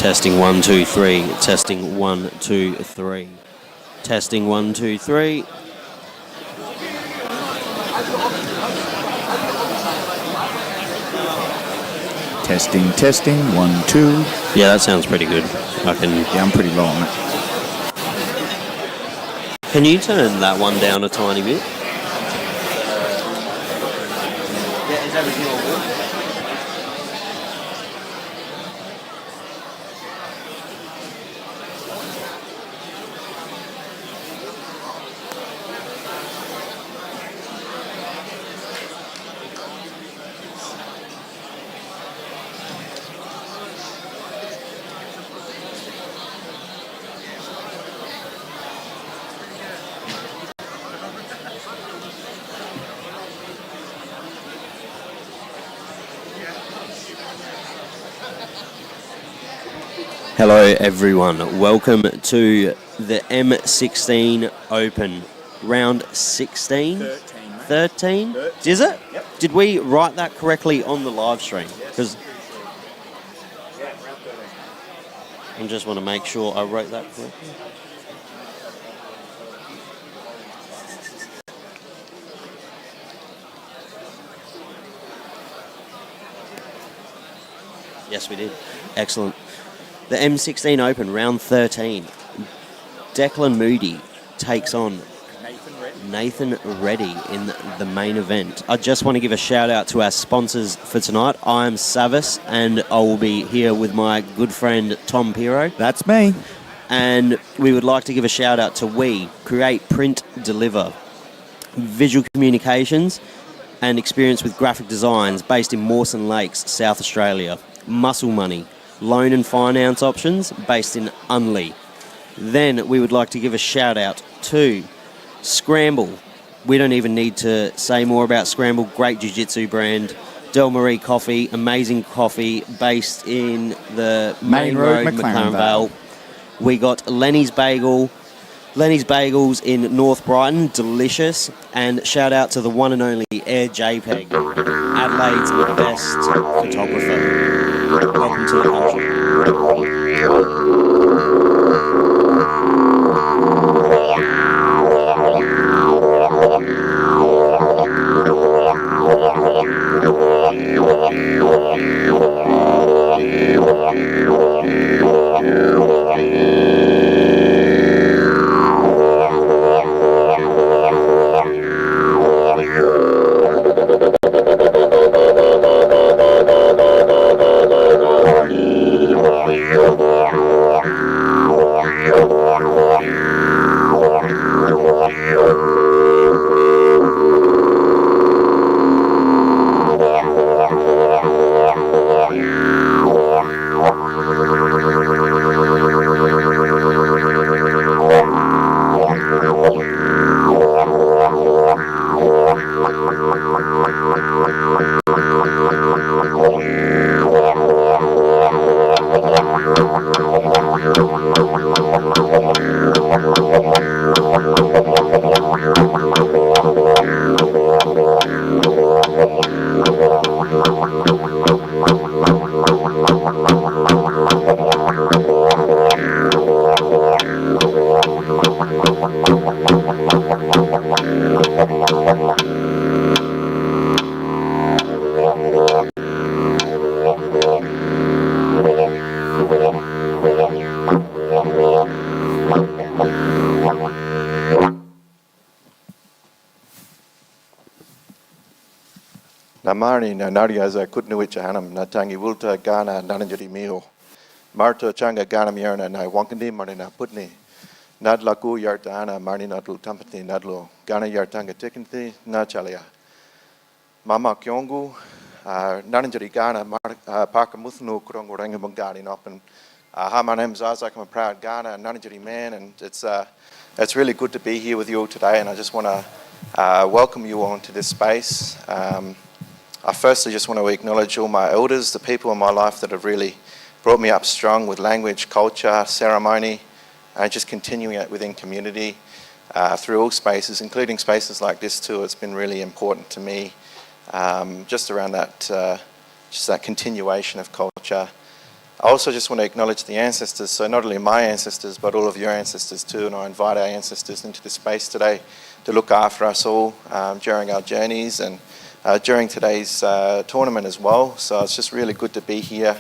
Testing 1, 2, 3. Testing 1, 2, 3. Testing 1, 2, 3. Testing, 1, 2. Yeah, that sounds pretty good. Yeah, I'm pretty low on it. Can you turn that one down a tiny bit? Yeah, is everything all good? Hello everyone, welcome to the M16 Open, round 16? 13? Is it? Yep. Did we write that correctly on the live stream? Because I just want to make sure I wrote that correctly. Yes, we did. Excellent. The M16 Open, round 13. Declan Moody takes on Nathan Reddy in the main event. I just want to give a shout out to our sponsors for tonight. I'm Savis and I will be here with my good friend Tom Piro. That's me. And we would like to give a shout out to We, Create, Print, Deliver. Visual communications and experience with graphic designs based in Mawson Lakes, South Australia. Muscle Money. Loan and finance options based in Unley. Then we would like to give a shout out to Scramble. We don't even need to say more about Scramble. Great Jiujitsu brand. Del Marie Coffee, amazing coffee based in the main road, McLaren Vale. We got Lenny's Bagels in North Brighton, delicious. And shout out to the one and only Air JPEG, Adelaide's best photographer. Welcome to the country. Marni na nariaza kutnuich hanam na tangi wulta gana nananjari miho. Marta changa gana mierna na wankandi marina putni. Nadlaku yartana marni nadlu tampati nadlo. Gana yartanga tikinti na chalia. Mama kyongu nananjari gana parka musnu kurungu ranga mungani nopen. Hi, my name's Isaac. I'm a proud Ghana nananjari man, and it's really good to be here with you all today. And I just want to welcome you all into this space. I firstly just want to acknowledge all my elders, the people in my life that have really brought me up strong with language, culture, ceremony, and just continuing it within community through all spaces, including spaces like this too. It's been really important to me, just around that, just that continuation of culture. I also just want to acknowledge the ancestors, so not only my ancestors, but all of your ancestors too, and I invite our ancestors into the space today to look after us all during our journeys and during today's tournament as well. So it's just really good to be here.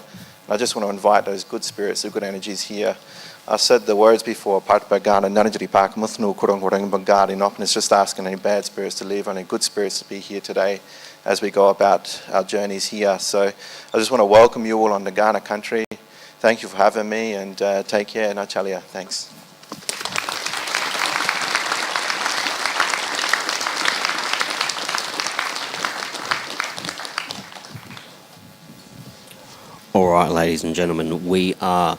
And I just want to invite those good spirits, the good energies here. I said the words before, and it's just asking any bad spirits to leave, any good spirits to be here today as we go about our journeys here. So I just want to welcome you all on the Ghana country. Thank you for having me, and take care. Nachalia. Thanks. All right, ladies and gentlemen, we are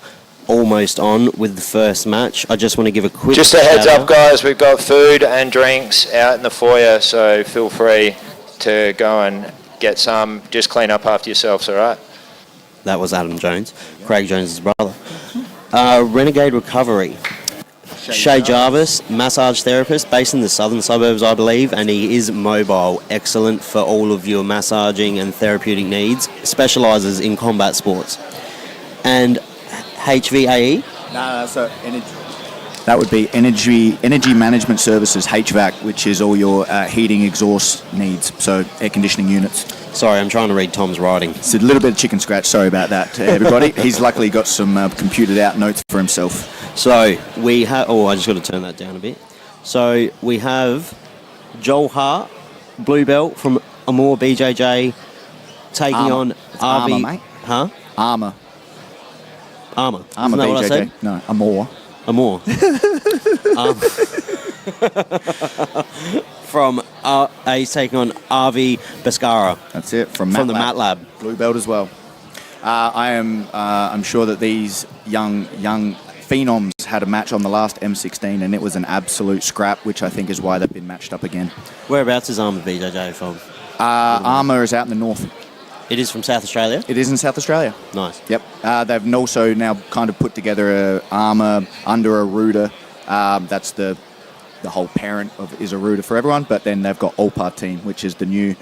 almost on with the first match. I just want to give a quick... Just a heads up, guys, we've got food and drinks out in the foyer, so feel free to go and get some. Just clean up after yourselves, all right? That was Adam Jones, Craig Jones' brother. Renegade Recovery. Shay Jarvis, massage therapist based in the southern suburbs, I believe, and he is mobile. Excellent for all of your massaging and therapeutic needs. Specialises in combat sports. And HVAE? No, so energy. That would be Energy Management Services, HVAC, which is all your heating exhaust needs, so air conditioning units. Sorry, I'm trying to read Tom's writing. It's a little bit of chicken scratch, sorry about that, everybody. He's luckily got some computed out notes for himself. So we have... Oh, I just got to turn that down a bit. So we have Joel Hart, blue belt from Amor BJJ, taking on Arvy... Armour, mate. Huh? Armour. Armour. Armour Isn't that BJJ. what I said? No, Amor. Amor. From... he's taking on Arvy Bascara. That's it, from the Mat Lab. Blue belt as well. I'm sure that these young phenoms had a match on the last M16, and it was an absolute scrap, which I think is why they've been matched up again. Whereabouts is Armour BJJ from? Armour is out in the north. It is from South Australia? It is in South Australia. Nice. Yep. They've also now kind of put together a Armour under a Ruder. That's the whole parent of is a Ruder for everyone, but then they've got Olpar team, which is the new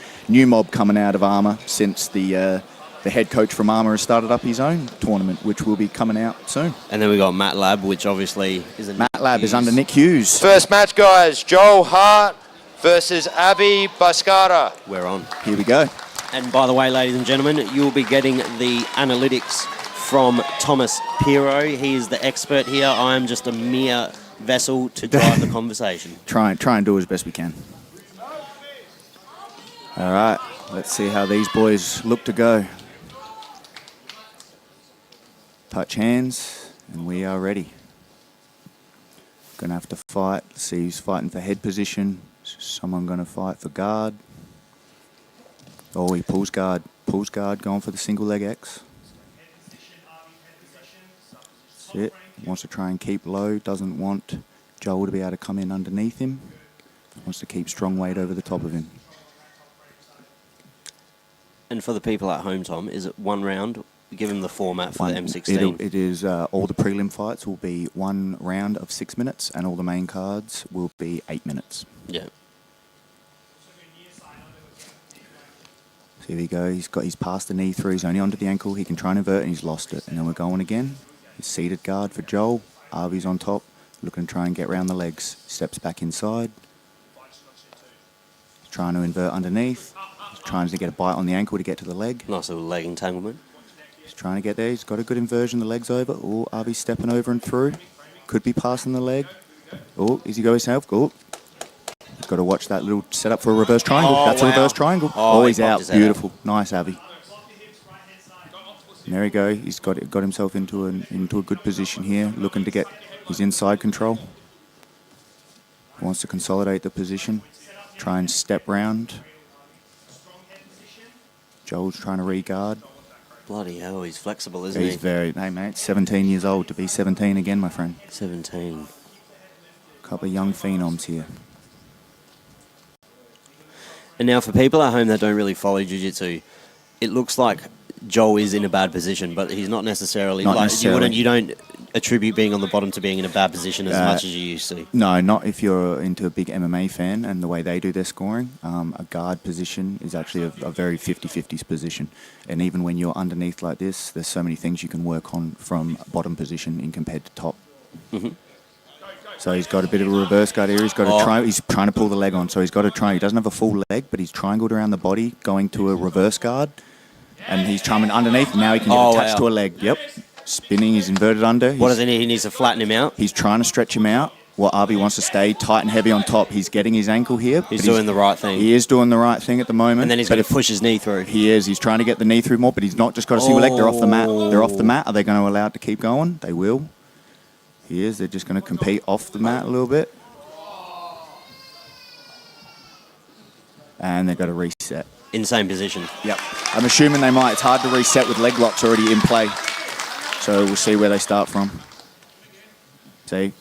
mob coming out of Armour since the head coach from Armour has started up his own tournament, which will be coming out soon. And then we got Mat Lab, which obviously is a Mat Lab is under Nick Hughes. First match, guys, Joel Hart versus Arvy Bascara. We're on. Here we go. And by the way, ladies and gentlemen, you'll be getting the analytics from Thomas Piro. He is the expert here. I am just a mere vessel to drive the conversation. Try and do as best we can. All right, let's see how these boys look to go. Touch hands, and we are ready. Gonna have to fight. See who's fighting for head position. Someone gonna fight for guard. Oh, he pulls guard, going for the single leg X. That's it. Wants to try and keep low, doesn't want Joel to be able to come in underneath him. Wants to keep strong weight over the top of him. And for the people at home, Tom, is it one round? Give him the format for the M16. It is all the prelim fights will be 1 round of 6 minutes, and all the main cards will be 8 minutes. Yeah. So here we go. He's passed the knee through. He's only onto the ankle. He can try and invert, and he's lost it. And then we're going again. He's seated guard for Joel. Arvy's on top, looking to try and get round the legs. Steps back inside. He's trying to invert underneath. He's trying to get a bite on the ankle to get to the leg. Nice little leg entanglement. He's trying to get there. He's got a good inversion. The leg's over. Oh, Arvy's stepping over and through. Could be passing the leg. Oh, easy go himself. Oh. He's got to watch that little setup for a reverse triangle. Oh, that's wow. a reverse triangle. Oh, He's out. Beautiful. Out. Nice, Arvy. And there we go. He's got himself into a good position here, looking to get his inside control. He wants to consolidate the position, try and step round. Joel's trying to re-guard. Bloody hell, he's flexible, isn't He's very, hey mate, 17 years old to be 17 again, my friend. 17. Couple of young phenoms here. And now for people at home that don't really follow Jiu-Jitsu, it looks like Joel is in a bad position, but he's not necessarily. Not like, necessarily. You don't attribute being on the bottom to being in a bad position as much as you used to. No, not if you're into a big MMA fan and the way they do their scoring. A guard position is actually a very 50-50s position. And even when you're underneath like this, there's so many things you can work on from bottom position in compared to top. Mm-hmm. So he's got a bit of a reverse guard here. He's got to try. He's trying to pull the leg on, so he's got to try. He doesn't have a full leg, but he's triangled around the body, going to a reverse guard, and he's trying underneath. Now he can get attached to a leg. Yep, spinning. He's inverted under. What does he need? He needs to flatten him out. He's trying to stretch him out. Well, Arvy wants to stay tight and heavy on top. He's getting his ankle here. He's doing the right thing. He is doing the right thing at the moment. And then he's going to push his knee through. He is. He's trying to get the knee through more, but he's not just got a single leg. They're off the mat. They're off the mat. Are they going to allow it to keep going? They will. He is. They're just going to compete off the mat a little bit. And they've got to reset. In the same position. Yep. I'm assuming they might. It's hard to reset with leg locks already in play. So we'll see where they start from. See?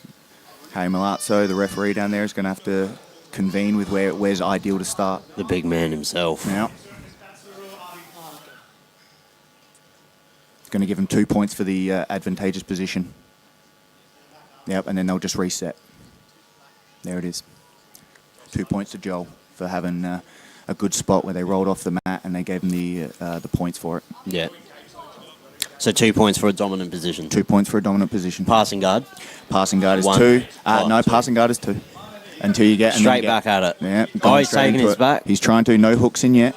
Hey Malazzo, the referee down there, is going to have to convene with where's ideal to start. The big man himself. Yeah. It's going to give him 2 points for the advantageous position. Yep, and then they'll just reset. There it is. 2 points to Joel for having a good spot where they rolled off the mat and they gave him the points for it. Yeah. So 2 points for a dominant position. 2 points for a dominant position. Passing guard. Passing guard is 1. 2. No, passing guard is 2. Until you get... Straight back at it. Yeah. He's taking his back. He's trying to. No hooks in yet.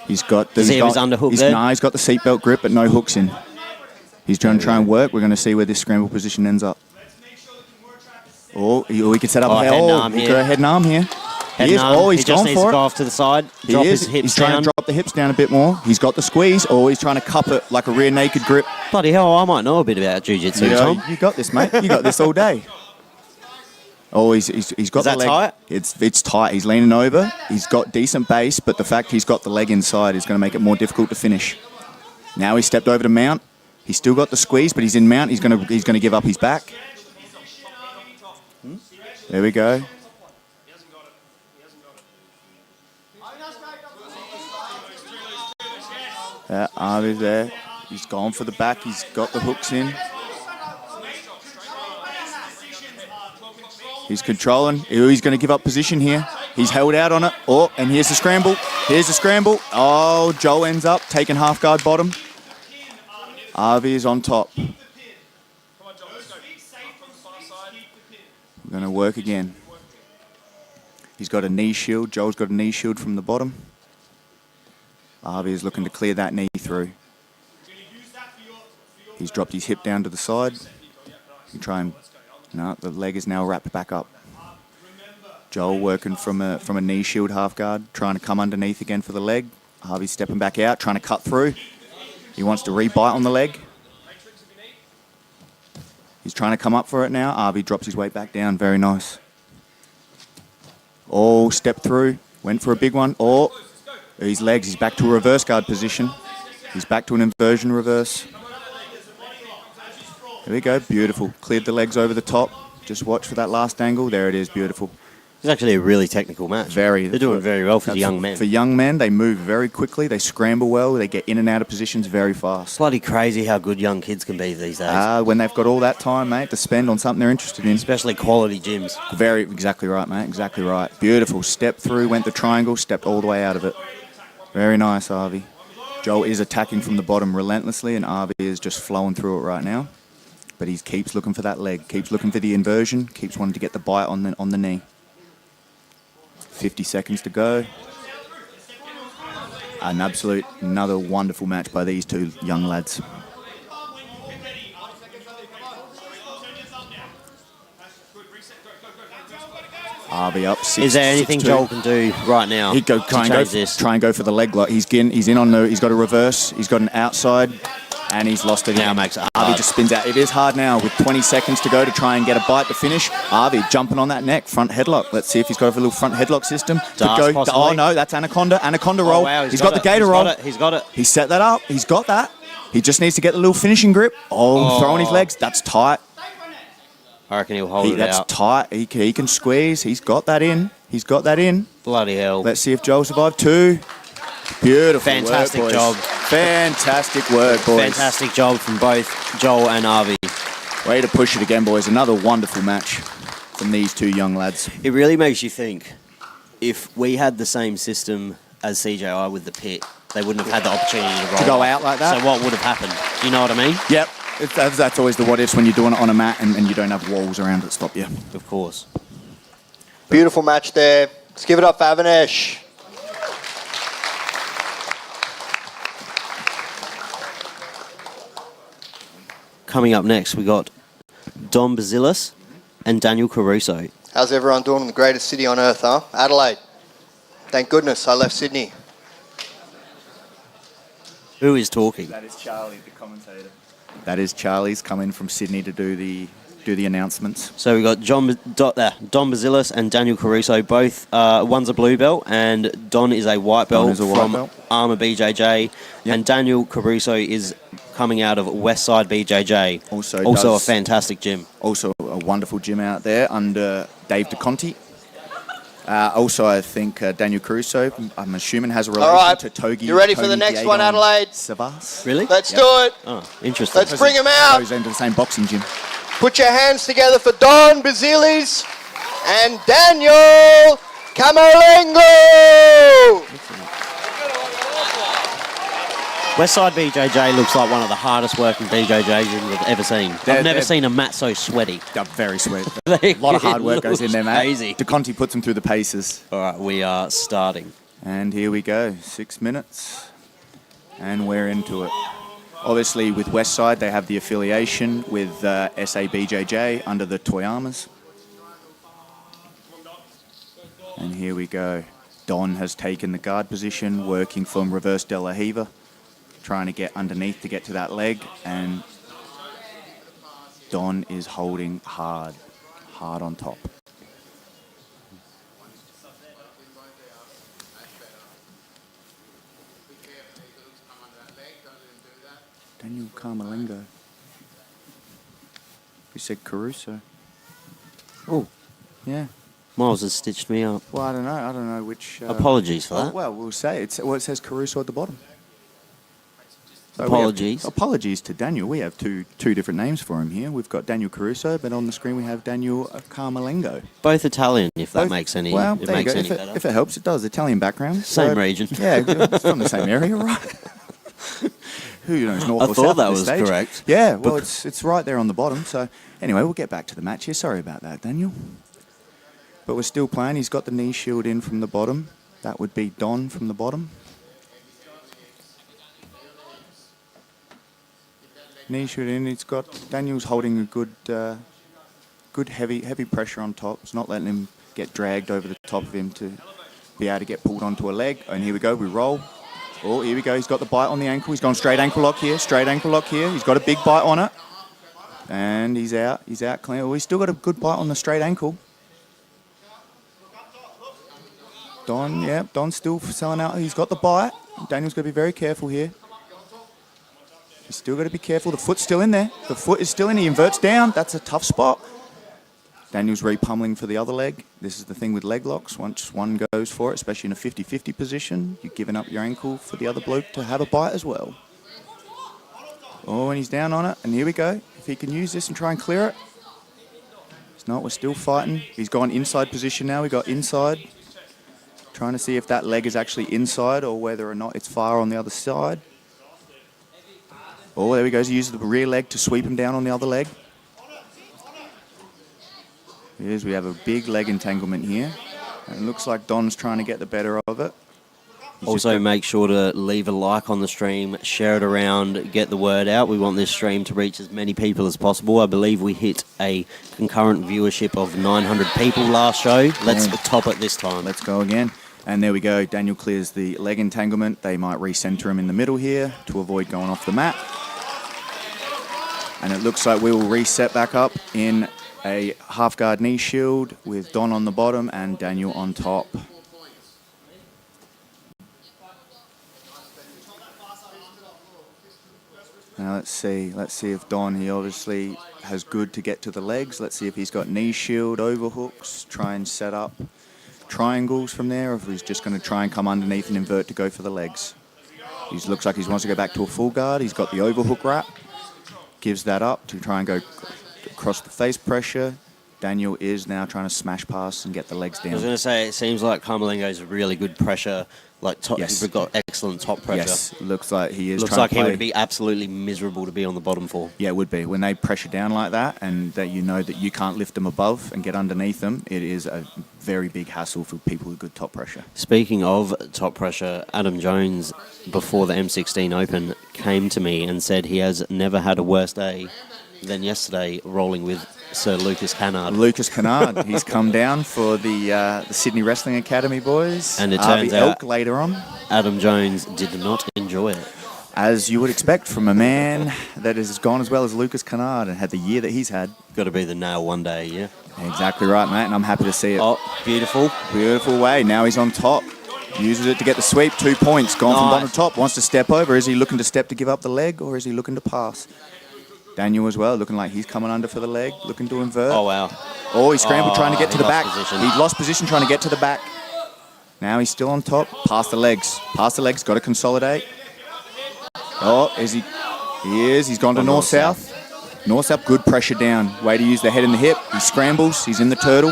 He's got... Does he have his underhook there? No, he's got the seatbelt grip, but no hooks in. He's trying to try and work. We're going to see where this scramble position ends up. He could set up a head and arm here. Got a head and arm here. He's he just gone needs for to it. go off to the side, drop his hips down. He's trying to drop the hips down a bit more. He's got the squeeze. He's trying to cup it like a rear naked grip. Bloody hell, I might know a bit about jiu-jitsu, Tom. You got this, mate. You got this all day. He's got the leg. Tight? It's tight. He's leaning over. He's got decent base, but the fact he's got the leg inside is going to make it more difficult to finish. Now he's stepped over to mount. He's still got the squeeze, but he's in mount. He's going to give up his back. There we go. Arvy's there. He's gone for the back. He's got the hooks in. He's controlling. He's going to give up position here. He's held out on it. And here's the scramble. Here's the scramble. Joel ends up taking half guard bottom. Arvy is on top. We're going to work again. He's got a knee shield. Joel's got a knee shield from the bottom. Arvy is looking to clear that knee through. He's dropped his hip down to the side. You try and... No, the leg is now wrapped back up. Joel working from a knee shield half guard, trying to come underneath again for the leg. Arvy's stepping back out, trying to cut through. He wants to rebite on the leg. He's trying to come up for it now. Arvy drops his weight back down. Very nice. Step through. Went for a big one. His legs. He's back to a reverse guard position. He's back to an inversion reverse. There we go. Beautiful. Cleared the legs over the top. Just watch for that last angle. There it is. Beautiful. It's actually a really technical match. Very. They're doing very well for the young men. For young men, they move very quickly. They scramble well. They get in and out of positions very fast. Bloody crazy how good young kids can be these days. When they've got all that time, mate, to spend on something they're interested in. Especially quality gyms. Exactly right, mate. Exactly right. Beautiful. Step through, went the triangle, stepped all the way out of it. Very nice, Arvy. Joel is attacking from the bottom relentlessly, and Arvy is just flowing through it right now. But he keeps looking for that leg, keeps looking for the inversion, keeps wanting to get the bite on the knee. 50 seconds to go. Another wonderful match by these two young lads. Arvy up 6. Is there anything Joel can do right now? He'd go try and go for the leg lock. He's in on the. He's got a reverse. He's got an outside, and he's lost it. Now makes it hard. Arvy just spins out. It is hard now with 20 seconds to go to try and get a bite to finish. Arvy jumping on that neck, front headlock. Let's see if he's got a little front headlock system. Possibly. No, that's Anaconda roll. Wow, he's got the gator roll. He's got it. He set that up. He's got that. He just needs to get the little finishing grip. Throwing his legs. That's tight. I reckon he'll hold it that's out. Tight. He can squeeze. He's got that in. Bloody hell. Let's see if Joel survived. 2. Beautiful Fantastic work, boys. job. Fantastic work, boys. Fantastic job from both Joel and Arvy. Way to push it again, boys. Another wonderful match from these two young lads. It really makes you think, if we had the same system as CJI with the pit, they wouldn't have had the opportunity to roll. To go out like that? So what would have happened? Do you know what I mean? Yep. That's always the what ifs when you're doing it on a mat and you don't have walls around that stop you. Of course. Beautiful match there. Let's give it up for Avanesh. Coming up next, we got Don Basilus and Daniel Caruso. How's everyone doing in the greatest city on earth, huh? Adelaide. Thank goodness I left Sydney. Who is talking? That is Charlie, the commentator. That is Charlie's coming from Sydney to do the announcements. So we got Don Basilus and Daniel Caruso. Both, one's a blue belt and Don is a white belt from Armour BJJ. Yep. And Daniel Caruso is coming out of Westside BJJ. Also a fantastic gym. Also a wonderful gym out there under Dave DeConti. Also, I think Daniel Caruso, I'm assuming, has a relation to Togi. You ready for the next one, Adelaide? Savas. Really? Let's do it. Oh, interesting. Let's bring him out. Goes into the same boxing gym. Put your hands together for Don Basilus and Daniel Camolengo. Westside BJJ looks like one of the hardest working BJJ gyms I've ever seen. I've never seen a mat so sweaty. They're very sweet. A lot of hard work goes in there, mate. Crazy. DeConti puts them through the paces. All right, we are starting. And here we go, 6 minutes. And we're into it. Obviously, with Westside, they have the affiliation with SABJJ under the Toyamas. And here we go. Don has taken the guard position, working from reverse De La Riva, trying to get underneath to get to that leg. And Don is holding hard on top. Daniel Carmalengo. You said Caruso. Oh, Yeah. Miles has stitched me up. Well, I don't know which. Apologies for that. Well, we'll say it says Caruso at the bottom. So Apologies. Apologies to Daniel. We have two different names for him here. We've got Daniel Caruso, but on the screen we have Daniel Carmalengo. Both Italian, if that makes any, Well, it there makes you any go. better. If it helps, it does. Italian background. Same region. Yeah, it's from the same area, right? Who knows north I or thought south that at this was stage. correct. Yeah, well, it's right there on the bottom. So anyway, we'll get back to the match here. Sorry about that, Daniel. But we're still playing. He's got the knee shield in from the bottom. That would be Don from the bottom. Knee shield in. He's got Daniel's holding a good heavy pressure on top. It's not letting him get dragged over the top of him to be able to get pulled onto a leg. And here we go. We roll. Oh, here we go. He's got the bite on the ankle. He's gone straight ankle lock here. Straight ankle lock here. He's got a big bite on it. And he's out. He's out clean. Oh, he's still got a good bite on the straight ankle. Don's still selling out. He's got the bite. Daniel's got to be very careful here. He's still got to be careful. The foot's still in there. The foot is still in. He inverts down. That's a tough spot. Daniel's re-pummeling for the other leg. This is the thing with leg locks. Once one goes for it, especially in a 50-50 position, you're giving up your ankle for the other bloke to have a bite as well. Oh, and he's down on it. And here we go. If he can use this and try and clear it. It's not. We're still fighting. He's gone inside position now. We got inside. Trying to see if that leg is actually inside or whether or not it's far on the other side. Oh, there he goes. He uses the rear leg to sweep him down on the other leg. We have a big leg entanglement here. And it looks like Don's trying to get the better of it. Also, make sure to leave a like on the stream, share it around, get the word out. We want this stream to reach as many people as possible. I believe we hit a concurrent viewership of 900 people last show. Let's top it this time. Let's go again. And there we go. Daniel clears the leg entanglement. They might recenter him in the middle here to avoid going off the mat. And it looks like we will reset back up in a half guard knee shield with Don on the bottom and Daniel on top. Now let's see if Don, he obviously has good to get to the legs. Let's see if he's got knee shield overhooks, try and set up triangles from there, or if he's just going to try and come underneath and invert to go for the legs. He looks like he wants to go back to a full guard. He's got the overhook wrap. Gives that up to try and go across the face pressure. Daniel is now trying to smash past and get the legs down. I was going to say, it seems like Carmelingo's a really good pressure. Like top, Yes. We've got excellent top pressure. Yes, looks like he is. Looks trying like to he play. would be absolutely miserable to be on the bottom for. Yeah, it would be. When they pressure down like that and that you know that you can't lift them above and get underneath them, it is a very big hassle for people with good top pressure. Speaking of top pressure, Adam Jones, before the M16 Open, came to me and said he has never had a worse day than yesterday rolling with Sir Lucas Cannard. Lucas Cannard, he's come down for the Sydney Wrestling Academy boys. And it Arvy turns Elk out later on. Adam Jones did not enjoy it. As you would expect from a man that has gone as well as Lucas Cannard and had the year that he's had. Got to be the nail one day, yeah. Exactly right, mate, and I'm happy to see it. Oh, beautiful. Beautiful way. Now he's on top. Uses it to get the sweep. 2 points. Gone from bottom to top. Wants to step over. Is he looking to step to give up the leg, or is he looking to pass? Daniel as well, looking like he's coming under for the leg, looking to invert. Oh, wow. Oh, he scrambled trying to get to he the back. lost position. He lost position trying to get to the back. Now he's still on top. Past the legs. Past the legs. Got to consolidate. Oh, is he? He is. He's gone to north-south. North-south, good pressure down. Way to use the head and the hip. He scrambles. He's in the turtle.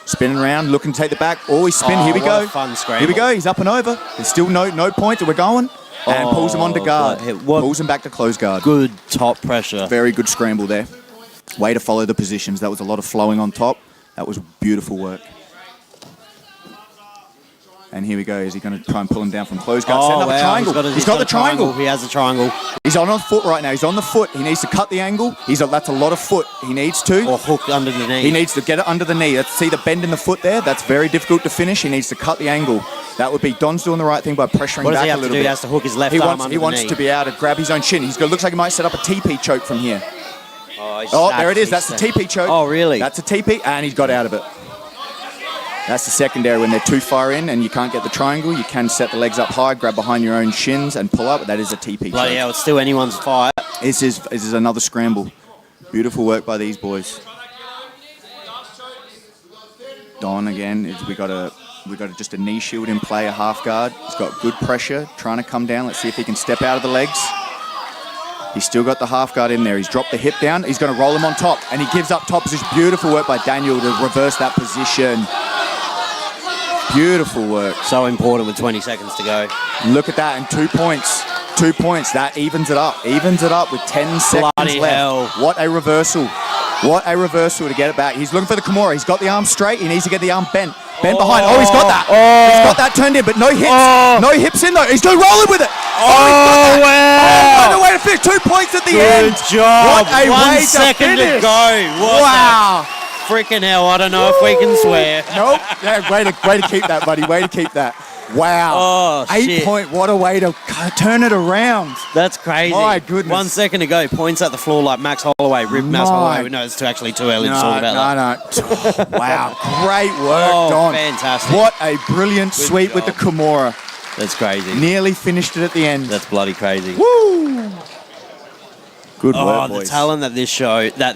Spinning around, looking to take the back. Oh, he's spin. Here we what go. a fun scramble. Here we go. He's up and over. There's still no points. We're going. And pulls him onto guard. What Pulls him back to close guard. good top pressure. Very good scramble there. Way to follow the positions. That was a lot of flowing on top. That was beautiful work. And here we go. Is he going to try and pull him down from close guard? Set up a triangle. He's got the triangle. He has a triangle. He's on a foot right now. He's on the foot. He needs to cut the angle. That's a lot of foot. He needs to. Or hook under the knee. He needs to get it under the knee. See the bend in the foot there? That's very difficult to finish. He needs to cut the angle. That would be Don's doing the right thing by pressuring What does back he a have to little do? bit. He has to hook his left He arm wants, under he the wants knee. to be able to grab his own shin. Looks like he might set up a TP choke from here. He's Oh, snapped. there it is. He's That's the snapped. TP choke. Oh, really? That's a TP, and he's got out of it. That's the secondary. When they're too far in and you can't get the triangle, you can set the legs up high, grab behind your own shins, and pull up. That is a TP Bloody choke. hell, it's still anyone's fight. This is another scramble. Beautiful work by these boys. Don again. We got just a knee shield in play, a half guard. He's got good pressure, trying to come down. Let's see if he can step out of the legs. He's still got the half guard in there. He's dropped the hip down. He's going to roll him on top, and he gives up top position. Beautiful work by Daniel to reverse that position. Beautiful work. So important with 20 seconds to go. Look at that, and 2 points. 2 points. That evens it up. Evens it up with 10 seconds Bloody left. hell. What a reversal. What a reversal to get it back. He's looking for the Kimura. He's got the arm straight. He needs to get the arm bent. Bent behind. Oh, he's got that. He's got that turned in, but no hips. No hips in, though. He's doing rolling with it. He's got that. wow. What a way to finish. 2 points at the end. Good job. What a 1 way second to finish. to go. What Wow. the freaking hell. I don't know if we can swear. Nope. Yeah, way to keep that, buddy. Way to keep that. Wow. Oh, 8 shit. point. What a way to turn it around. That's crazy. My goodness. 1 second to go. Points at the floor like Max Holloway. Ripped Max My- Holloway. No, it's actually too early to talk about that. No. Wow. Great work, Oh, Don. fantastic. What a brilliant sweep with the job. Kimura. That's crazy. Nearly finished it at the end. That's bloody crazy. Woo! Good Oh, work, the boys. talent that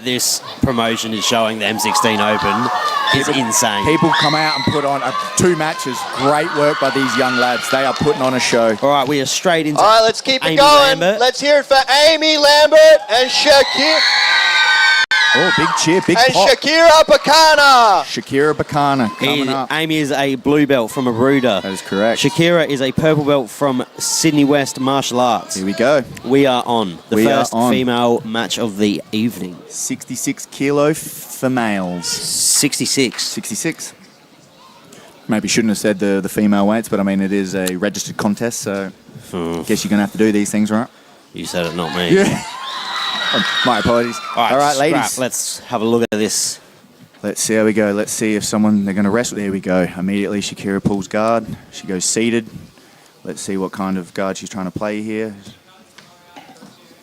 this promotion is showing the M16 Open is insane. People come out and put on 2 matches. Great work by these young lads. They are putting on a show. All right, we are straight into All right, let's keep it Amy going. Lambert. Let's hear it for Amy Lambert and Shakira Oh, big cheer, big and pop. Shakira Pacaña. Shakira Basilus coming up. Amy is a blue belt from Aruda. That is correct. Shakira is a purple belt from Sydney West Martial Arts. Here we go. We are on the We are first on. female match of the evening. 66 kilo for males. 66. 66. Maybe shouldn't have said the female weights, but I mean, it is a registered contest, so I guess you're going to have to do these things, right? You said it, not me. Yeah. My apologies. All right, scrap. ladies. Let's have a look at this. Let's see how we go. Let's see if they're going to wrestle. There we go. Immediately, Shakira pulls guard. She goes seated. Let's see what kind of guard she's trying to play here.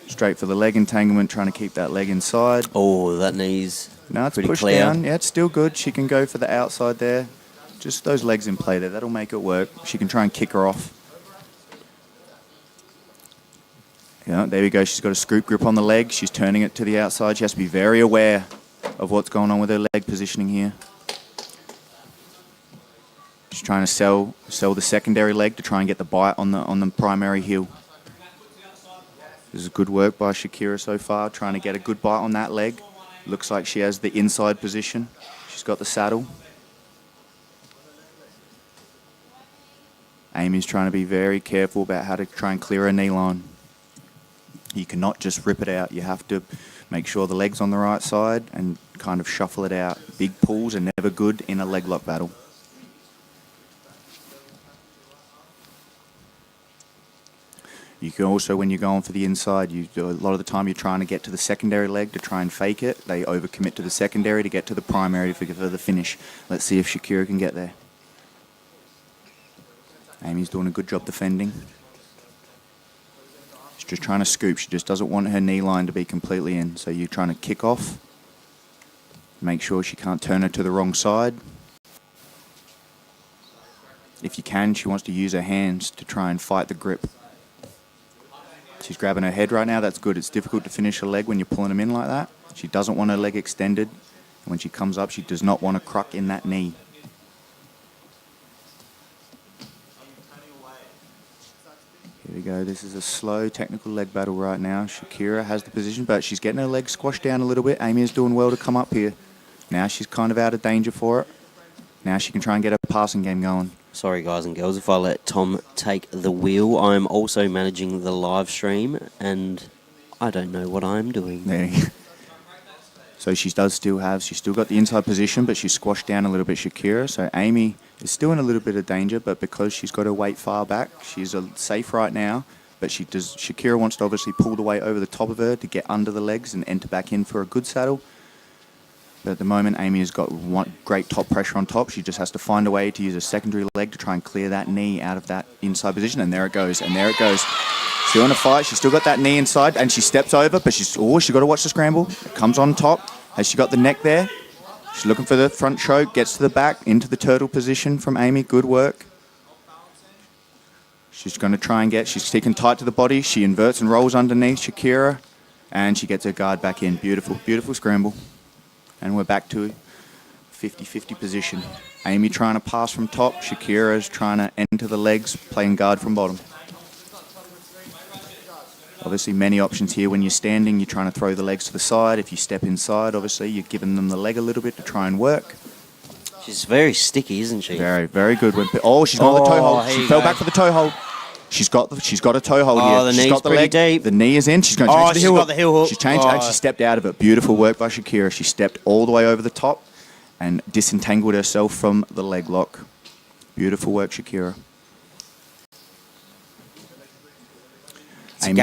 Straight for the leg entanglement, trying to keep that leg inside. Oh, that knee's No, it's pretty pushed clear. down. Yeah, it's still good. She can go for the outside there. Just those legs in play there. That'll make it work. She can try and kick her off. Yeah, there we go. She's got a scoop grip on the leg. She's turning it to the outside. She has to be very aware of what's going on with her leg positioning here. She's trying to sell the secondary leg to try and get the bite on the primary heel. This is good work by Shakira so far, trying to get a good bite on that leg. Looks like she has the inside position. She's got the saddle. Amy's trying to be very careful about how to try and clear her knee line. You cannot just rip it out. You have to make sure the leg's on the right side and kind of shuffle it out. Big pulls are never good in a leg lock battle. You can also, when you're going for the inside, a lot of the time you're trying to get to the secondary leg to try and fake it. They overcommit to the secondary to get to the primary for the finish. Let's see if Shakira can get there. Amy's doing a good job defending. She's just trying to scoop. She just doesn't want her knee line to be completely in. So you're trying to kick off. Make sure she can't turn her to the wrong side. If you can, she wants to use her hands to try and fight the grip. She's grabbing her head right now. That's good. It's difficult to finish her leg when you're pulling them in like that. She doesn't want her leg extended. When she comes up, she does not want to cruck in that knee. Here we go. This is a slow technical leg battle right now. Shakira has the position, but she's getting her leg squashed down a little bit. Amy is doing well to come up here. Now she's kind of out of danger for it. Now she can try and get her passing game going. Sorry, guys and girls, if I let Tom take the wheel. I'm also managing the live stream, and I don't know what I'm doing. There you go. So she's still got the inside position, but she's squashed down a little bit, Shakira. So Amy is still in a little bit of danger, but because she's got her weight far back, she's safe right now. But Shakira wants to obviously pull the weight over the top of her to get under the legs and enter back in for a good saddle. But at the moment, Amy has got great top pressure on top. She just has to find a way to use a secondary leg to try and clear that knee out of that inside position. And there it goes. And there it goes. Still in a fight. She's still got that knee inside. And she steps over, but she's got to watch the scramble. It comes on top. Has she got the neck there? She's looking for the front choke. Gets to the back. Into the turtle position from Amy. Good work. She's going to try and she's sticking tight to the body. She inverts and rolls underneath Shakira. And she gets her guard back in. Beautiful, beautiful scramble. And we're back to 50-50 position. Amy trying to pass from top. Shakira's trying to enter the legs, playing guard from bottom. Obviously, many options here. When you're standing, you're trying to throw the legs to the side. If you step inside, obviously, you're giving them the leg a little bit to try and work. She's very sticky, isn't she? Very, very good. She's got the toe hold. She fell back for the toe hold. She's got a toe hold here. The she's knee's got the pretty leg deep. The knee is in. She's going to change the heel hook. She's got the heel hook. She's changed and she stepped out of it. Beautiful work by Shakira. She stepped all the way over the top and disentangled herself from the leg lock. Beautiful work, Shakira. It's a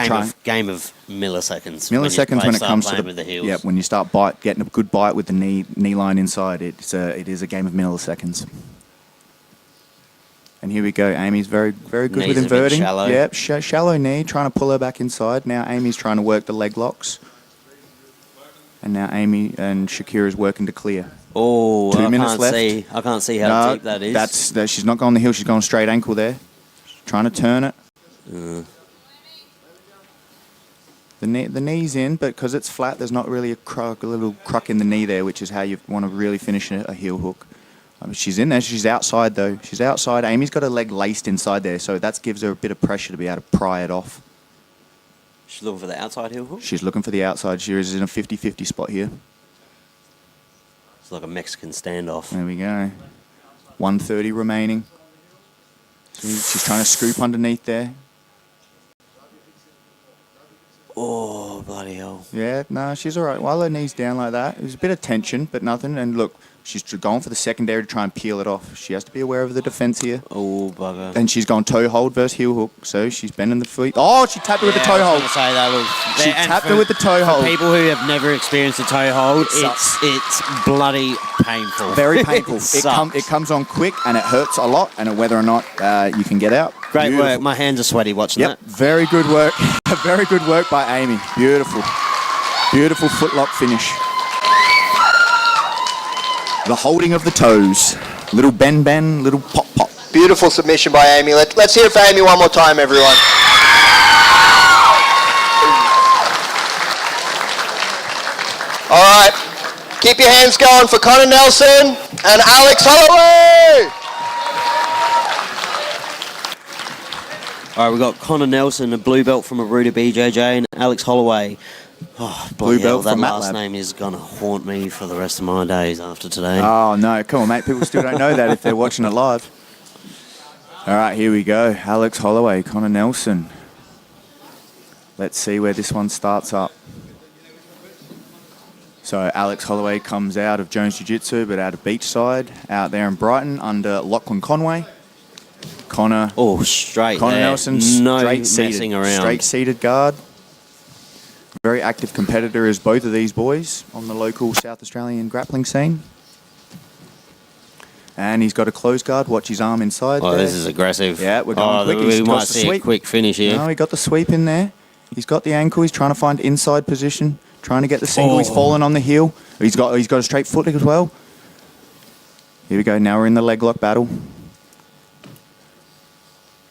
game of milliseconds. Milliseconds when it comes to with the heels. Yeah, when you start getting a good bite with the knee line inside, it is a game of milliseconds. And here we go. Amy's very, very good Knees with inverting. Shallow. Yep, shallow knee, trying to pull her back inside. Now Amy's trying to work the leg locks. And now Amy and Shakira's working to clear. Oh, 2 minutes left. I can't see how deep that is. She's not going the heel. She's going straight ankle there. She's trying to turn it. The knee's in, but because it's flat, there's not really a little cruck in the knee there, which is how you want to really finish a heel hook. She's in there. She's outside, though. She's outside. Amy's got her leg laced inside there, so that gives her a bit of pressure to be able to pry it off. She's looking for the outside heel hook? She's looking for the outside. She is in a 50-50 spot here. It's like a Mexican standoff. There we go. 1:30 remaining. She's trying to scoop underneath there. Oh, bloody hell. Yeah, no, she's all right. While her knee's down like that, there's a bit of tension, but nothing. And look, she's going for the secondary to try and peel it off. She has to be aware of the defense here. Oh, bugger. And she's gone toe hold versus heel hook, so she's bending the feet. Oh, she tapped her with the toe hold. Say that, look. She tapped her with the toe hold. For people who have never experienced a toe hold, it's bloody painful. Very painful. It it comes on quick and it hurts a lot, and whether or not you can get out. Great work. My hands are sweaty watching that. Very good work. Very good work by Amy. Beautiful. Beautiful footlock finish. The holding of the toes. Little bend, little pop. Beautiful submission by Amy. Let's hear it for Amy one more time, everyone. All right. Keep your hands going for Connor Nelson and Alex Holloway. All right, we've got Connor Nelson, a blue belt from Aruda BJJ, and Alex Holloway. Oh, Blue belt that from last MATLAB. name is going to haunt me for the rest of my days after today. Oh, no. Come on, mate. People still don't know that if they're watching it live. All right, here we go. Alex Holloway, Connor Nelson. Let's see where this one starts up. So Alex Holloway comes out of Jones Jiu-Jitsu, but out of Beachside, out there in Brighton under Lachlan Conway. Connor Straight Connor there. Nelson, No straight messing seated, around. straight seated guard. Very active competitor as both of these boys on the local South Australian grappling scene. And he's got a closed guard. Watch his arm inside. Oh, there. this is aggressive. Yeah, we're going quick. He's We got might the see sweep. a quick finish here. No, he got the sweep in there. He's got the ankle. He's trying to find inside position. Trying to get the single. He's fallen on the heel. He's got a straight foot as well. Here we go. Now we're in the leg lock battle.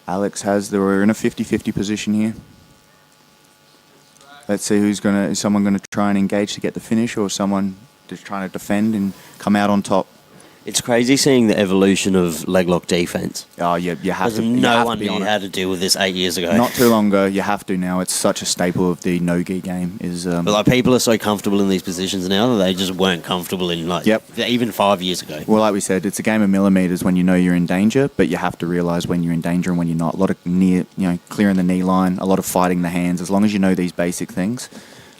Alex we're in a 50-50 position here. Let's see is someone going to try and engage to get the finish, or someone just trying to defend and come out on top. It's crazy seeing the evolution of leg lock defense. Oh, you have Because to. no one knew how to deal with this 8 years ago. Not too long ago. You have to now. It's such a staple of the no-gi game. But like people are so comfortable in these positions now that they just weren't comfortable in even 5 years ago. Well, like we said, it's a game of millimeters when you know you're in danger, but you have to realise when you're in danger and when you're not. A lot of clearing the knee line, a lot of fighting the hands. As long as you know these basic things,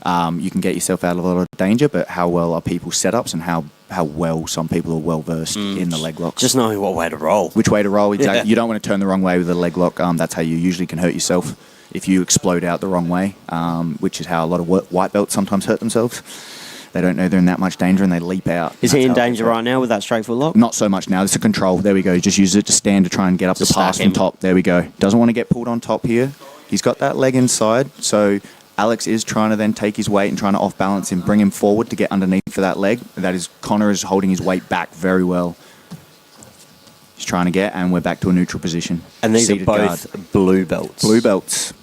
you can get yourself out of a lot of danger. But how well are people's setups and how well some people are well versed in the leg locks? Just knowing what way to roll. Which way to roll, exactly. Yeah. You don't want to turn the wrong way with a leg lock. That's how you usually can hurt yourself if you explode out the wrong way, which is how a lot of white belts sometimes hurt themselves. They don't know they're in that much danger and they leap out. Is he in danger right now with that straight foot lock? Not so much now. It's a control. There we go. Just use it to stand to try and get up the Just pass stack from him. top. There we go. Doesn't want to get pulled on top here. He's got that leg inside, so Alex is trying to then take his weight and trying to off-balance him, bring him forward to get underneath for that leg. That is, Connor is holding his weight back very well. He's trying to get, and we're back to a neutral position. And these Seated are both guard. blue belts. Blue belts.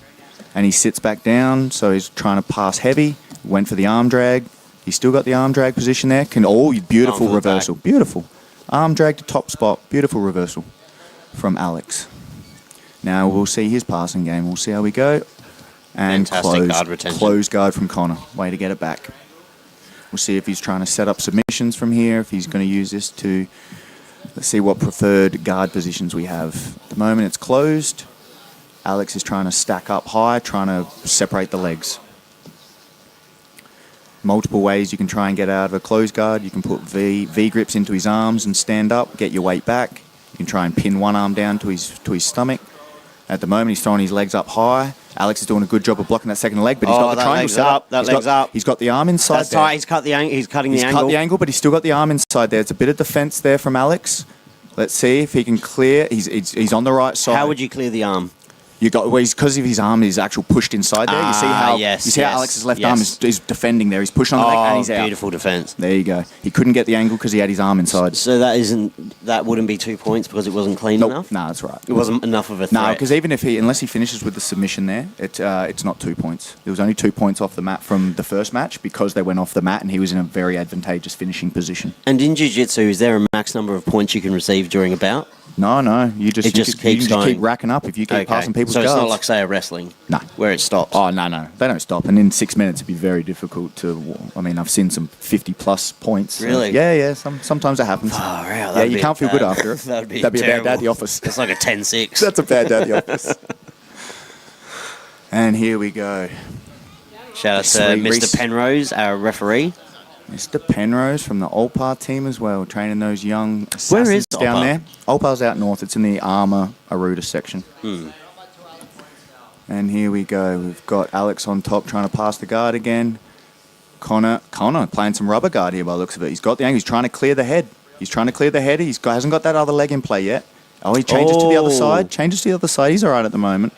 And he sits back down, so he's trying to pass heavy. Went for the arm drag. He's still got the arm drag position there. Beautiful Arm to the reversal. back. Beautiful. Arm drag to top spot. Beautiful reversal from Alex. Now we'll see his passing game. We'll see how we go. And Fantastic guard retention. close guard from Connor. Way to get it back. We'll see if he's trying to set up submissions from here, if he's going to use this to... Let's see what preferred guard positions we have. At the moment it's closed. Alex is trying to stack up high, trying to separate the legs. Multiple ways you can try and get out of a closed guard. You can put V grips into his arms and stand up, get your weight back. You can try and pin one arm down to his stomach. At the moment, he's throwing his legs up high. Alex is doing a good job of blocking that second leg, but he's got the that triangle leg's set up, that leg's up. He's got the arm inside That's there. tight. He's cutting the angle. He's angle. cut the angle, but he's still got the arm inside there. It's a bit of defense there from Alex. Let's see if he can clear. He's on the right side. How would you clear the arm? Because of his arm is actually pushed inside there. You see how Alex's left arm is defending there. He's pushing on the leg and he's out. Beautiful defense. There you go. He couldn't get the angle because he had his arm inside. So that wouldn't be 2 points because it wasn't clean enough? No, that's right. It wasn't enough of a threat? No, because even unless he finishes with the submission there, it's not 2 points. There was only 2 points off the mat from the first match because they went off the mat and he was in a very advantageous finishing position. And in Jiu-Jitsu, is there a max number of points you can receive during a bout? No. You It just keep going. racking up if you keep passing people's So it's guards. not like, say, a wrestling? No. Where it stops? Oh, no. They don't stop. And in 6 minutes, it'd be very difficult to... I mean, I've seen some 50-plus points. Really? Yeah. Sometimes it happens. Far out. Yeah, you can't feel good after it. That'd be a bad day at terrible. the office. It's like a 10-6. That's a bad day at the office. And here we go. Shout out to Reese. Mr. Penrose, our referee. Mr. Penrose from the Olpar team as well, training those young assassins Where is down Olpar? there. Olpar's out north. It's in the Armour Aruda section. And here we go. We've got Alex on top trying to pass the guard again. Connor playing some rubber guard here by the looks of it. He's got the angle. He's trying to clear the head. Hasn't got that other leg in play yet. Oh, he changes to the other side. He's all right at the moment.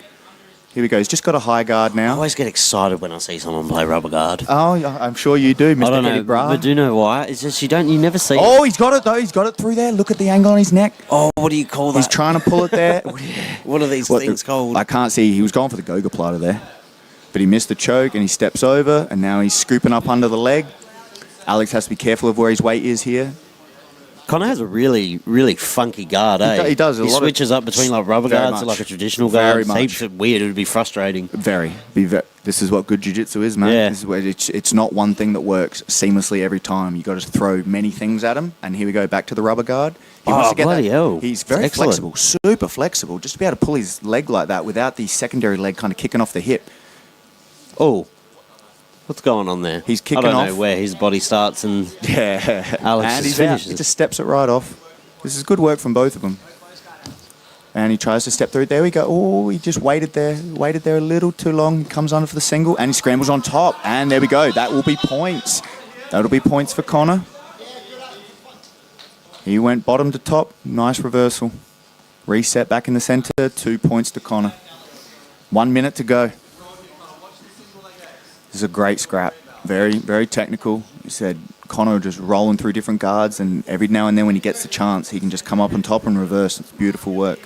Here we go. He's just got a high guard I now. always get excited when I see someone play rubber guard. Oh, I'm sure you do, Mr. I don't Eddie know, Bra. but do you know why? It's just you never see it. Oh, he's got it though. He's got it through there. Look at the angle on his neck. Oh, what do you call that? He's trying to pull it there. What are these things called? I can't see. He was going for the Goga platter there. But he missed the choke and he steps over and now he's scooping up under the leg. Alex has to be careful of where his weight is here. Connor has a really, really funky guard, eh? He does. He switches up between like rubber Very guards to much. like a traditional Very guard. much. It's heaps weird. It would be frustrating. This is what good jiu-jitsu is, man. Yeah. This is where it's not one thing that works seamlessly every time. You got to throw many things at him. And here we go back to the rubber guard. He wants to get bloody that. hell. He's very Excellent. flexible, super flexible. Just to be able to pull his leg like that without the secondary leg kind of kicking off the hip. Oh, what's going on there? He's kicking I don't off. know where his body starts and Yeah. Alex and just he's out. finishes He it. just steps it right off. This is good work from both of them. And he tries to step through. There we go. Oh, he just waited there a little too long. He comes under for the single, and he scrambles on top. And there we go. That will be points. That'll be points for Connor. He went bottom to top. Nice reversal. Reset back in the center. 2 points to Connor. 1 minute to go. This is a great scrap. Very, very technical. He said Connor just rolling through different guards, and every now and then when he gets the chance, he can just come up on top and reverse. It's beautiful work.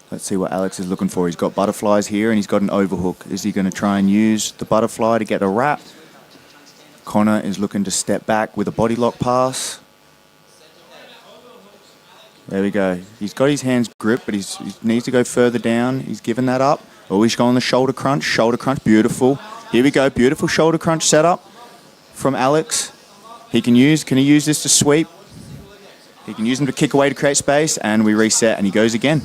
Let's see what Alex is looking for. He's got butterflies here, and he's got an overhook. Is he going to try and use the butterfly to get a wrap? Connor is looking to step back with a body lock pass. There we go. He's got his hands gripped, but he needs to go further down. He's given that up. Oh, he's going the shoulder crunch. Shoulder crunch, beautiful. Here we go. Beautiful shoulder crunch setup from Alex. Can he use this to sweep? He can use them to kick away to create space, and we reset, and he goes again.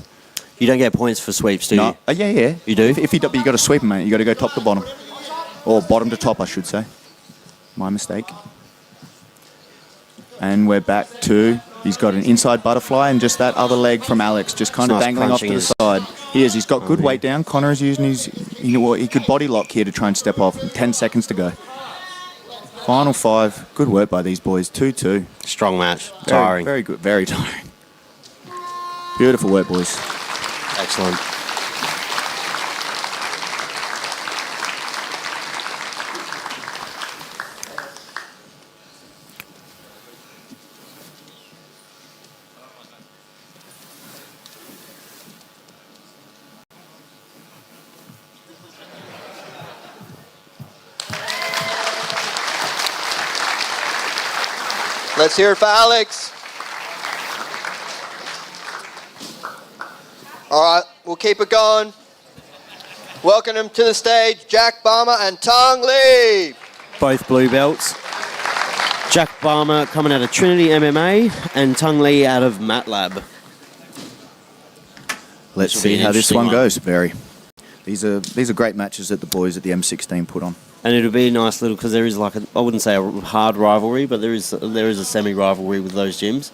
you don't get points for sweeps, do you? Yeah. You do? If you got to sweep him, mate. You got to go top to bottom, or bottom to top, I should say. My mistake. And we're back to. He's got an inside butterfly and just that other leg from Alex, just kind of Nice dangling off to crunching the side. He's got good weight down. Connor is using his, he could body lock here to try and step off. 10 seconds to go. Final 5. Good work by these boys. 2-2. Strong match. Tiring. Very good. Very tiring. Beautiful work, boys. Excellent. Let's hear it for Alex. All right, we'll keep it going. Welcome him to the stage, Jack Balmer and Tung Lee. Both blue belts. Jack Balmer coming out of Trinity MMA and Tung Lee out of MATLAB. Let's This will be see an how this interesting one one. goes. These are great matches that the boys at the M16 put on. And it'll be a nice little, because there is like I wouldn't say a hard rivalry, but there is a semi-rivalry with those gyms.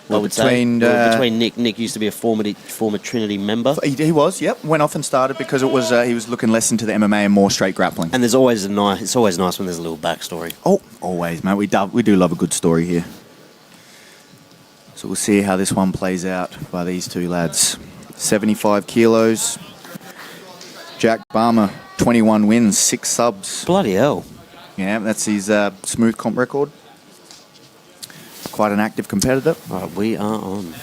Well, I would say between Nick. Nick used to be a former Trinity member. He was, yep. Went off and started because it was he was looking less into the MMA and more straight grappling. And there's always it's always nice when there's a little backstory. Oh, always, mate. We do love a good story here. So we'll see how this one plays out by these two lads. 75 kilos. Jack Balmer, 21 wins, 6 subs. Bloody hell. Yeah, that's his smooth comp record. Quite an active competitor. All right, we are on.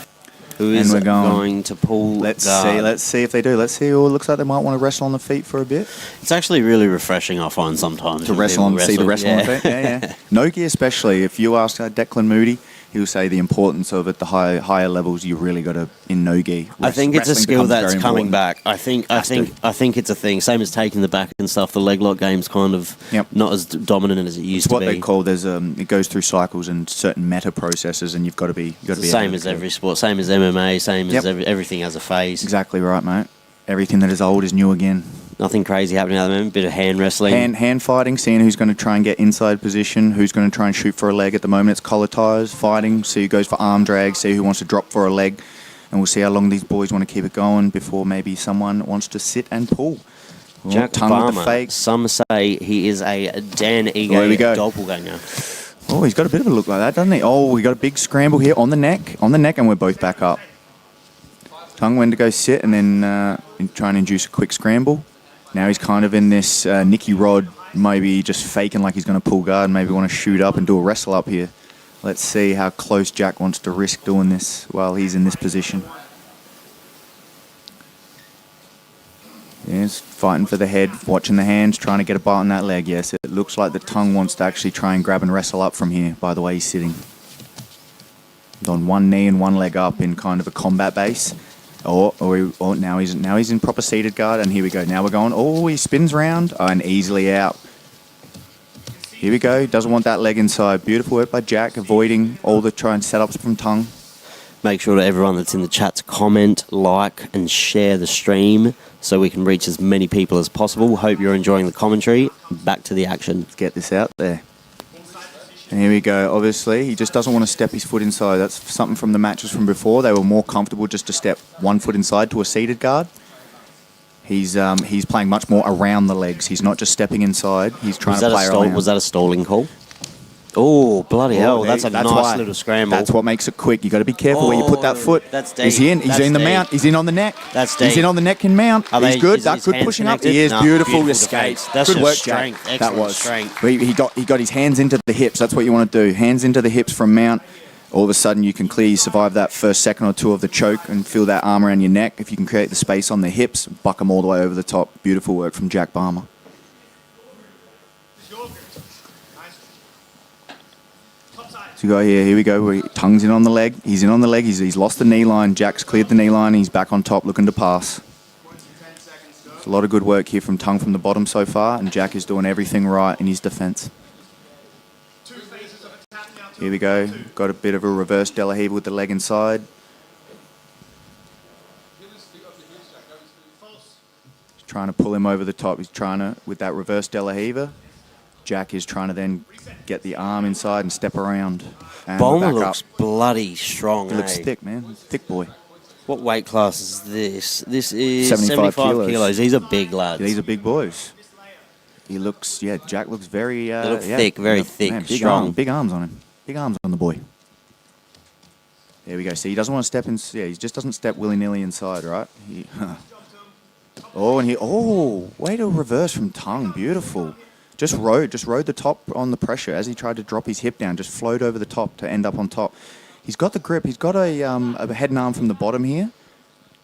Who is we're going to pull Let's guard? see if they do. Let's see. Oh, it looks like they might want to wrestle on the feet for a bit. It's actually really refreshing, I find, sometimes. To when wrestle people on, see the wrestle on the yeah. feet. Yeah. No gi especially. If you ask Declan Moody, he'll say the importance of at the higher levels. You really got to in no gi. I think it's a Wrestling skill becomes that's very coming important. back. I think it's a thing. Same as taking the back and stuff. The leg lock game's kind of Yep. not as dominant as it used It's what to be. they call it goes through cycles and certain meta processes, and you've got to be. It's the same as every sport. Same as MMA. Same Yep. as everything has a phase. Exactly right, mate. Everything that is old is new again. Nothing crazy happening at the moment. Bit of hand wrestling. Hand fighting, seeing who's going to try and get inside position, who's going to try and shoot for a leg. At the moment, it's collar ties, fighting, see who goes for arm drag, see who wants to drop for a leg. And we'll see how long these boys want to keep it going before maybe someone wants to sit and pull. Oh, Jack tongue with the Balmer. fake. Some say he is a Dan There we go. Ige doppelganger. Oh, he's got a bit of a look like that, doesn't he? Oh, we got a big scramble here on the neck, and we're both back up. Tung went to go sit and then try and induce a quick scramble. Now he's kind of in this Nicky Rod, maybe just faking like he's going to pull guard, maybe want to shoot up and do a wrestle up here. Let's see how close Jack wants to risk doing this while he's in this position. Yes, fighting for the head, watching the hands, trying to get a bite on that leg. Yes, it looks like the Tung wants to actually try and grab and wrestle up from here, by the way he's sitting. He's on one knee and one leg up in kind of a combat base. Now he's in proper seated guard, and here we go. Now we're going, he spins round and easily out. Here we go, doesn't want that leg inside. Beautiful work by Jack, avoiding all the try and setups from Tung. Make sure that everyone that's in the chat to comment, like, and share the stream so we can reach as many people as possible. Hope you're enjoying the commentary. Back to the action. Let's get this out there. And here we go. Obviously, he just doesn't want to step his foot inside. That's something from the matches from before. They were more comfortable just to step 1 foot inside to a seated guard. He's playing much more around the legs. He's not just stepping inside. He's trying to play around. Was that a stalling call? Oh, bloody hell. That's a nice little scramble. That's what makes it quick. You got to be careful where you put that foot. That's deep. He's in. He's in the mount. He's in on the neck. That's deep. He's in on the neck and mount. He's good. That's good pushing up. He is. Beautiful escape. That's good work, strength. Jack. Excellent That was strength. He got his hands into the hips. That's what you want to do. Hands into the hips from mount. All of a sudden, you can clearly survive that first second or two of the choke and feel that arm around your neck. If you can create the space on the hips, buck them all the way over the top. Beautiful work from Jack Balmer. So you got here we go. Tung's in on the leg. He's in on the leg. He's lost the knee line. Jack's cleared the knee line. He's back on top looking to pass. It's a lot of good work here from Tung from the bottom so far, and Jack is doing everything right in his defense. Here we go. Got a bit of a reverse De La Riva with the leg inside. He's trying to pull him over the top. He's trying to, with that reverse De La Riva. Jack is trying to then get the arm inside and step around. And Balmer looks bloody strong. He looks thick, man. He's a thick boy. What weight class is this? This is 75 kilos. He's a big lad. Yeah, these are big boys. He looks, Jack looks very... they look thick, very thick, man, strong. Big arms on him. Big arms on the boy. There we go. See, he doesn't want to step in... Yeah, he just doesn't step willy-nilly inside, right? Way to reverse from Tung. Beautiful. Just rode the top on the pressure as he tried to drop his hip down. Just flowed over the top to end up on top. He's got the grip. He's got a head and arm from the bottom here.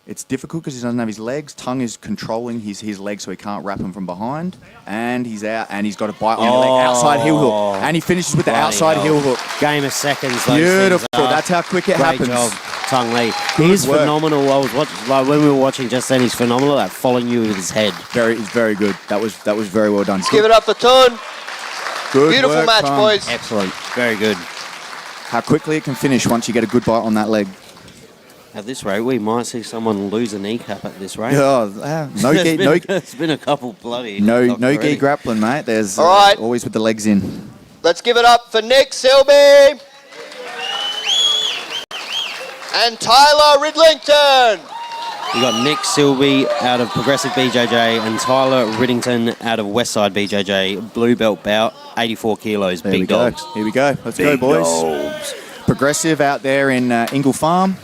It's difficult because he doesn't have his legs. Tung is controlling his legs so he can't wrap him from behind. And he's out, and he's got a bite on the leg. Outside heel hook. And he finishes with the outside heel hook. Game of seconds. Beautiful. That's how quick it happens. Great job, Tung Lee. He's work. phenomenal. I was watching, when we were watching just then, he's phenomenal at following you with his head. He's very good. That was very well done. Give it up for Tung. Good Beautiful work, match, Tung. boys. Excellent. Very good. How quickly it can finish once you get a good bite on that leg. At this rate, we might see someone lose a kneecap at this rate. It's been a couple bloody... No gi grappling, mate. There's All right. always with the legs in. Let's give it up for Nick Silby and Tyler Ridlington. You got Nick Silby out of Progressive BJJ and Tyler Ridlington out of Westside BJJ. Blue belt bout, 84 kilos, big dogs. Here we go. Let's go, boys. Dogs. Progressive out there in Ingle Farm.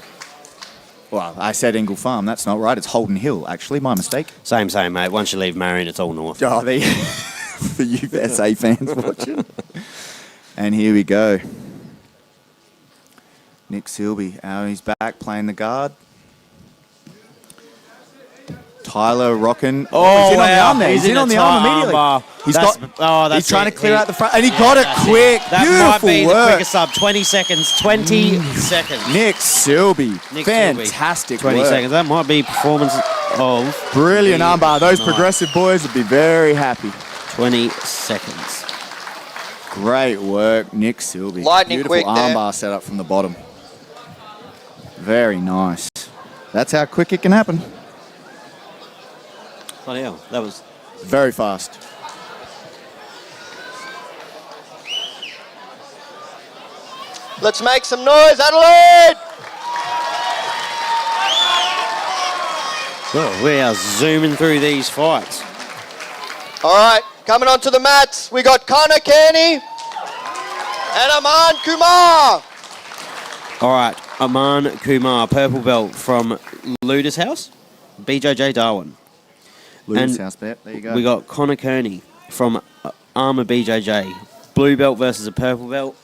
Well, I said Ingle Farm. That's not right. It's Holden Hill, actually. My mistake. Same, mate. Once you leave Marion, it's all north. Oh, for you SA fans watching. And here we go. Nick Silby. He's back playing the guard. Tyler rocking. Oh, he's in on the arm there. He's in on the arm immediately. He's trying to clear out the front, and he got it quick. That Beautiful might be work. the quickest sub. 20 seconds. 20 seconds. Nick Silby. Fantastic 20 work. seconds. That might be performance of... Brilliant armbar. Those progressive boys would be very happy. 20 seconds. Great work, Nick Silby. Lightning Beautiful quick there. armbar set up from the bottom. Very nice. That's how quick it can happen. Bloody hell. That was... Very fast. Let's make some noise, Adelaide! Well, we are zooming through these fights. All right, coming onto the mats, we got Connor Kearney and Aman Kumar. All right, Aman Kumar, purple belt from Luda's House, BJJ Darwin. Luda's House bet. There you go. We got Connor Kearney from Armour BJJ, blue belt versus a purple belt.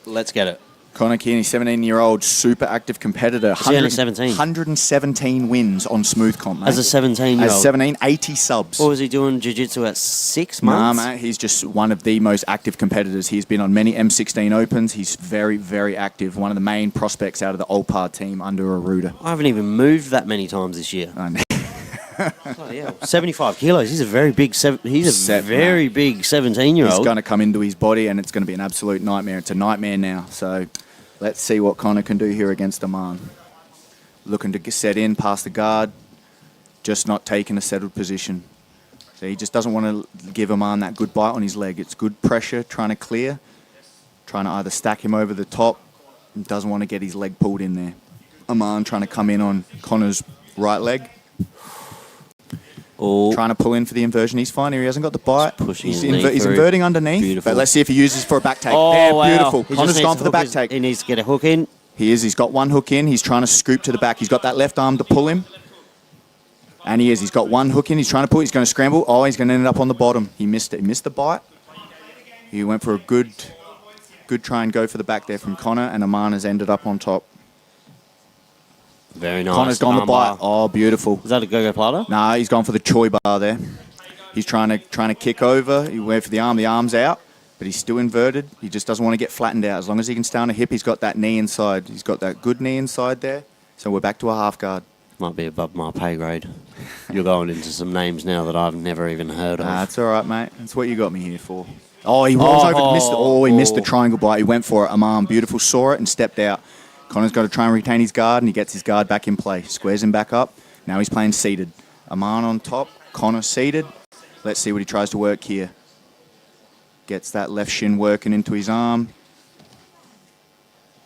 Let's get it. Connor Kearney, 17-year-old, super active competitor. Is he only 17? 117 wins on smooth comp, mate. As a 17-year-old? As 17, 80 subs. What was he doing jiu-jitsu at 6 Nah, months? mate, he's just one of the most active competitors. He's been on many M16 Opens. He's very, very active. One of the main prospects out of the Olpar team under Aruda. I haven't even moved that many times this year. I know. Oh, yeah. 75 kilos. He's a very big. Big 17-year-old. He's going to come into his body, and it's going to be an absolute nightmare. It's a nightmare now. So let's see what Connor can do here against Aman. Looking to set in past the guard, just not taking a settled position. So he just doesn't want to give Aman that good bite on his leg. It's good pressure, trying to clear, trying to either stack him over the top, and doesn't want to get his leg pulled in there. Aman trying to come in on Connor's right leg. Oh. Trying to pull in for the inversion. He's fine here. He hasn't got the bite. He's He's inverting underneath. Beautiful. But let's see if he uses for a back take. Oh, There, wow. beautiful. He Connor's just gone needs for the to hook back take. He needs to get a hook in. He is. He's got one hook in. He's trying to scoop to the back. He's got that left arm to pull him. And he is. He's got one hook in. He's trying to pull. He's going to scramble. Oh, he's going to end up on the bottom. He missed it. He missed the bite. He went for a good try and go for the back there from Connor, and Aman has ended up on top. Very nice. Connor's gone the bite. Armbar. Oh, beautiful. Is that a go-go plata? Nah, he's gone for the Choi bar there. He's trying to kick over. He went for the arm. The arm's out, but he's still inverted. He just doesn't want to get flattened out. As long as he can stay on a hip, he's got that knee inside. He's got that good knee inside there. So we're back to a half guard. Might be above my pay grade. You're going into some names now that I've never even heard of. That's all right, mate. That's what you got me here for. Oh, he rolls over. He missed the triangle bite. He went for it. Aman, beautiful, saw it and stepped out. Connor's got to try and retain his guard, and he gets his guard back in play. Squares him back up. Now he's playing seated. Aman on top. Connor seated. Let's see what he tries to work here. Gets that left shin working into his arm.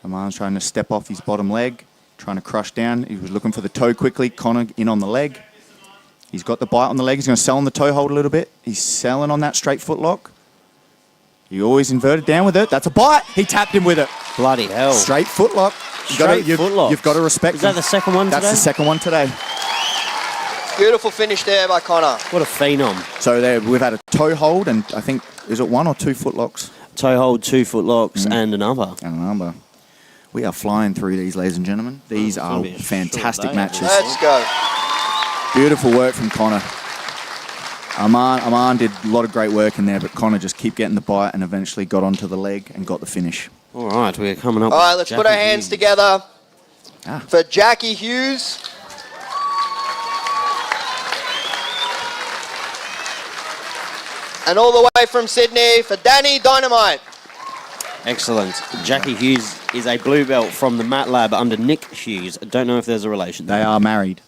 Aman's trying to step off his bottom leg, trying to crush down. He was looking for the toe quickly. Connor in on the leg. He's got the bite on the leg. He's going to sell on the toe hold a little bit. He's selling on that straight foot lock. He always inverted down with it. That's a bite. He tapped him with it. Bloody hell. Straight foot lock. Foot You've got to respect Is that him. the second one That's today? the second one today. Beautiful finish there by Connor. What a phenom. So there, we've had a toe hold and I think, is it 1 or 2 foot locks? Toe hold, 2 foot locks, and another. And a number. We are flying through these, ladies and gentlemen. These It's are gonna be a fantastic short day. matches. Let's go. Beautiful work from Connor. Aman did a lot of great work in there, but Connor just kept getting the bite and eventually got onto the leg and got the finish. All right, we're coming up. All right, let's Jackie put our hands Hughes. together Ah. for Jackie Hughes. And all the way from Sydney for Danny Dynamite. Excellent. Jackie Hughes is a blue belt from the Mat Lab under Nick Hughes. I don't know if there's a relation. They are married.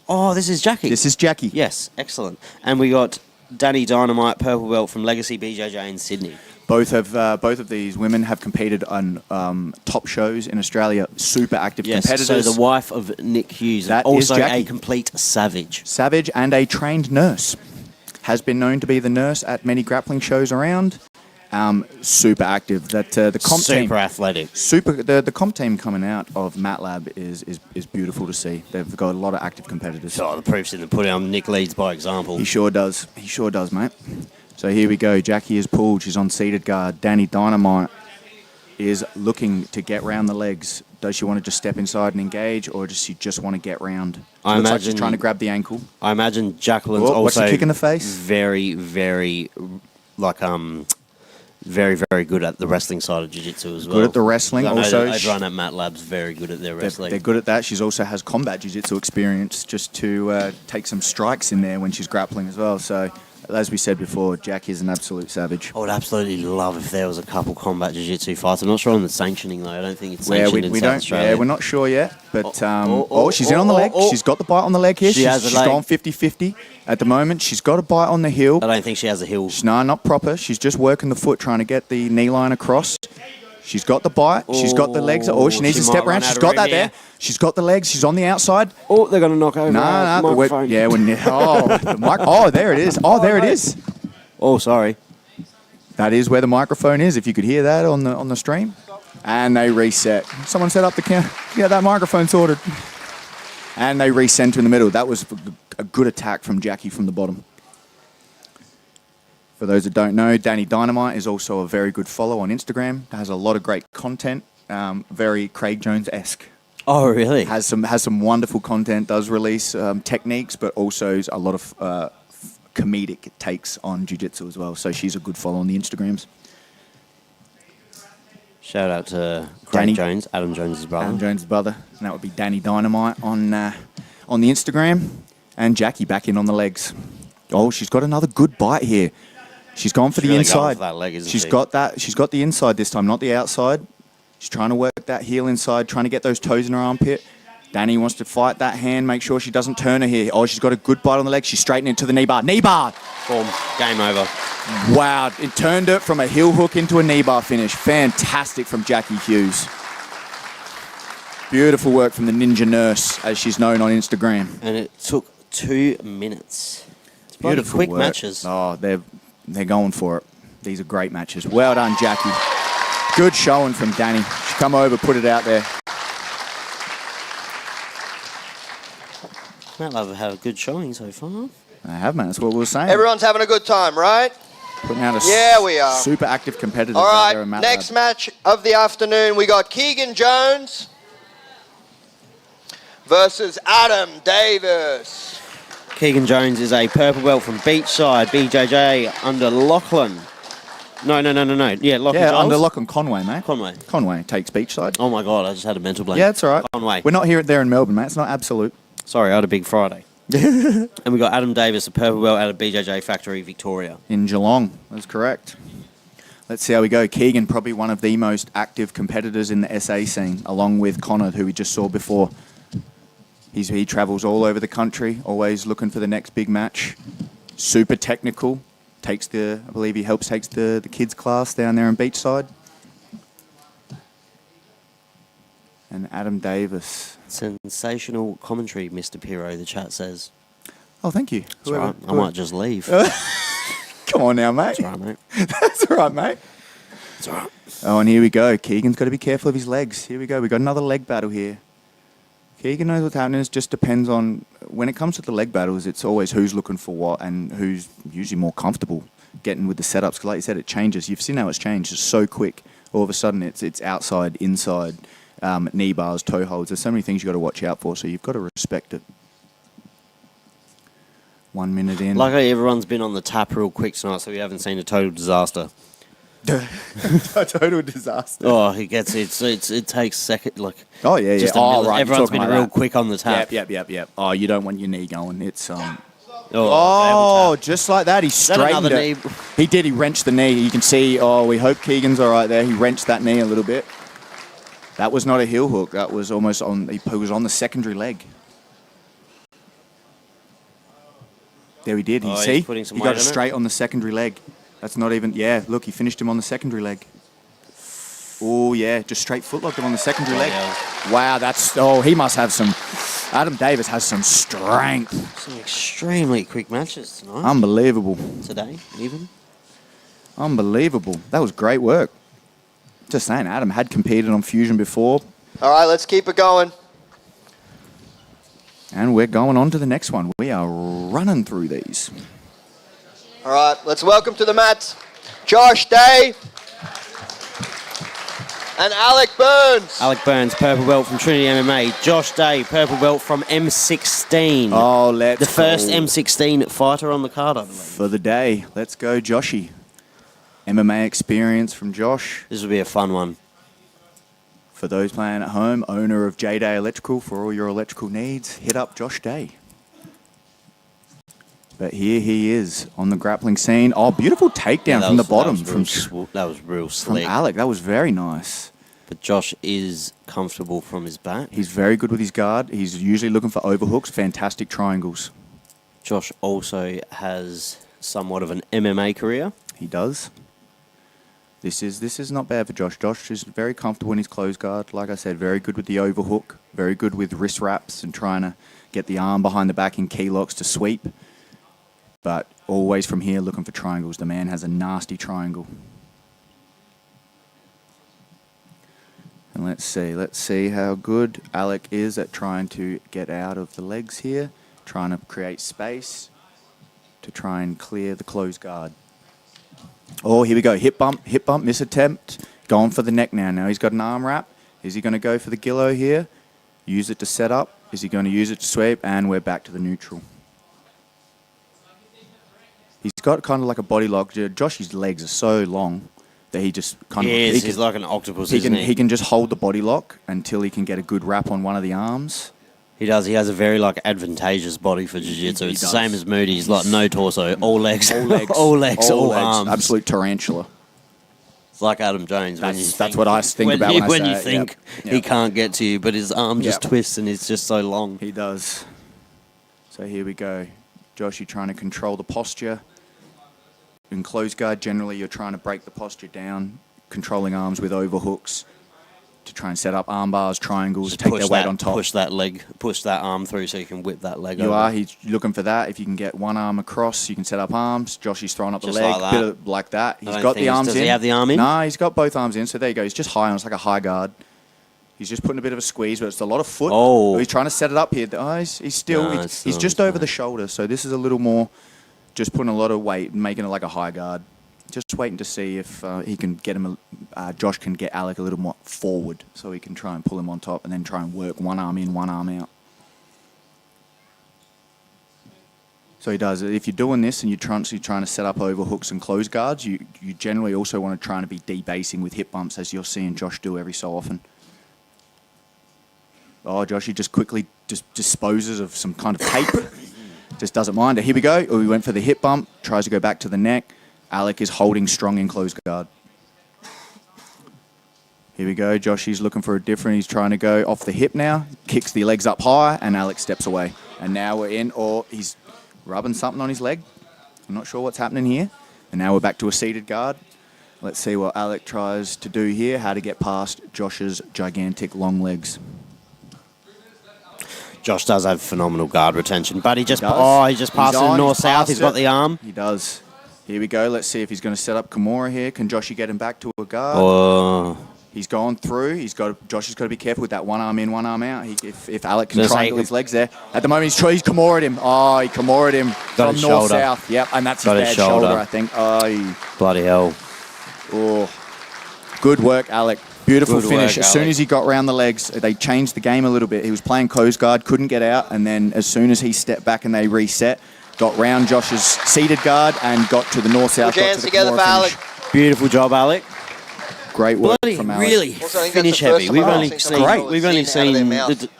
Oh, this is Jackie. This is Jackie. Yes, excellent. And we got Danny Dynamite, purple belt from Legacy BJJ in Sydney. Both of these women have competed on top shows in Australia. Super active Yes, competitors. so the wife of Nick Hughes, That also is Jackie. a complete savage. Savage and a trained nurse. Has been known to be the nurse at many grappling shows around. Super active. That the comp team, Super athletic. the comp team coming out of MATLAB is beautiful to see. They've got a lot of active competitors. Oh, the proof's in the pudding. Nick leads by example. He sure does. He sure does, mate. So here we go. Jackie is pulled. She's on seated guard. Danny Dynamite is looking to get round the legs. Does she want to just step inside and engage, or does she just want to get round? I Looks like she's imagine- trying to grab the ankle. I imagine Jacqueline's Oh, what's the also kick in the face? very, very, very, very good at the wrestling side of jiu-jitsu as well. Good at the wrestling. I know Also, that everyone at Mat Lab's very good at their wrestling. they're good at that. She also has combat jiu-jitsu experience just to take some strikes in there when she's grappling as well. So, as we said before, Jack is an absolute savage. I would absolutely love if there was a couple combat jiu-jitsu fights. I'm not sure on the sanctioning though. I don't think it's Yeah, sanctioned in South Australia. Yeah, we're not sure yet. But she's in oh, on the leg. oh. She's got the bite on the leg here. She has a she's leg. gone 50-50 at the moment. She's got a bite on the heel. I don't think she has a heel. No, not proper. She's just working the foot, trying to get the knee line across. She's got the bite. She's got the legs. Oh, she needs she to step might around. run She's out got of that room there. here. She's got the legs. She's on the outside. Oh, they're going to knock over No, the no. microphone. Oh, there it is. Oh, there it is. Oh, sorry. That is where the microphone is, if you could hear that on the stream. And they reset. Someone set up the camera. Yeah, that microphone sorted. And they recenter in the middle. That was a good attack from Jackie from the bottom. For those that don't know, Danny Dynamite is also a very good follow on Instagram. Has a lot of great content. very Craig Jones-esque. Oh, really? Has some wonderful content. Does release techniques, but also a lot of comedic takes on jiu-jitsu as well. So she's a good follow on the Instagrams. Shout out to Danny Craig Jones, Adam Jones' brother. Adam Jones' brother, and that would be Danny Dynamite on the Instagram, and Jackie back in on the legs. Oh, she's got another good bite here. She's gone for She's the really inside. going for that leg, isn't She's she? got that. She's got the inside this time, not the outside. She's trying to work that heel inside, trying to get those toes in her armpit. Danny wants to fight that hand, make sure she doesn't turn her here. Oh, she's got a good bite on the leg. She's straightening into the knee bar. Knee bar! Boom. Game over. Wow, it turned it from a heel hook into a knee bar finish. Fantastic from Jackie Hughes. Beautiful work from the Ninja Nurse, as she's known on Instagram. And it took 2 minutes. It's bloody Beautiful quick work. matches. Oh, they're going for it. These are great matches. Well done, Jackie. Good showing from Danny. She come over, put it out there. Matt Love have had a good showing so far. I have, man. That's what we were saying. Everyone's having a good time, right? Putting out a Yeah, we are. super active competitors All out there right, in Matt next Lab. match of the afternoon, we got Keegan Jones versus Adam Davis. Keegan Jones is a purple belt from Beachside, BJJ, under Lachlan. No. Yeah, Lachlan Yeah, Giles? under Lachlan Conway, mate. Conway. Conway takes Beachside. Oh, my God, I just had a mental blank. Yeah, it's all right. Conway. We're not here there in Melbourne, mate. It's not absolute. Sorry, I had a big Friday. And we got Adam Davis, a purple belt out of BJJ Factory, Victoria. In Geelong, that's correct. Let's see how we go. Keegan, probably one of the most active competitors in the SA scene, along with Connor, who we just saw before. He travels all over the country, always looking for the next big match. Super technical. I believe he takes the kids class down there in Beachside. And Adam Davis. Sensational commentary, Mr. Piro, the chat says. Oh, thank you. That's all right. I might just leave. Come on now, mate. That's all right, mate. That's all right, mate. That's all right. Oh, and here we go. Keegan's got to be careful of his legs. Here we go. We've got another leg battle here. Keegan knows what's happening. It just depends on, when it comes to the leg battles, it's always who's looking for what and who's usually more comfortable getting with the setups. Because like you said, it changes. You've seen how it's changed. It's so quick. All of a sudden, it's outside, inside, knee bars, toe holds. There's so many things you've got to watch out for, so you've got to respect it. 1 minute in. Luckily, everyone's been on the tap real quick tonight, so we haven't seen a total disaster. A total disaster. Oh, it takes second, like... Oh, yeah. Just Right. Everyone's been like real that. quick on the tap. Yep. Oh, you don't want your knee going. It's Oh, Oh, just like that. He that straightened another it. knee? He did. He wrenched the knee. You can see, we hope Keegan's all right there. He wrenched that knee a little bit. That was not a heel hook. That was almost he was on the secondary leg. There he did. Oh, See? he's putting some He weight got on it it. straight on the secondary leg. That's not even... Yeah, look, he finished him on the secondary leg. Oh, yeah, just straight footlocked him on the secondary leg. Yeah. Wow, that's... Oh, he must have some... Adam Davis has some strength. Some extremely quick matches tonight. Unbelievable. Today, even. Unbelievable. That was great work. Just saying, Adam had competed on Fusion before, All right, let's keep it going. and we're going on to the next one. We are running through these. All right, let's welcome to the mat Josh Day and Alec Burns. Alec Burns, purple belt from Trinity MMA. Josh Day, purple belt from M16. Oh, let's the first go. M16 fighter on the card, I believe. For the day. Let's go, Joshy. MMA experience from Josh. This will be a fun one. For those playing at home, owner of J Day Electrical, for all your electrical needs, hit up Josh Day. But here he is on the grappling scene. Oh, beautiful takedown from the bottom That was real from slick. Alec. That was very nice. But Josh is comfortable from his back. He's very good with his guard. He's usually looking for overhooks, fantastic triangles. Josh also has somewhat of an MMA career. He does. This is not bad for Josh. Josh is very comfortable in his closed guard. Like I said, very good with the overhook, very good with wrist wraps and trying to get the arm behind the back in key locks to sweep. But always from here looking for triangles. The man has a nasty triangle. And let's see how good Alec is at trying to get out of the legs here, trying to create space to try and clear the closed guard. Oh, here we go. Hip bump, miss attempt. Going for the neck now. Now he's got an arm wrap. Is he going to go for the Gillo here? Use it to set up? Is he going to use it to sweep? And we're back to the neutral. He's got kind of like a body lock. Josh's legs are so long that he just kind of... He's like an octopus, isn't he? He can just hold the body lock until he can get a good wrap on one of the arms. He does. He has a very advantageous body for jiu-jitsu. It's the same as Moody. He's like no torso, all legs, all legs, all arms. Absolute tarantula. It's like Adam Jones. That's what I think about when I say think he can't get to you, but his arm just twists and it's just so long. He does. So here we go. Josh, you're trying to control the posture. In close guard, generally you're trying to break the posture down, controlling arms with overhooks to try and set up arm bars, triangles, Just take their weight on top. Push that arm through so you can whip that leg over. You are. He's looking for that. If you can get one arm across, you can set up arms. Josh is throwing up Just the leg, like bit that. of like that. He's I don't got think the arms in. Does he have the arm in? No, he's got both arms in. So there you go. He's just high on. It's like a high guard. He's just putting a bit of a squeeze, but it's a lot of foot. Oh. He's trying to set it up here. Oh, he's still. No, he's just over the shoulder. So this is a little more, just putting a lot of weight and making it like a high guard. Just waiting to see if he can get him. Josh can get Alec a little more forward, so he can try and pull him on top, and then try and work one arm in, one arm out. So he does. If you're doing this and you're trying to set up overhooks and close guards, you generally also want to try to be debasing with hip bumps, as you're seeing Josh do every so often. Oh, Josh, he just quickly just disposes of some kind of tape. Just doesn't mind it. Here we go. Oh, he went for the hip bump. Tries to go back to the neck. Alec is holding strong in close guard. Here we go. Josh is looking for a different. He's trying to go off the hip now. Kicks the legs up high, and Alec steps away. And now we're in, or he's rubbing something on his leg. I'm not sure what's happening here. And now we're back to a seated guard. Let's see what Alec tries to do here, how to get past Josh's gigantic long legs. Josh does have phenomenal guard retention, but he just He's passes on, north-south. he's He's got the arm. He does. Here we go. Let's see if he's going to set up Kumar here. Can Joshy get him back to a guard? Oh. He's gone through. Josh has got to be careful with that one arm in, one arm out. If Alec can triangle his legs there. At the moment, he's Kumar-ed him. Oh, he Kumar-ed him from north-south. Yep, and that's his bad shoulder, I think. Oh, bloody hell. Oh, good work, Alec. Beautiful finish. Work, as soon as he got round the legs, they changed the game a little bit. He was playing close guard, couldn't get out, and then as soon as he stepped back and they reset, got round Josh's seated guard and got to the north-south. Put your hands together for Alec. Beautiful job, Alec. Great work from Alec. Really finish heavy. We've only seen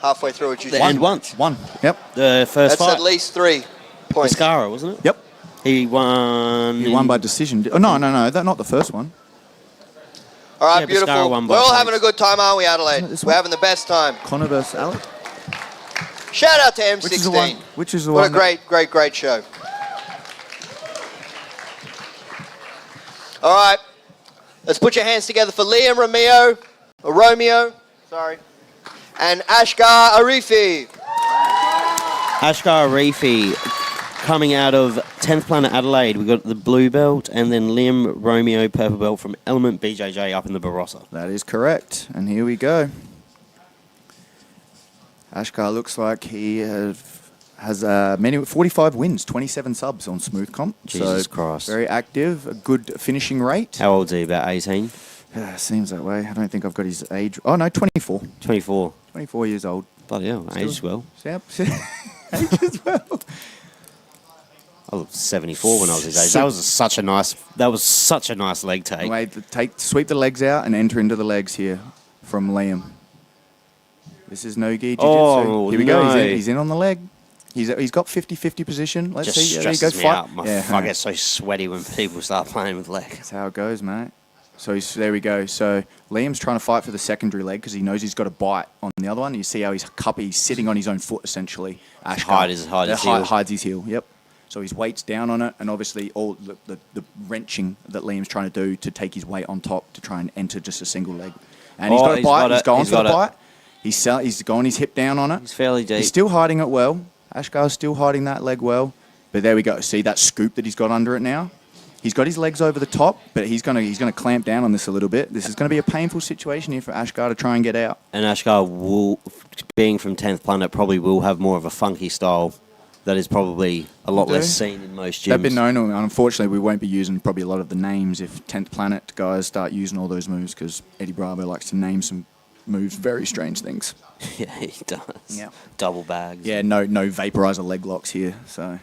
halfway through a jiu-jitsu. and once. One. Yep. The first That's fight. at least 3 points. Bascara, wasn't it? Yep. He won. He won by decision. Oh, no, not the first one. All right, Yeah, beautiful. Bascara won by We're all points. having a good time, aren't we, Adelaide? Isn't it this We're one? having the best time. Connor versus Alec. Shout out to M16. Which is the one? Which is the What one? a great show. All right, let's put your hands together for Romeo, and Ashar Arvy. Ashar Arrei coming out of 10th Planet Adelaide. We've got the blue belt and then Liam Romeo purple belt from Element BJJ up in the Barossa. That is correct. And here we go. Ashkar looks like he has 45 wins, 27 subs on Smooth Comp. Jesus Christ. Very active, a good finishing rate. How old is he? About 18? Seems that way. I don't think I've got his age. Oh, no, 24. 24. 24 years old. Bloody hell, aged well. Yep. Age as well. I was 74 when I was his age. That was such a nice leg take. Anyway, sweep the legs out and enter into the legs here from Liam. This is no-gi jiu-jitsu. Oh, here we go. no. He's in on the leg. He's got 50-50 position. Let's Just see. There he stresses goes. me Fight. out. I get so sweaty when people start playing with leg. That's how it goes, mate. So there we go. So Liam's trying to fight for the secondary leg because he knows he's got a bite on the other one. You see how he's sitting on his own foot, essentially. Hide his heel. Hides his heel, yep. So his weight's down on it, and obviously all the wrenching that Liam's trying to do to take his weight on top to try and enter just a single leg. And he's got a bite. He's going for the bite. He's going his hip down on it. He's fairly deep. He's still hiding it well. Ashgar's still hiding that leg well. But there we go. See that scoop that he's got under it now? He's got his legs over the top, but he's gonna clamp down on this a little bit. This is going to be a painful situation here for Ashgar to try and get out. And Ashgar, being from 10th Planet, probably will have more of a funky style that is probably a lot less seen in most gyms. They've been known, and unfortunately we won't be using probably a lot of the names if 10th Planet guys start using all those moves because Eddie Bravo likes to name some moves very strange things. Yeah, he does. Yeah. Double bags. Yeah, no vaporizer leg locks here. So.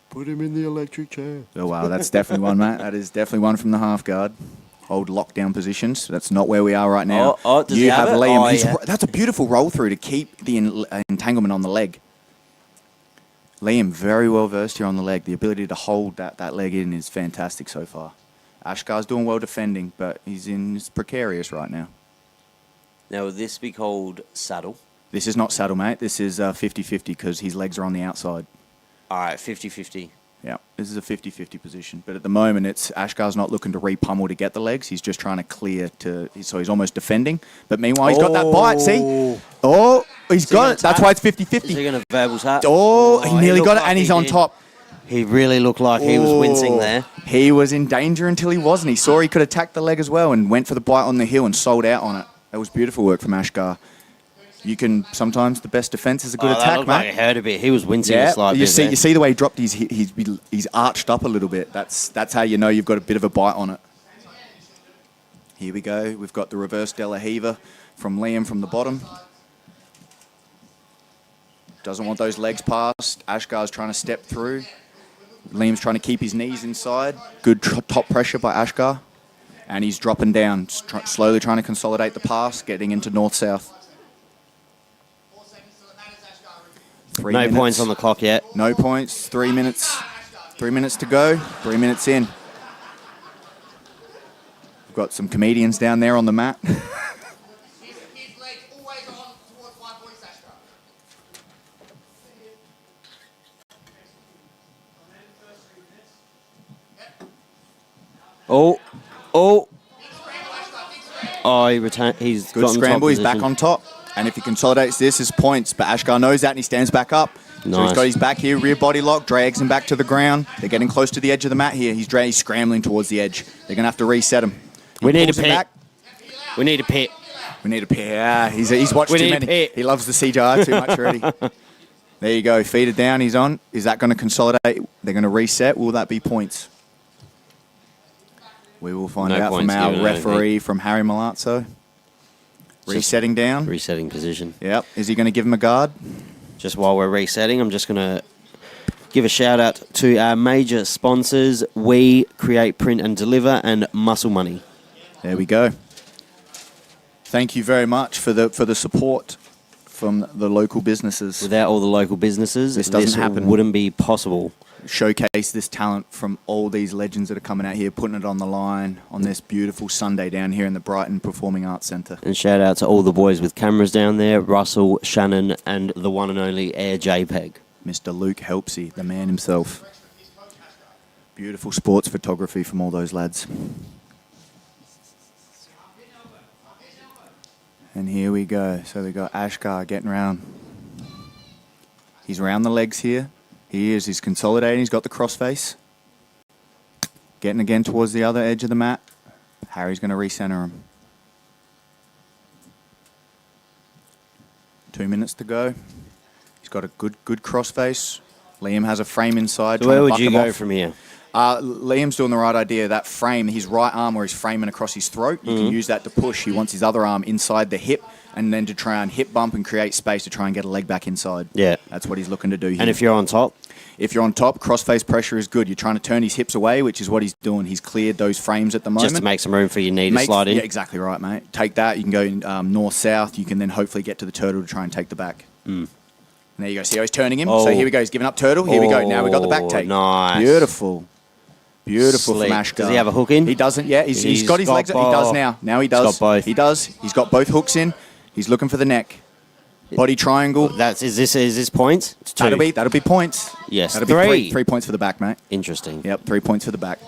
Put him in the electric chair. Oh, wow, that's definitely one, mate. That is definitely one from the half guard. Hold lockdown positions. That's not where we are right now. Does he have it? Liam. Oh, yeah. That's a beautiful roll through to keep the entanglement on the leg. Liam, very well versed here on the leg. The ability to hold that leg in is fantastic so far. Ashkar's doing well defending, but it's precarious right now. Now, would this be called saddle? This is not saddle, mate. This is 50-50 because his legs are on the outside. All right, 50-50. Yeah, this is a 50-50 position. But at the moment, Ashkar's not looking to re-pummel to get the legs. He's just trying to clear so he's almost defending. But meanwhile, he's got that bite, see? Oh, he's got it. That's why it's 50-50. Is he going to verbal tap? Oh, he nearly got it, like and he's he on did. top. He really looked like he was wincing there. He was in danger until he wasn't. He saw he could attack the leg as well and went for the bite on the heel and sold out on it. That was beautiful work from Ashkar. Sometimes the best defense is a good That attack, looked mate. like he hurt a bit. He was wincing Yeah, a slight you bit see, there. you see the way he dropped he's arched up a little bit. That's how you know you've got a bit of a bite on it. Here we go. We've got the reverse De La Hiva from Liam from the bottom. Doesn't want those legs past. Ashkar's trying to step through. Liam's trying to keep his knees inside. Good top pressure by Ashkar. And he's dropping down, slowly trying to consolidate the pass, getting into north-south. 3 No minutes. points on the clock yet. No points. 3 minutes. 3 minutes to go. 3 minutes in. We've got some comedians down there on the mat. Oh. Oh, he's Good got scramble. Top He's back position. on top. And if he consolidates this, it's points. But Ashkar knows that and he stands back up. So he's Nice. got his back here, rear body lock, drags him back to the ground. They're getting close to the edge of the mat here. He's scrambling towards the edge. They're going to have to reset him. He We need a pulls him pit. back. We need a pit. We need a pit. Yeah, he's watched We too need a many. pit. He loves the CGI too much already. There you go. Feed it down. He's on. Is that going to consolidate? They're going to reset. Will that be points? We will find No out from points our given, I don't referee from Harry Malazzo. Resetting down. Resetting position. Yep. Is he going to give him a guard? Just while we're resetting, I'm just going to give a shout out to our major sponsors, We Create, Print and Deliver, and Muscle Money. There we go. Thank you very much for the support from the local businesses. Without all the local businesses, This doesn't happen. wouldn't be possible. Showcase this talent from all these legends that are coming out here, putting it on the line on this beautiful Sunday down here in the Brighton Performing Arts Centre. And shout out to all the boys with cameras down there, Russell, Shannon, and the one and only Air JPEG. Mr. Luke Helpsy, the man himself. Beautiful sports photography from all those lads. And here we go. So we got Ashkar getting around. He's around the legs here. He's consolidating. He's got the crossface. Getting again towards the other edge of the mat. Harry's going to recenter him. 2 minutes to go. He's got a good crossface. Liam has a frame inside. So where trying to would buck you him go off. from here? Liam's doing the right idea. That frame, his right arm where he's framing across his throat, you can use that to push. He wants his other arm inside the hip and then to try and hip bump and create space to try and get a leg back inside. Yeah. That's what he's looking to do here. And if you're on top? If you're on top, crossface pressure is good. You're trying to turn his hips away, which is what he's doing. He's cleared those frames at the moment. Just to make some room for your knee to slide in? Yeah, exactly right, mate. Take that. You can go north-south. You can then hopefully get to the turtle to try and take the back. And there you go. See how he's turning him? Oh. So here we go. He's giving up turtle. Here we go. Now we've got the back take. Nice. Beautiful. Beautiful Sleek. from Ashkar. Does he have a hook in? He doesn't yet. He's got his legs. He does now. Now he does. He's got both. He does. He's got both hooks in. He's looking for the neck. Body triangle. Is this points? It's 2. That'll be points. Yes, That'll 3. be 3 points for the back, mate. Interesting. Yep, 3 points for the back.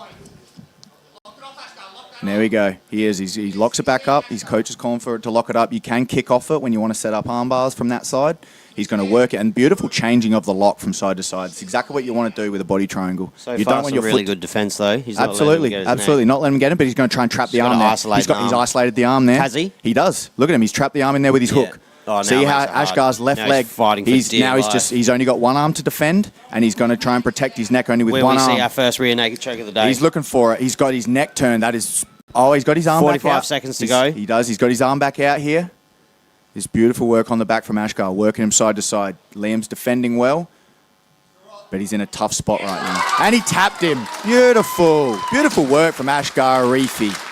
And there we go. He locks it back up. His coach is calling for it to lock it up. You can kick off it when you want to set up arm bars from that side. He's going to work it. And beautiful changing of the lock from side to side. It's exactly what you want to do with a body triangle. So you far, don't want some your really foot. good defence, though. He's not letting him Absolutely, get his absolutely. neck. Not letting him get him, but he's going to try and trap the arm gotta there. isolate He's an arm. isolated the arm there. Has he? He does. Look at him. He's trapped the arm in there with his Yeah. hook. Oh, now See it how makes it hard. Ashkar's left Now he's leg. fighting for dear Now life. he's only got one arm to defend, and he's going to try and protect his neck only with Where one we arm. see our first rear naked choke of the day. He's looking for it. He's got his neck turned. That is Oh, he's got his arm back out. 45 seconds to go. He does. He's got his arm back out here. This beautiful work on the back from Ashar, working him side to side. Liam's defending well, but he's in a tough spot right now. And he tapped him. Beautiful. Beautiful work from Ashar Arrei.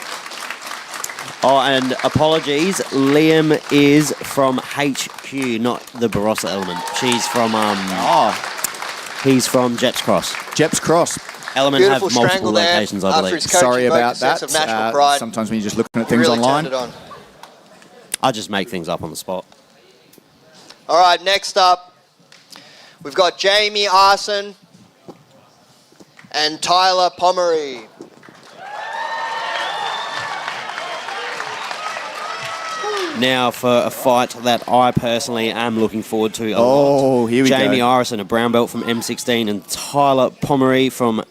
Oh, and apologies, Liam is from HQ, not the Barossa element. She's from, he's from Jets Cross. Jets Cross. Element Beautiful have multiple strangle there locations, I after believe. his coaching Sorry about sense that. of national pride. Sometimes when you're just looking at things Really online. turned it on. I just make things up on the spot. All right, next up, we've got Jamie Arson and Tyler Pomery. Now for a fight that I personally am looking forward to a lot. Oh, here we go. Jamie Arison, a brown belt from M16, and Tyler Pomery from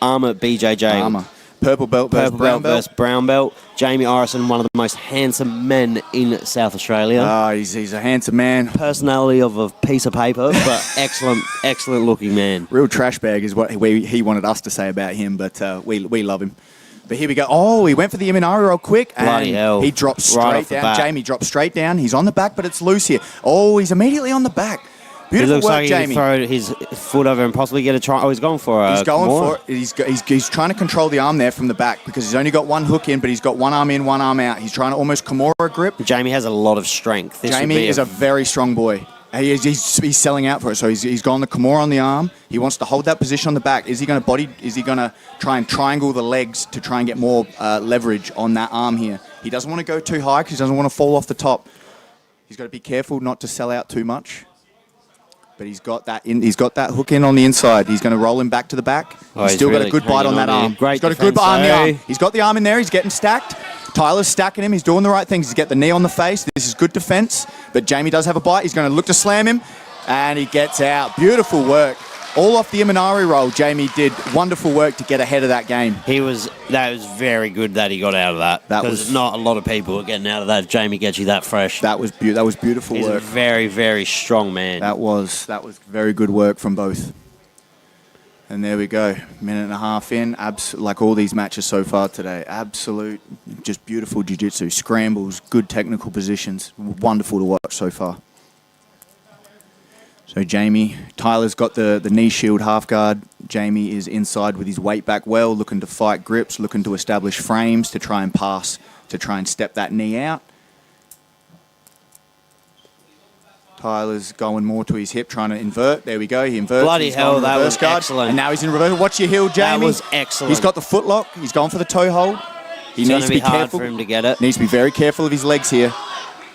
Armour BJJ. Armour. Purple belt versus Purple brown belt belt. versus brown belt. Jamie Arison, one of the most handsome men in South Australia. He's a handsome man. Personality of a piece of paper, but excellent looking man. Real trash bag is what he wanted us to say about him, but we love him. But here we go. Oh, he went for the Imanari roll quick, and Bloody hell. he dropped Right straight off the down. bat. Jamie dropped straight down. He's on the back, but it's loose here. Oh, he's immediately on the back. He Beautiful looks work, like he Jamie. could throw his foot over and possibly get a try. Oh, he's going for a He's going Kumar. for it. He's trying to control the arm there from the back because he's only got one hook in, but he's got one arm in, one arm out. He's trying to almost Kimura grip. Jamie has a lot of strength. This would Jamie be is a very strong boy. He's selling out for it, so he's gone the Kimura on the arm. He wants to hold that position on the back. Is he going to body? Is he going to try and triangle the legs to try and get more leverage on that arm here? He doesn't want to go too high because he doesn't want to fall off the top. He's got to be careful not to sell out too much. But he's got that in. He's got that hook in on the inside. He's going to roll him back to the back. He's still got a good bite on that arm. Great He's got a good defense, bite on the though. arm. He's got the arm in there. He's getting stacked. Tyler's stacking him. He's doing the right things. He's got the knee on the face. This is good defense. But Jamie does have a bite. He's going to look to slam him. And he gets out. Beautiful work. All off the Imanari roll. Jamie did wonderful work to get ahead of that game. That was very good that he got out of that. That because was- not a lot of people are getting out of that. If Jamie gets you that fresh. That was beautiful He's a work. very, very strong man. That was very good work from both. And there we go, minute and a half in. Like all these matches so far today, absolute, just beautiful jiu-jitsu, scrambles, good technical positions, wonderful to watch so far. So Tyler's got the knee shield half guard. Jamie is inside with his weight back well, looking to fight grips, looking to establish frames to try and pass, to try and step that knee out. Tyler's going more to his hip, trying to invert. There we go. He inverts. Bloody He's hell, going that reverse was guard. excellent. And now he's in reverse. Watch your heel, Jamie. That was excellent. He's got the foot lock. He's gone for the toe hold. He It's needs going to to be be hard careful. for him to get it. Needs to be very careful of his legs here.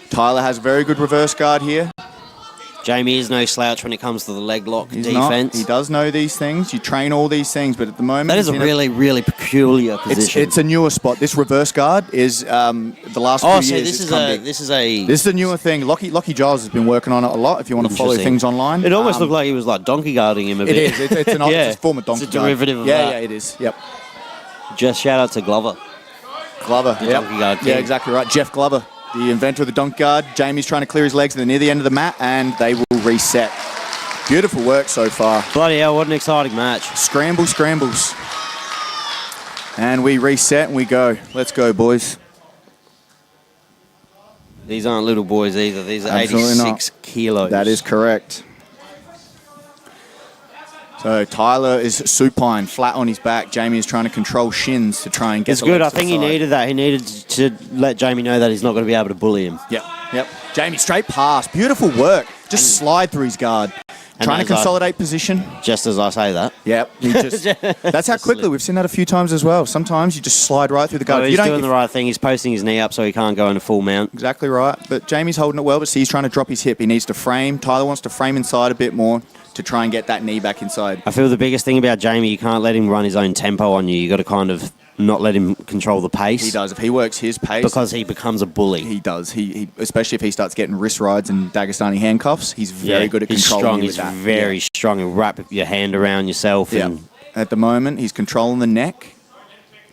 Tyler has very good reverse guard here. Jamie is no slouch when it comes to the leg lock He's defense. not. He does know these things. You train all these things, but at the moment... That is he's a in really, really peculiar position. It's a newer spot. This reverse guard is the last Oh, few so years. this it's is come a big. this is a This is a newer thing. Lockie Giles has been working on it a lot. If you want to follow Interesting. things online, It almost looked like he was like donkey guarding him a bit. It is. It's an Yeah. it's a form of donkey It's a derivative guard. of Yeah, that. yeah, it is. Yep. Just shout out to Glover. Glover. The Yep. donkey guard Yeah, king. exactly right. Jeff Glover, the inventor of the donkey guard. Jamie's trying to clear his legs. They're near the end of the mat, and they will reset. Beautiful work so far. Bloody hell, what an exciting match. Scrambles. And we reset and we go. Let's go, boys. These aren't little boys either. These are Absolutely 86 kilos. That is correct. So Tyler is supine, flat on his back. Jamie is trying to control shins to try and get It's the good. I legs to the think he side. needed that. He needed to let Jamie know that he's not going to be able to bully him. Yep. Jamie, straight pass. Beautiful work. Just slide through his guard. And Trying to as I- consolidate position. Just as I say that. Yep. That's how quickly we've seen that a few times as well. Sometimes you just slide right through the guard. Oh, If he's you don't- doing the right thing. He's posting his knee up so he can't go into full mount. Exactly right. But Jamie's holding it well, but see, he's trying to drop his hip. He needs to frame. Tyler wants to frame inside a bit more to try and get that knee back inside. I feel the biggest thing about Jamie, you can't let him run his own tempo on you. You got to kind of not let him control the pace. He does. If he works his pace, Because he becomes a bully. he does. He especially if he starts getting wrist rides and Dagestani handcuffs, he's very good at he's controlling strong. you He's with that. very strong. He'll wrap your hand around yourself. Yeah. And At the moment, he's controlling the neck.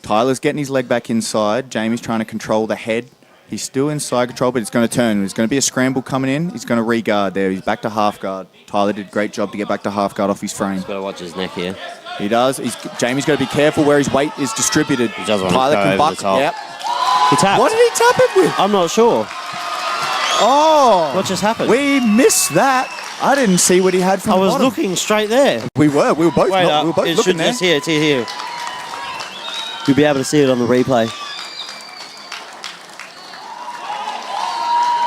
Tyler's getting his leg back inside. Jamie's trying to control the head He's still in side control, but it's going to turn. There's going to be a scramble coming in. He's going to re-guard there. He's back to half guard. Tyler did a great job to get back to half guard off his frame. He's got to watch his neck here. He does. Jamie's got to be careful where his weight is distributed. He does want Tyler to go can over buck. the top. Yep. He tapped. What did he tap it with? I'm not sure. Oh. What just happened? We missed that. I didn't see what he had from I the was bottom. looking straight there. We were both, Wait we were both it looking should there. just here. It's here. You'll be able to see it on the replay.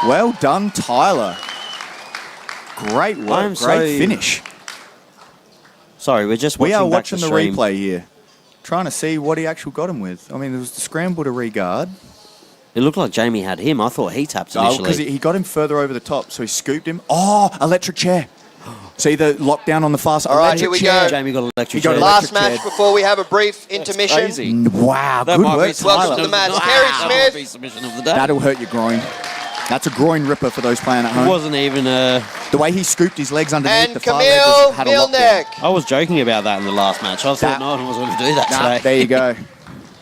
Well done, Tyler. Great work. Great finish. Sorry, we're just We watching are back watching the the stream. replay here, trying to see what he actually got him with. I mean, there was the scramble to re-guard. It looked like Jamie had him. I thought he tapped Oh, initially. because he got him further over the top, so he scooped him. Oh, electric chair. See the lockdown on the fast. All right, electric here we chair. go. Jamie got electric He got chair. Last electric match chair. before we have a brief intermission. Wow, That good might be work, submission Welcome Tyler. to the match. night. Kerry That Smith. might be submission of the day. That'll hurt your groin. That's a groin ripper for those playing at It home. wasn't even a... The way he scooped his legs underneath And the far leg Camille had a lockdown. Milnek. I was joking about that in the last match. I thought no one was going to do that Nah, today. there you go.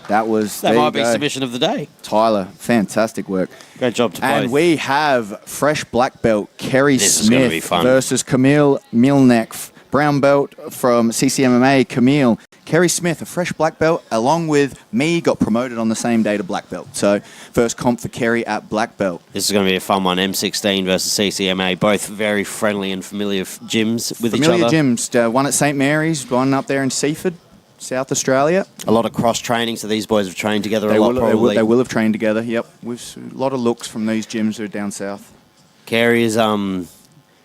That was. That there might you be go. submission of the day. Tyler, fantastic work. Great job to And both. we have fresh black belt Kerry This is gonna Smith be fun. versus Camille Milnek. Brown belt from CCMMA, Camille. Kerry Smith, a fresh black belt, along with me, got promoted on the same day to black belt. So first comp for Kerry at black belt. This is going to be a fun one. M16 versus CCMA. Both very friendly and familiar gyms with Familiar each other. gyms. One at St Mary's, one up there in Seaford, South Australia. A lot of cross training, so these boys have trained together They a lot will, probably. they will have trained together, yep. With a lot of looks from these gyms who are down south. Carrie is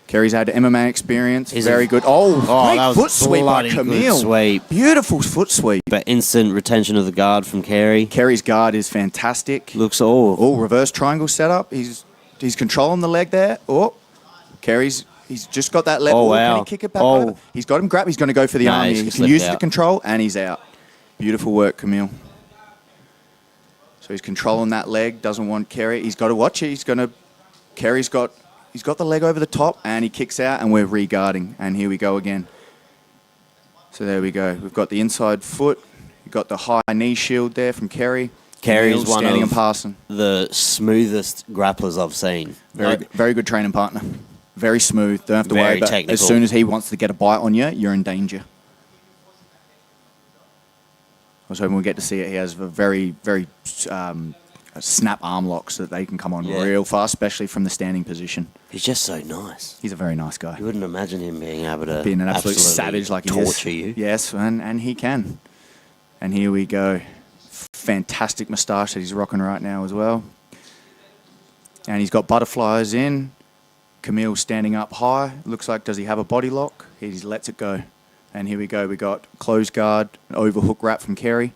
Kerry's had MMA experience. He's Very a- good. Oh, that great was foot sweep by bloody good Camille. sweep. Beautiful foot sweep. but instant retention of the guard from Carrie. Kerry's guard is fantastic. Looks all. Oh, reverse triangle setup. He's controlling the leg there. Oh, Kerry's he's just got that left. Oh, Can wow. he kick it back Oh. over? He's got him grabbed. He's going to go for the No, arm he's here. He can slipped use the out. control, and he's out. Beautiful work, Camille. So he's controlling that leg. Doesn't want Kerry. He's got to watch it. Kerry's got the leg over the top, and he kicks out, and we're re-guarding. And here we go again. So there we go. We've got the inside foot. We've got the high knee shield there from Kerry. Carrie's Camille one standing of and passing. the smoothest grapplers I've seen. Very good training partner. Very smooth. Don't have to worry Very about technical. as soon as he wants to get a bite on you, you're in danger. I was hoping we'd get to see it. He has a very snap arm locks that they can come on real fast, especially from the standing position. He's just so nice. He's a very nice guy. You wouldn't imagine him being able to Being an absolute absolutely savage like he is. torture you. Yes, and he can. And here we go. Fantastic moustache that he's rocking right now as well. And he's got butterflies in. Camille standing up high. Looks like, does he have a body lock? He just lets it go. And here we go. We got closed guard, an overhook wrap from Kerry.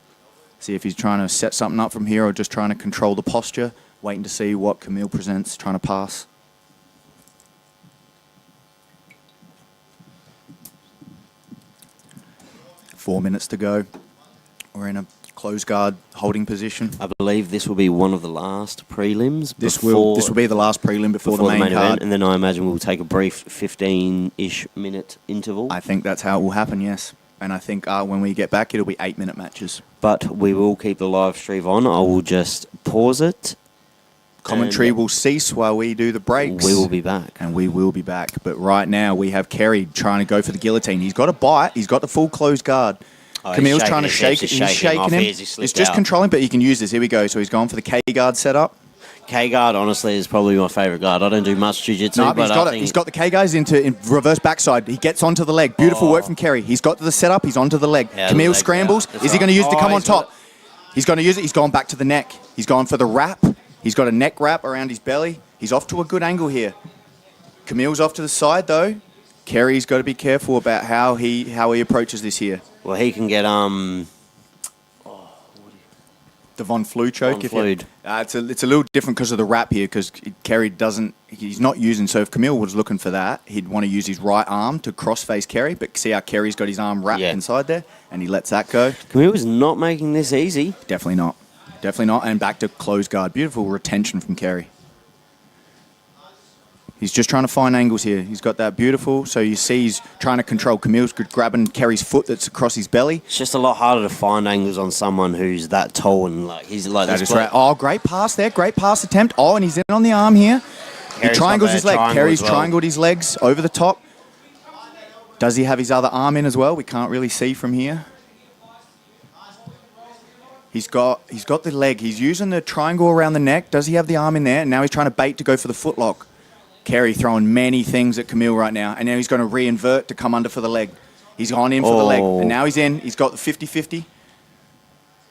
See if he's trying to set something up from here or just trying to control the posture. Waiting to see what Camille presents, trying to pass. Four minutes to go. We're in a closed guard holding position. I believe this will be one of the last prelims. This will be the last prelim before the main card. event, and then I imagine we'll take a brief 15-ish minute interval. I think that's how it will happen, yes. And I think when we get back, it'll be 8-minute matches. But we will keep the live stream on. I will just pause it. Commentary and will cease while we do the breaks. We will be back. And we will be back. But right now, we have Kerry trying to go for the guillotine. He's got a bite. He's got the full closed guard. Oh, Camille's he's trying to shaking shake his it. hips, He's he's shaking shaking him him. off. He It's slipped just out. controlling, but you can use this. Here we go. So he's gone for the K-guard setup. K-guard, honestly, is probably my favourite guard. I don't do much jiu-jitsu, No, but he's I got it. think He's got the K-guys in reverse backside. He gets onto the leg. Beautiful work from Kerry. He's got the setup. He's onto the leg. Yeah, Camille the leg's scrambles. out. That's Is he right. going to use it to come on He's got top? He's going to use it. He's gone back to the neck. He's gone for the wrap. He's got a neck wrap around his belly. He's off to a good angle here. Camille's off to the side, though. Kerry's got to be careful about how he approaches this here. Well, he can get The Von Flew choke. Von Flued. It's a little different because of the wrap here, because Kerry he's not using, so if Camille was looking for that, he'd want to use his right arm to cross-face Kerry, but see how Kerry's got his arm wrapped inside there, and he lets that go. Camille was not making this easy. Definitely not. Definitely not, and back to close guard. Beautiful retention from Kerry. He's just trying to find angles here. He's got that beautiful. So you see he's trying to control Camille's grabbing Kerry's foot that's across his belly. It's just a lot harder to find angles on someone who's that tall and like he's like That this is right. Oh, great pass there. Great pass attempt. Oh, and he's in on the arm here. He triangles his leg. Kerry's triangled his legs over the top. Does he have his other arm in as well? We can't really see from here. He's got the leg. He's using the triangle around the neck. Does he have the arm in there? And now he's trying to bait to go for the footlock. Kerry throwing many things at Camille right now. And now he's going to re-invert to come under for the leg. He's gone in for the leg. And now he's in. He's got the 50-50.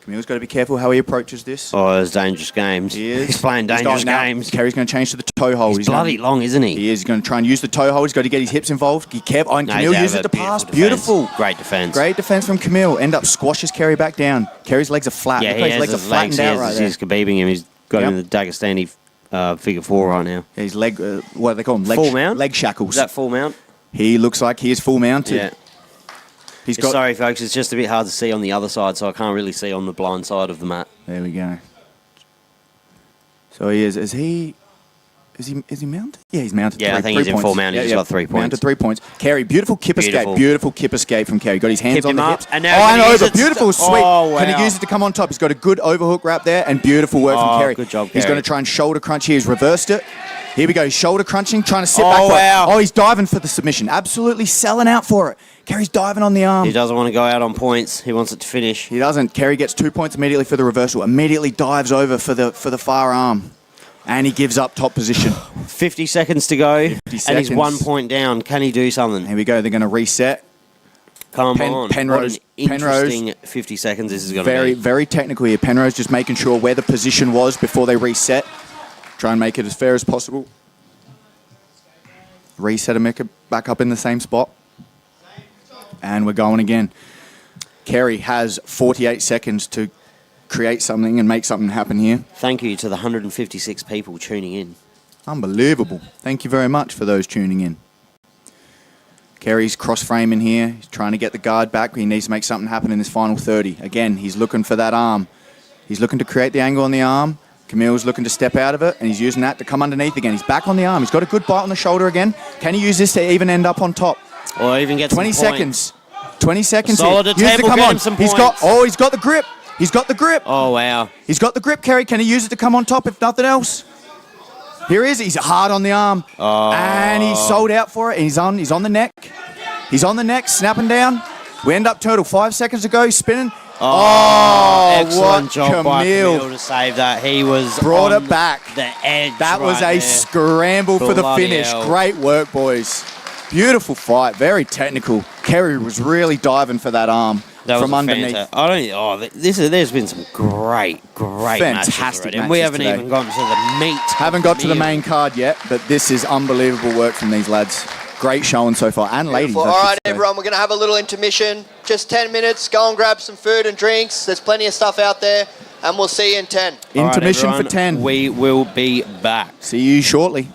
Camille's got to be careful how he approaches this. Oh, it's dangerous games. He is. He's playing dangerous games. Kerry's going to change to the toe hold. He's bloody long, isn't he? He is. He's going to try and use the toe hold. He's got to get his hips involved. Be careful. Oh, and Camille uses it to pass. Beautiful. Great defense. Great defense from Camille. End up squashes Kerry back down. Kerry's legs are flat. Yeah, his legs are flattened out right there. He's kebabing him. He's got him in the Dagestani figure 4 right now. Yeah, his leg, what do they call them? Full mount? Leg shackles. Is that full mount? He looks like he is full mounted. Yeah. Sorry, folks. It's just a bit hard to see on the other side, so I can't really see on the blind side of the mat. There we go. So he is. Is he mounted? Yeah, he's mounted. Yeah, I think he's in full mount. He's got 3 points. Mounted 3 points. Kerry, beautiful kip escape. Beautiful kip escape from Kerry. Got his hands on the hips. And now and over. Beautiful sweep. Oh, wow. Can he use it to come on top? He's got a good overhook wrap there and beautiful work from Kerry. Good job, He's Kerry. going to try and shoulder crunch here. He's reversed it. Here we go. He's shoulder crunching, trying to sit back. Wow. Oh, he's diving for the submission. Absolutely selling out for it. Kerry's diving on the arm. He doesn't want to go out on points. He wants it to finish. He doesn't. Kerry gets 2 points immediately for the reversal. Immediately dives over for the far arm. And he gives up top position. 50 seconds to go. 50 seconds. And he's 1 point down. Can he do something? Here we go. They're going to reset. Come on. Penrose. What an interesting 50 seconds this is going to be. Very, very technical here. Penrose just making sure where the position was before they reset. Try and make it as fair as possible. Reset and make it back up in the same spot. And we're going again. Kerry has 48 seconds to create something and make something happen here. Thank you to the 156 people tuning in. Unbelievable. Thank you very much for those tuning in. Kerry's cross-framing here. He's trying to get the guard back. He needs to make something happen in this final 30. Again, he's looking for that arm. He's looking to create the angle on the arm. Camille's looking to step out of it, and he's using that to come underneath again. He's back on the arm. He's got a good bite on the shoulder again. Can he use this to even end up on top? Or even get 20 seconds. 20 seconds Solid here. attempt will get him some He's points. he's got the grip. He's got the grip. Oh, wow. He's got the grip, Kerry. Can he use it to come on top if nothing else? Here he is. He's hard on the arm. Oh. And he's sold out for it. He's on the neck. He's on the neck, snapping down. We end up total 5 seconds to go. He's spinning. Excellent what job by Camille to save that. He was brought on it back. The edge. That was right a there. scramble for the Bloody finish. hell. Great work, boys. Beautiful fight. Very technical. Kerry was really diving for that arm That from was underneath. There's been some great matches Fantastic already. And we matches haven't today. even gotten to the meat. Haven't got to the main card yet, but this is unbelievable work from these lads. Great showing so far, and ladies. All I should right, say. everyone, we're going to have a little intermission. Just 10 minutes. Go and grab some food and drinks. There's plenty of stuff out there, and we'll see you in 10. Intermission All right, for 10. We will be back. See you shortly.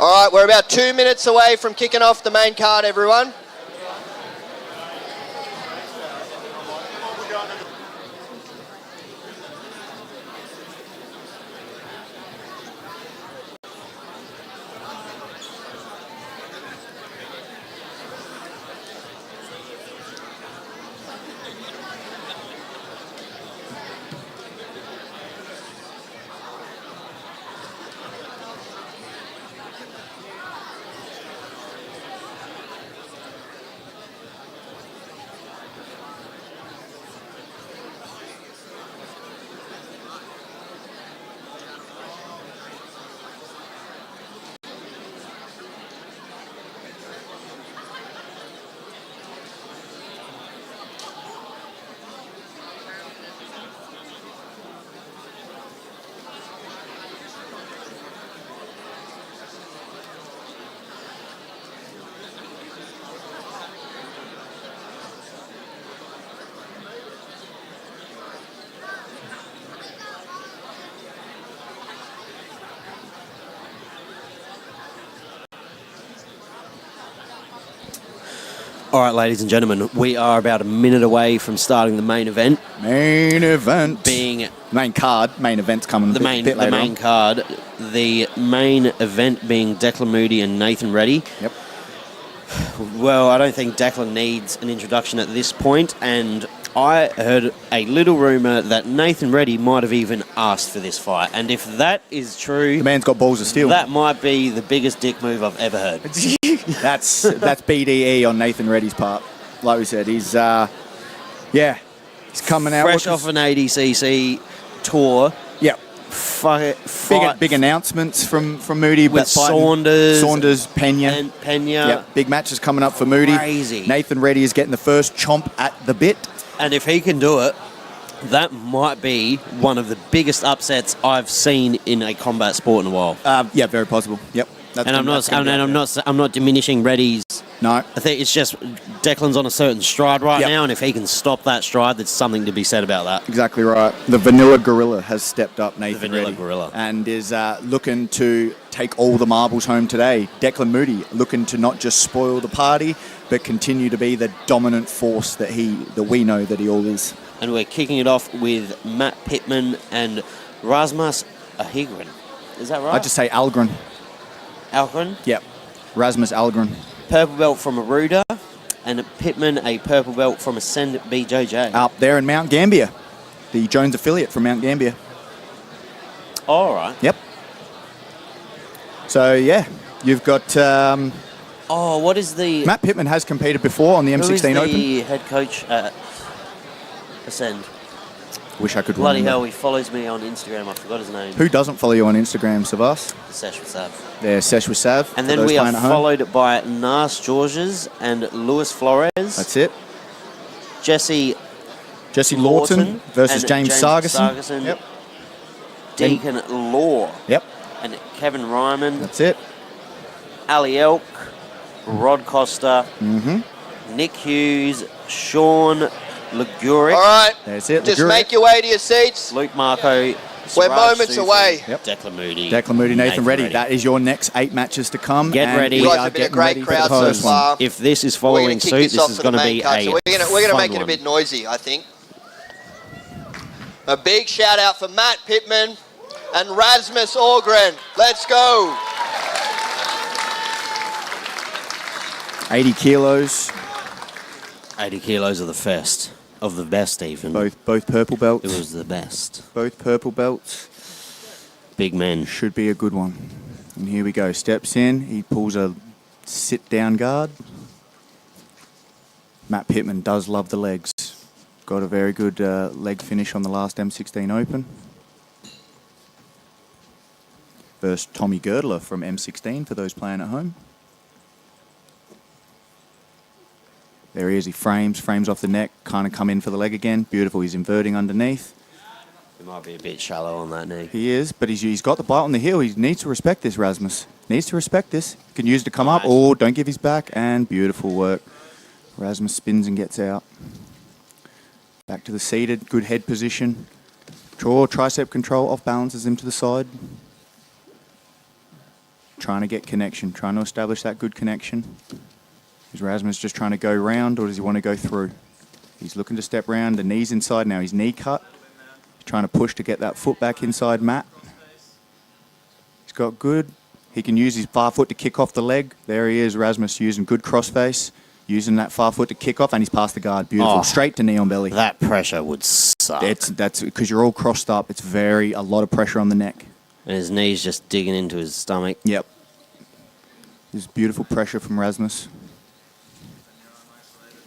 All right, we're about 2 minutes away from kicking off the main card, everyone. All right, ladies and gentlemen, we are about a minute away from starting the main event. Main event. Being main card. Main event's coming the a main bit later main on. card. The main event being Declan Moody and Nathan Reddy. Yep. Well, I don't think Declan needs an introduction at this point, and I heard a little rumour that Nathan Reddy might have even asked for this fight. And if that is true, The man's got balls of steel. that might be the biggest dick move I've ever heard. That's BDE on Nathan Reddy's part. Like we said, he's he's coming out. Fresh off an 80cc tour. Yep. Fight Big announcements from Moody with about fighting Saunders Pena. and Pena. Yep. Big matches coming up for Moody. Crazy. Nathan Reddy is getting the first chomp at the bit. And if he can do it, that might be one of the biggest upsets I've seen in a combat sport in a while. Yeah, very possible. Yep. I'm not diminishing Reddy's. No. I think it's just Declan's on a certain stride right Yep. now, and if he can stop that stride, there's something to be said about that. Exactly right. The Vanilla Gorilla has stepped up, Nathan Vanilla Reddy, Gorilla. and is looking to take all the marbles home today. Declan Moody looking to not just spoil the party, but continue to be the dominant force that we know that he all is. And we're kicking it off with Matt Pittman and Rasmus Ahigren. Is that right? I just say Algren. Algren, Yep. Rasmus Algren. purple belt from Aruda, and Pittman a purple belt from Ascend BJJ. Up there in Mount Gambier. The Jones affiliate from Mount Gambier. All right. Yep. So, yeah, you've got... What is the... Matt Pittman has competed before on the Who is M16 Open. the head coach at Ascend? Wish I could Bloody remember. hell, he follows me on Instagram. I forgot his name. Who doesn't follow you on Instagram, Savas? Sesh with Sav. There, Sesh with Sav. And for then those we are playing at home. followed by Nas Georges and Luis Flores. That's it. Jesse Lawton versus and James Sargerson. Yep. Deacon Law. Yep, And Kevin Ryman. that's it. Ali Elk. Rod Costa. Mm-hmm. Nick Hughes. Sean Leguric. All right, That's it. just Leguric. make your way to your seats. Luke Marco. We're Siraj moments Sufi, away. Yep. Declan Moody. Declan Moody, Nathan Reddy. That is your next 8 matches to come. Get and ready. we You guys are have been a getting great ready for crowd the so first one. far. If this is We're going following to kick suit, this this off is for going the to main be card. a So we're going to fun make it a one. bit noisy, I think. A big shout out for Matt Pittman and Rasmus Orgren. Let's go. 80 kilos, 80 kilos of the best even. both purple belts. It was the best. Both purple belts. Big men. Should be a good one. And here we go. Steps in. He pulls a sit-down guard. Matt Pittman does love the legs. Got a very good leg finish on the last M16 Open. Versus Tommy Girdler from M16 for those playing at home. There he is. He frames off the neck, kind of come in for the leg again. Beautiful. He's inverting underneath. It might be a bit shallow on that knee. He is, but he's got the bite on the heel. He needs to respect this, Rasmus. Needs to respect this. Can use it to come up. Oh, don't give his back. And beautiful work. Rasmus spins and gets out. Back to the seated. Good head position. Draw, tricep control. Off balances him to the side. trying to get connection, trying to establish that good connection. Is Rasmus just trying to go round, or does he want to go through? He's looking to step round. The knee's inside now. His knee cut. He's trying to push to get that foot back inside Matt. He's got good. He can use his far foot to kick off the leg. There he is, Rasmus, using good crossface, using that far foot to kick off, and he's past the guard. Beautiful. Oh, straight to knee on belly. That pressure would suck. That's because you're all crossed up. It's a lot of pressure on the neck. And his knee's just digging into his stomach. Yep. There's beautiful pressure from Rasmus.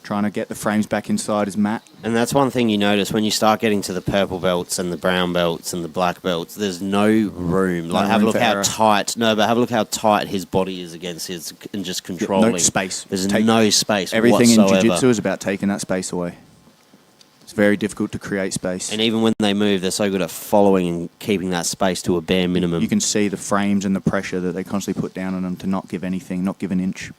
Trying to get the frames back inside his mat. And that's one thing you notice when you start getting to the purple belts and the brown belts and the black belts. There's no room. Like, have a look how tight. No, but have a look how tight his body is against his and just controlling. No space. There's no space. Everything whatsoever. in Jiu-Jitsu is about taking that space away. It's very difficult to create space. And even when they move, they're so good at following and keeping that space to a bare minimum. You can see the frames and the pressure that they constantly put down on them to not give anything, not give an inch.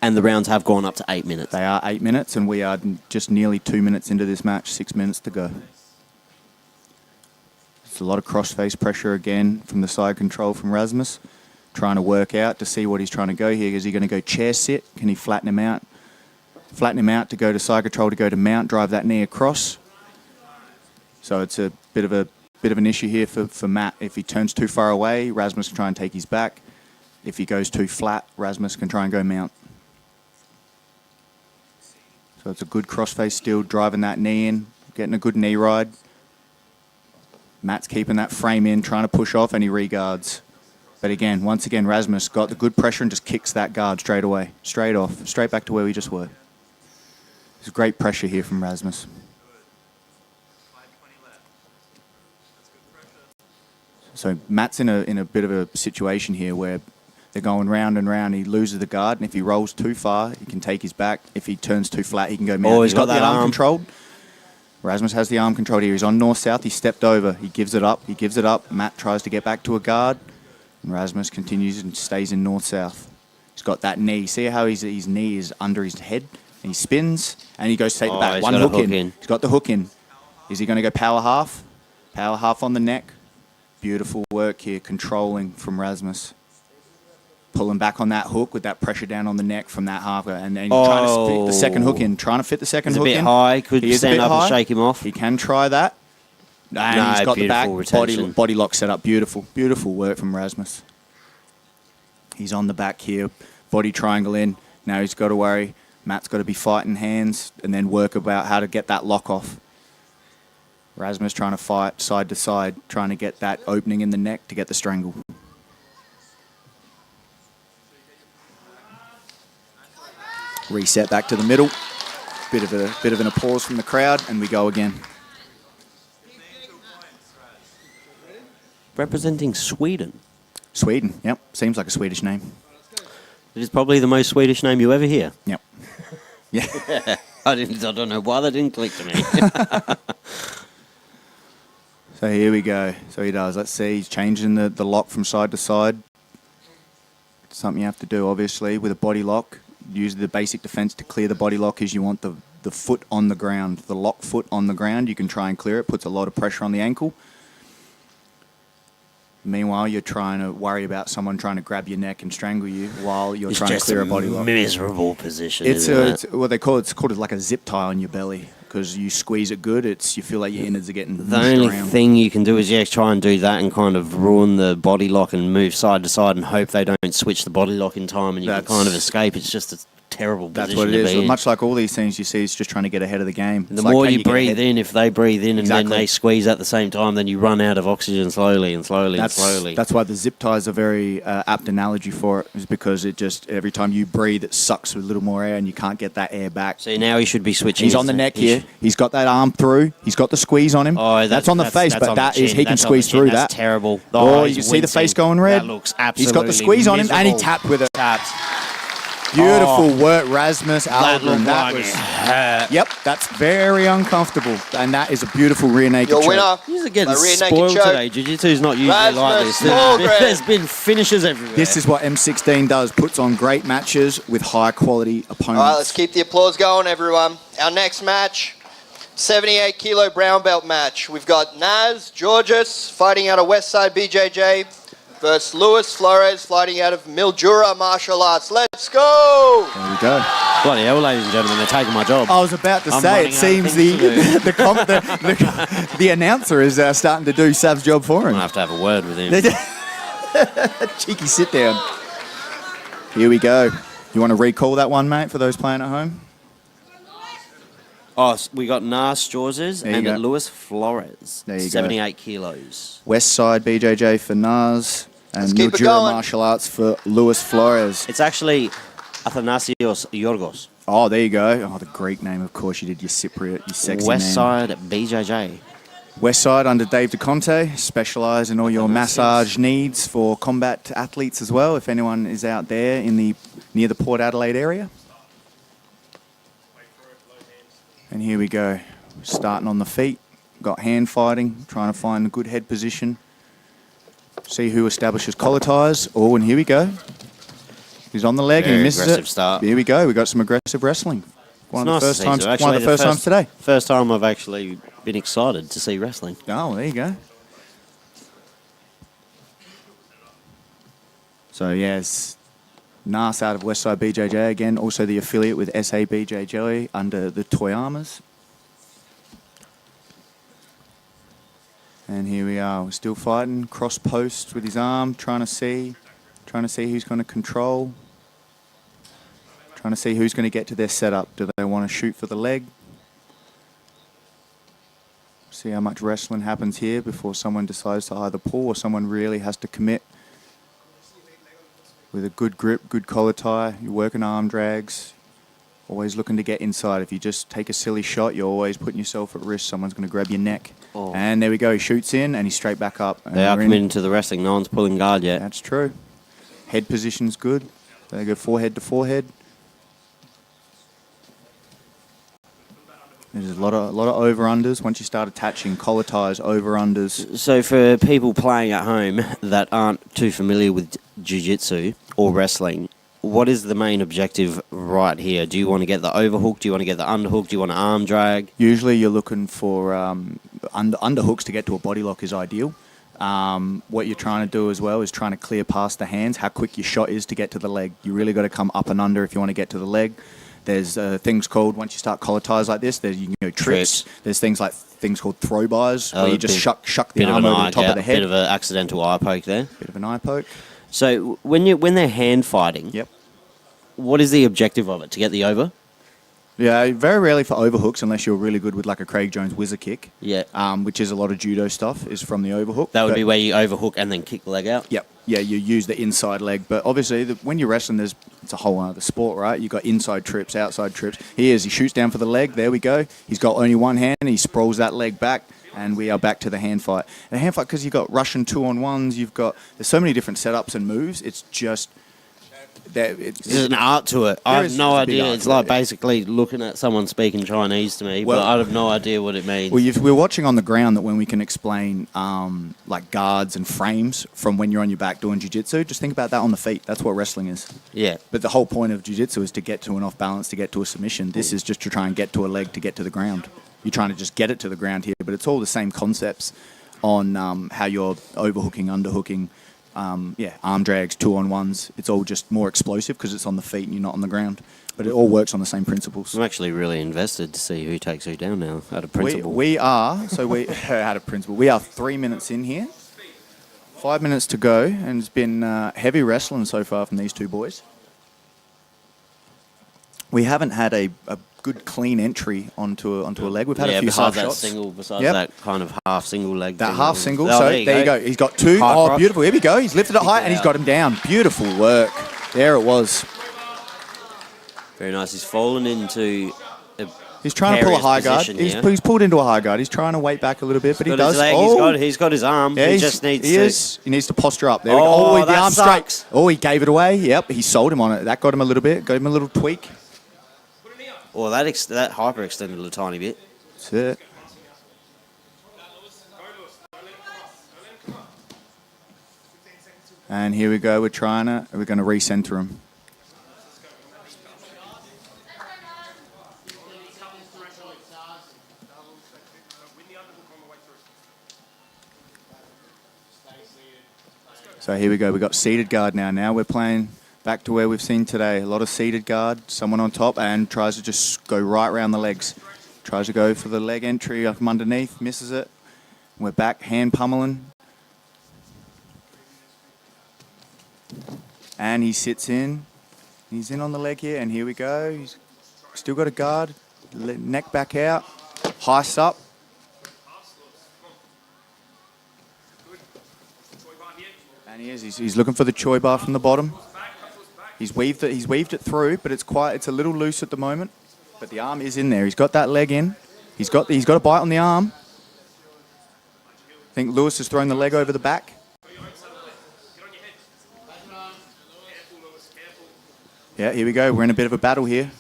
And the rounds have gone up to 8 minutes. They are 8 minutes, and we are just nearly 2 minutes into this match, 6 minutes to go. It's a lot of cross-face pressure again from the side control from Rasmus, trying to work out to see what he's trying to go here. Is he going to go chair sit? Can he flatten him out? Flatten him out to go to side control, to go to mount, drive that knee across. So it's a bit of an issue here for Matt. If he turns too far away, Rasmus can try and take his back. If he goes too flat, Rasmus can try and go mount. So it's a good crossface still, driving that knee in, getting a good knee ride. Matt's keeping that frame in, trying to push off, and he reguards. But again, once again, Rasmus got the good pressure and just kicks that guard straight away, straight off, straight back to where we just were. There's great pressure here from Rasmus. So Matt's in a bit of a situation here where they're going round and round. He loses the guard, and if he rolls too far, he can take his back. If he turns too flat, he can go mount. Oh, he's got that the arm arm controlled. Rasmus has the arm controlled here. He's on north-south. He stepped over. He gives it up. He gives it up. Matt tries to get back to a guard, and Rasmus continues and stays in north-south. He's got that knee. See how his knee is under his head? And he spins, and he goes to take the back. One hook in. He's got the hook in. Is he going to go power half? Power half on the neck. Beautiful work here, controlling from Rasmus. Pulling back on that hook with that pressure down on the neck from that half, and then trying to fit the second hook in. Trying to fit the second hook in. He's a bit high. Could stand up and shake him off. He can try that. And he's got the back retention. body lock set up. Beautiful, beautiful work from Rasmus. He's on the back here, body triangle in. Now he's got to worry. Matt's got to be fighting hands and then work about how to get that lock off. Rasmus trying to fight side to side, trying to get that opening in the neck to get the strangle. Reset back to the middle. Bit of an applause from the crowd, and we go again. Representing Sweden. Sweden, yep. Seems like a Swedish name. It is probably the most Swedish name you ever hear. Yep. Yeah. I don't know why that didn't click to me. So here we go. So he does. Let's see. He's changing the lock from side to side. It's something you have to do, obviously, with a body lock. Use the basic defense to clear the body lock is you want the foot on the ground. The lock foot on the ground, you can try and clear it. Puts a lot of pressure on the ankle. Meanwhile, you're trying to worry about someone trying to grab your neck and strangle you while you're trying to clear a body lock. It's just a miserable position, It's what they call it. It's called like a zip tie on your belly because you squeeze it good. You feel like your innards are getting The only around. thing you can do is try and do that and kind of ruin the body lock and move side to side and hope they don't switch the body lock in time and you can kind of escape. It's just a terrible position. That's what it is. Be in. Much like all these things you see, it's just trying to get ahead of the game. The more you breathe in, if they breathe in and then they squeeze at the same time, then you run out of oxygen slowly and slowly and slowly. That's why the zip tie is a very apt analogy for it, is because it just, every time you breathe, it sucks with a little more air and you can't get that air back. So now he should be switching. He's on the neck here. He's got that arm through. He's got the squeeze on him. Oh, that's on the face, but he can squeeze through that. That's terrible. Oh, you can see the face going red. That looks absolutely He's got the squeeze on him and he tapped with it. Tapped. Beautiful work, Rasmus Algren. That was hurt. Yep, that's very uncomfortable. And that is a beautiful rear naked Your choke. winner. These are getting rear naked spoiled choke. today. Jiu-Jitsu's not usually like Rasmus this. Algren. There's been finishers everywhere. This is what M16 does. Puts on great matches with high quality opponents. All right, let's keep the applause going, everyone. Our next match, 78 kilo brown belt match. We've got Naz Georges fighting out of Westside BJJ versus Luis Flores, fighting out of Mildura Martial Arts. Let's go! There we go. Bloody hell, ladies and gentlemen, they're taking my job. I was about to I'm say, running it out of seems things the, to do. the announcer is starting to do Sav's job for I'm him. going to have a word with him. Cheeky sit down. Here we go. You want to recall that one, mate, for those playing at home? Oh, we got Nas Jauses There you and go. Luis Flores. There you go. 78 kilos. West Side BJJ for Nas Let's and keep it Mildura going. Martial Arts for Luis Flores. It's actually Athanasios Yorgos. Oh, there you go. Oh, the Greek name, of course. You did your Cypriot, you sexy West name. Side BJJ. West Side under Dave DeConte, specialise in all your Nice. massage needs for combat athletes as well, if anyone is out there in the near the Port Adelaide area. And here we go, starting on the feet, got hand fighting, trying to find a good head position. See who establishes collar ties. Oh, and here we go. He's on the leg and Very he misses aggressive it. start. Here we go, we got some aggressive wrestling. One of the first times, Actually, one of the first times today. First time I've actually been excited to see wrestling. Oh, there you go. So, yes, Nas out of Westside BJJ again, also the affiliate with SA BJJ under the Toyamas. And here we are, we're still fighting, cross post with his arm, trying to see who's going to control, trying to see who's going to get to their setup. Do they want to shoot for the leg? See how much wrestling happens here before someone decides to either pull or someone really has to commit. With a good grip, good collar tie, you're working arm drags, always looking to get inside. If you just take a silly shot, you're always putting yourself at risk. Someone's going to grab your neck. Oh. And there we go, he shoots in and he's straight back up. And They are we're in. committing to the wrestling. No one's pulling guard yet. That's true. Head position's good. They go forehead to forehead. There's a lot of over-unders. Once you start attaching collar ties, over-unders. So for people playing at home that aren't too familiar with jiu-jitsu or wrestling, what is the main objective right here? Do you want to get the overhook? Do you want to get the underhook? Do you want an arm drag? Usually you're looking for underhooks to get to a body lock is ideal. What you're trying to do as well is trying to clear past the hands, how quick your shot is to get to the leg. You really got to come up and under if you want to get to the leg. There's things called, once you start collar ties like this, there's trips. There's things called throw bars, where you just shuck the arm over the top of the head. Bit of an accidental eye poke there. Bit of an eye poke. So when they're hand fighting, Yep. what is the objective of it? To get the over? Yeah, very rarely for overhooks unless you're really good with like a Craig Jones whizzer kick. Yeah. Which is a lot of judo stuff, is from the overhook. That would But- be where you overhook and then kick the leg out? Yep. Yeah, you use the inside leg. But obviously, when you're wrestling, it's a whole other sport, right? You've got inside trips, outside trips. He shoots down for the leg. There we go. He's got only one hand. And he sprawls that leg back. And we are back to the hand fight. And the hand fight, because you've got Russian 2-on-1s, there's so many different setups and moves. It's just... There's an art to it. I have no idea. It's like basically looking at someone speaking Chinese to me, but I have no idea what it means. Well, we're watching on the ground that when we can explain like guards and frames from when you're on your back doing jiu-jitsu, just think about that on the feet. That's what wrestling is. Yeah. But the whole point of jiu-jitsu is to get to an off balance, to get to a submission. This is just to try and get to a leg to get to the ground. You're trying to just get it to the ground here, but it's all the same concepts on how you're overhooking, underhooking, arm drags, 2-on-1s. It's all just more explosive because it's on the feet and you're not on the ground. But it all works on the same principles. I'm actually really invested to see who takes who down now out of principle. We are out of principle. We are 3 minutes in here. 5 minutes to go, and it's been heavy wrestling so far from these two boys. We haven't had a good clean entry onto a leg. We've had a few half shots. Besides that kind of half single leg. That thing. half single. Oh, So there you go. He's got two. High Oh, crotch. beautiful. Here we go. He's lifted it high and he's got him down. Beautiful work. There it was. Very nice. He's fallen into a He's trying to pull a precarious high guard. position here. He's pulled into a high guard. He's trying to wait back a little bit, but he Got does. his leg, Oh. he's got his arm. Yeah, he just needs to. He needs to posture up. There we go. Oh, The that arm sucks. straight. Oh, he gave it away. Yep, he sold him on it. That got him a little bit. Got him a little tweak. Well, that hyperextended a tiny bit. That's it. And here we go. We're going to recenter him. So here we go. We've got seated guard now. Now we're playing back to where we've seen today. A lot of seated guard, someone on top, and tries to just go right around the legs. Tries to go for the leg entry from underneath, misses it. We're back, hand pummeling. And he sits in. He's in on the leg here, and here we go. He's still got a guard. Neck back out. Heists up. And he is. He's looking for the choi bar from the bottom. He's weaved it through, but it's a little loose at the moment. But the arm is in there. He's got that leg in. He's got a bite on the arm. I think Lewis has thrown the leg over the back. Yeah, here we go. We're in a bit of a battle here.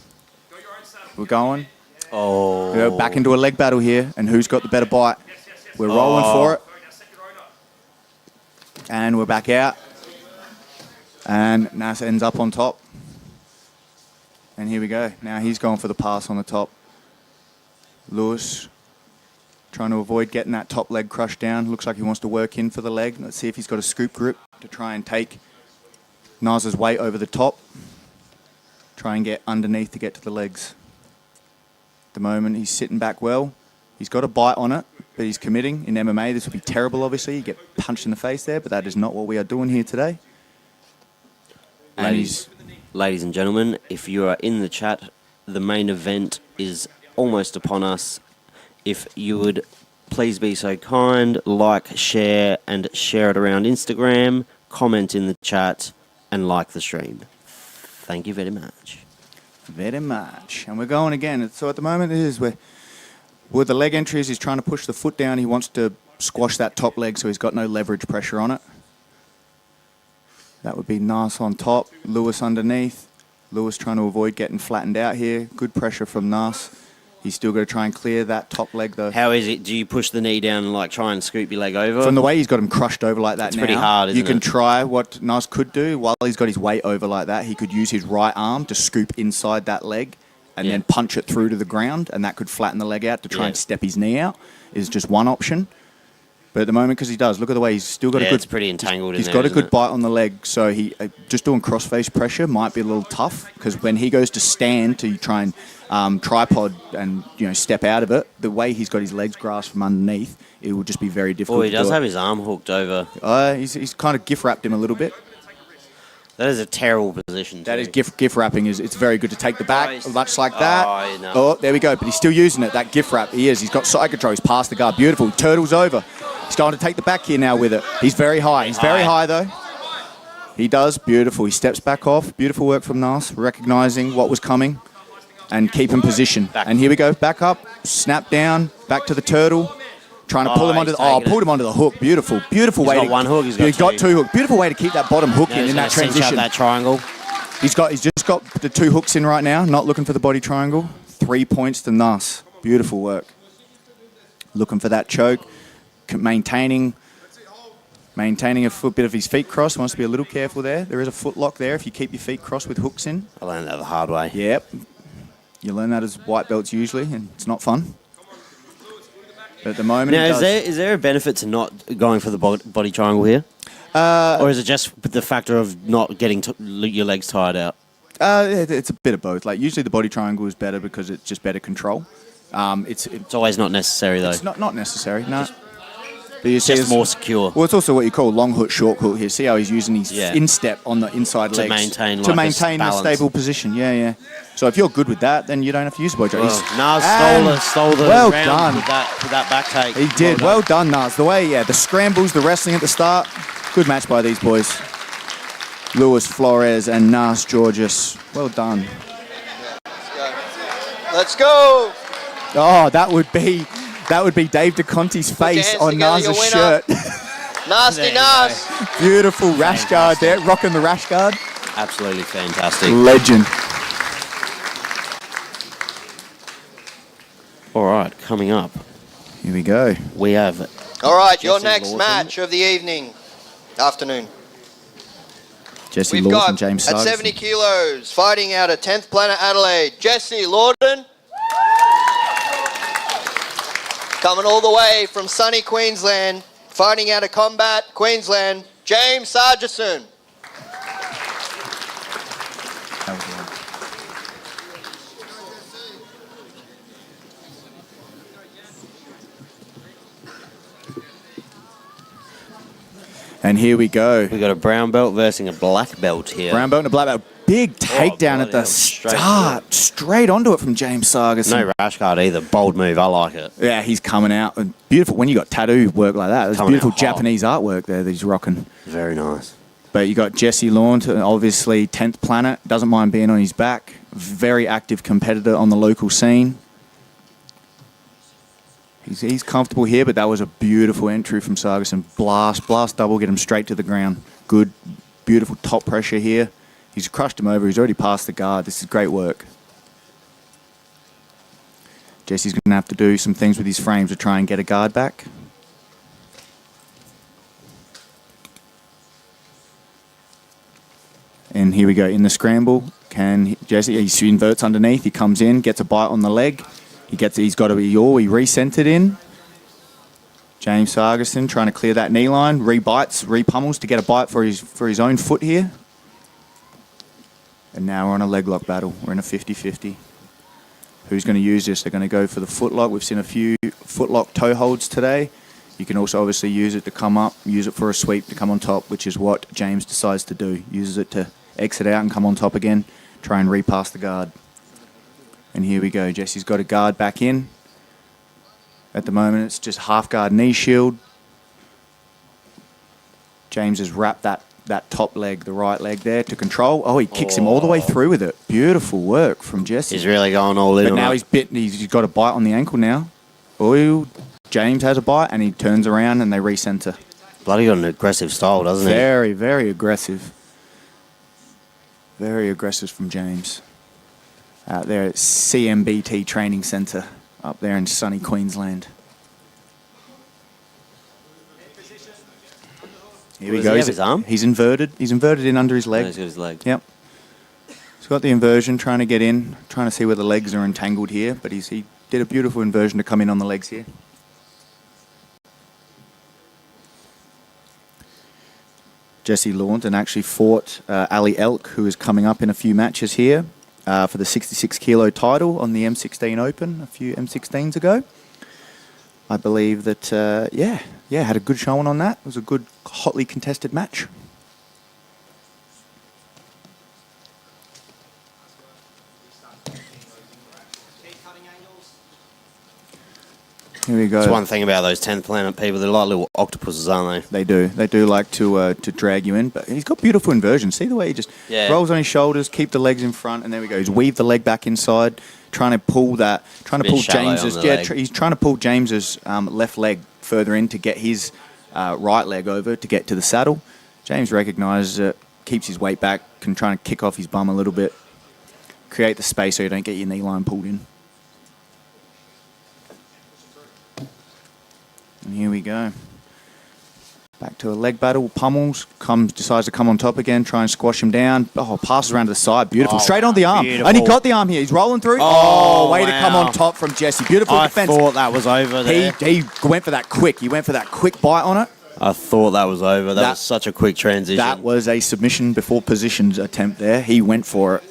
We're going. Oh. We go back into a leg battle here, and who's got the better bite? We're rolling for it. And we're back out. And Nas ends up on top. And here we go. Now he's going for the pass on the top. Lewis trying to avoid getting that top leg crushed down. Looks like he wants to work in for the leg. Let's see if he's got a scoop grip to try and take Nas's weight over the top. Try and get underneath to get to the legs. At the moment, he's sitting back well. He's got a bite on it, but he's committing. In MMA, this would be terrible, obviously. You get punched in the face there, but that is not what we are doing here today. Ladies and gentlemen, if you are in the chat, the main event is almost upon us. If you would please be so kind, like, share, and share it around Instagram, comment in the chat, and like the stream. Thank you very much. Very much. And we're going again. So at the moment, it is with the leg entries, he's trying to push the foot down. He wants to squash that top leg so he's got no leverage pressure on it. That would be Nas on top, Lewis underneath. Lewis trying to avoid getting flattened out here. Good pressure from Nas. He's still got to try and clear that top leg, though. How is it? Do you push the knee down and like try and scoop your leg over? From the way he's got him crushed over like that it's now, pretty hard, isn't you can it? try what Nas could do. While he's got his weight over like that, he could use his right arm to scoop inside that leg and then punch it through to the ground, and that could flatten the leg out to try and step his knee out, is just one option. But at the moment, because he does, look at the way he's still got a good... it's pretty entangled in He's there, got a isn't good it? bite on the leg, so he just doing cross-face pressure might be a little tough, because when he goes to stand to try and tripod and step out of it, the way he's got his legs grasped from underneath, it will just be very difficult. Oh, he does have his arm hooked over. He's kind of gift wrapped him a little bit. That is a terrible position. That is gift wrapping. It's very good to take the back, much like that. Oh, no. Oh, there we go. But he's still using it. That gift wrap. He is. He's got side control. He's past the guard. Beautiful. He turtles over. He's going to take the back here now with it. He's very high. He's very high though. He does. Beautiful. He steps back off. Beautiful work from Nas, recognizing what was coming and keep in position. And here we go. Back up. Snap down. Back to the turtle. Trying to pull him under pulled him under the hook. Beautiful. Beautiful way. He's got one hook. He's got two hooks. Beautiful way to keep that bottom hook in that transition. That triangle. He's just got the two hooks in right now. Not looking for the body triangle. 3 points to Nas. Beautiful work. Looking for that choke. Maintaining a bit of his feet crossed. Wants to be a little careful there. There is a foot lock there if you keep your feet crossed with hooks in. I learned that the hard way. Yep. You learn that as white belts usually, and it's not fun. But at the moment, now, is there a benefit to not going for the body triangle here? Or is it just the factor of not getting your legs tired out? It's a bit of both. Like usually the body triangle is better because it's just better control. It's always not necessary though. It's not necessary. No. But you see, it's more secure. Well, it's also what you call long hook, short hook here. See how he's using his instep on the inside legs to maintain a stable position. Yeah. So if you're good with that, then you don't have to use the body triangle. Nas stole the well round done. with that back take. He did. Well done, Nas. The way, the scrambles, the wrestling at the start. Good match by these boys. Lewis Flores and Nas Georges. Well done. Let's go. Oh, that would be Dave DeConte's face on Nas's shirt. Nasty Nas. Beautiful rash guard there, rocking the rash guard. Absolutely fantastic. Legend. All right, coming up. Here we go. We have... All right, your Jesse next Lawson. match of the afternoon. Jesse We've Lawson, got James at Suggs. 70 kilos, fighting out of 10th Planet Adelaide, Jesse Lawson. Coming all the way from sunny Queensland, fighting out of Combat, Queensland, James Sargison. And here we go. We got a brown belt versus a black belt here. Brown belt and a black belt. Big takedown at the start. Straight onto it from James Sargison. No rash guard either. Bold move. I like it. Yeah, he's coming out. And beautiful. When you got tattoo work like that, there's Coming beautiful out hot. Japanese artwork there that he's rocking. Very nice. But you got Jesse Launt, obviously 10th planet. Doesn't mind being on his back. Very active competitor on the local scene. He's comfortable here, but that was a beautiful entry from Sargison. Blast double, get him straight to the ground. Good, beautiful top pressure here. He's crushed him over. He's already passed the guard. This is great work. Jesse's going to have to do some things with his frames to try and get a guard back. And here we go in the scramble. Jesse, he inverts underneath. He comes in, gets a bite on the leg. He's got a yaw. He recentered in. James Sargison trying to clear that knee line. Re-bites, re-pummels to get a bite for his own foot here. And now we're on a leg lock battle. We're in a 50-50. Who's going to use this? They're going to go for the foot lock. We've seen a few foot lock toe holds today. You can also obviously use it to come up, use it for a sweep to come on top, which is what James decides to do. Uses it to exit out and come on top again. Try and repass the guard. And here we go. Jesse's got a guard back in. At the moment, it's just half guard knee shield. James has wrapped that top leg, the right leg there, to control. Oh, he kicks him all the way through with it. Beautiful work from Jesse. He's really going all in. But now he's got a bite on the ankle now. Oh, James has a bite, and he turns around and they recenter. Bloody got an aggressive style, doesn't he? Very, very aggressive. Very aggressive from James. Out there at CMBT Training Centre up there in sunny Queensland. Here we Does go. he have his arm? He's inverted. He's inverted in under his leg. No, he's got his leg. Yep. He's got the inversion, trying to get in, trying to see where the legs are entangled here, but he did a beautiful inversion to come in on the legs here. Jesse Launton actually fought Ali Elk, who is coming up in a few matches here for the 66 kilo title on the M16 Open a few M16s ago. I believe that, had a good showing on that. It was a good, hotly contested match. Here we go. That's one thing about those 10th planet people. They're like little octopuses, aren't they? They do. They do like to drag you in. But he's got beautiful inversions. See the way he just rolls on his shoulders, keep the legs in front, and there we go. He's weaved the leg back inside, trying to pull James's. He's trying to pull James's left leg further in to get his right leg over to get to the saddle. James recognises it, keeps his weight back, can try and kick off his bum a little bit, create the space so you don't get your knee line pulled in. And here we go. Back to a leg battle. Pummels. Decides to come on top again. Try and squash him down. Oh, passes around to the side. Beautiful. Straight on the arm. Beautiful. And he got the arm here. He's rolling through. Oh, way to come wow. on top from Jesse. Beautiful defense. I thought that was over there. He went for that quick. He went for that quick bite on it. I thought that was over. That was such a quick transition. That was a submission before positions attempt there. He went for it.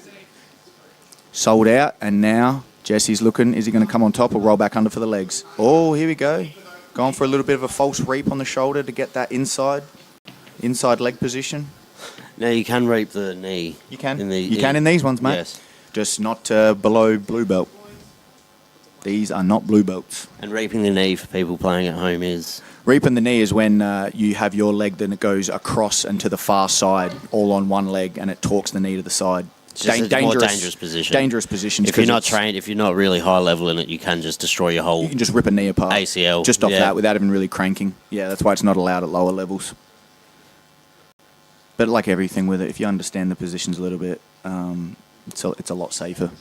Sold out. And now Jesse's looking. Is he going to come on top or roll back under for the legs? Oh, here we go. Going for a little bit of a false reap on the shoulder to get that inside leg position. No, you can reap the knee. You can. In In these ones, mate. Yes. Just not below blue belt. These are not blue belts. And reaping the knee for people playing at home is... Reaping the knee is when you have your leg, then it goes across and to the far side, all on one leg, and it torques the knee to the side. It's just a more dangerous position. Dangerous positions. If you're not trained, if you're not really high level in it, you can just destroy your whole... You can just rip a knee apart. ACL. Just off that without even really cranking. Yeah, that's why it's not allowed at lower levels. But like everything with it, if you understand the positions a little bit, it's a lot safer.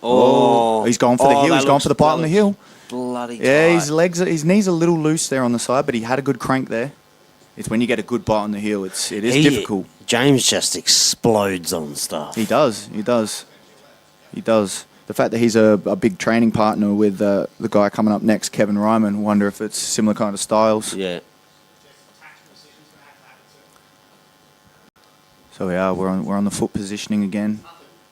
Oh, he's gone for the heel. He's gone for the bite on the heel. Bloody yeah, tight. His knees are a little loose there on the side, but he had a good crank there. It's when you get a good bite on the heel, it is difficult. James just explodes on stuff. He does. The fact that he's a big training partner with the guy coming up next, Kevin Ryman, wonder if it's similar kind of styles. Yeah. So we're on the foot positioning again.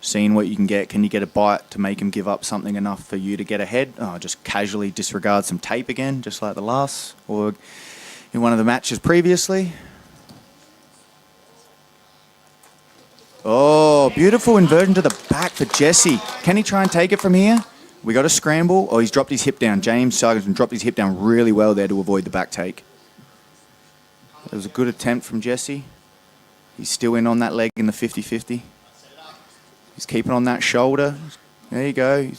Seeing what you can get. Can you get a bite to make him give up something enough for you to get ahead? Oh, just casually disregard some tape again, just like the last, or in one of the matches previously. Oh, beautiful inversion to the back for Jesse. Can he try and take it from here? We got a scramble. Oh, he's dropped his hip down. James Sargentson dropped his hip down really well there to avoid the back take. That was a good attempt from Jesse. He's still in on that leg in the 50-50. He's keeping on that shoulder. There you go.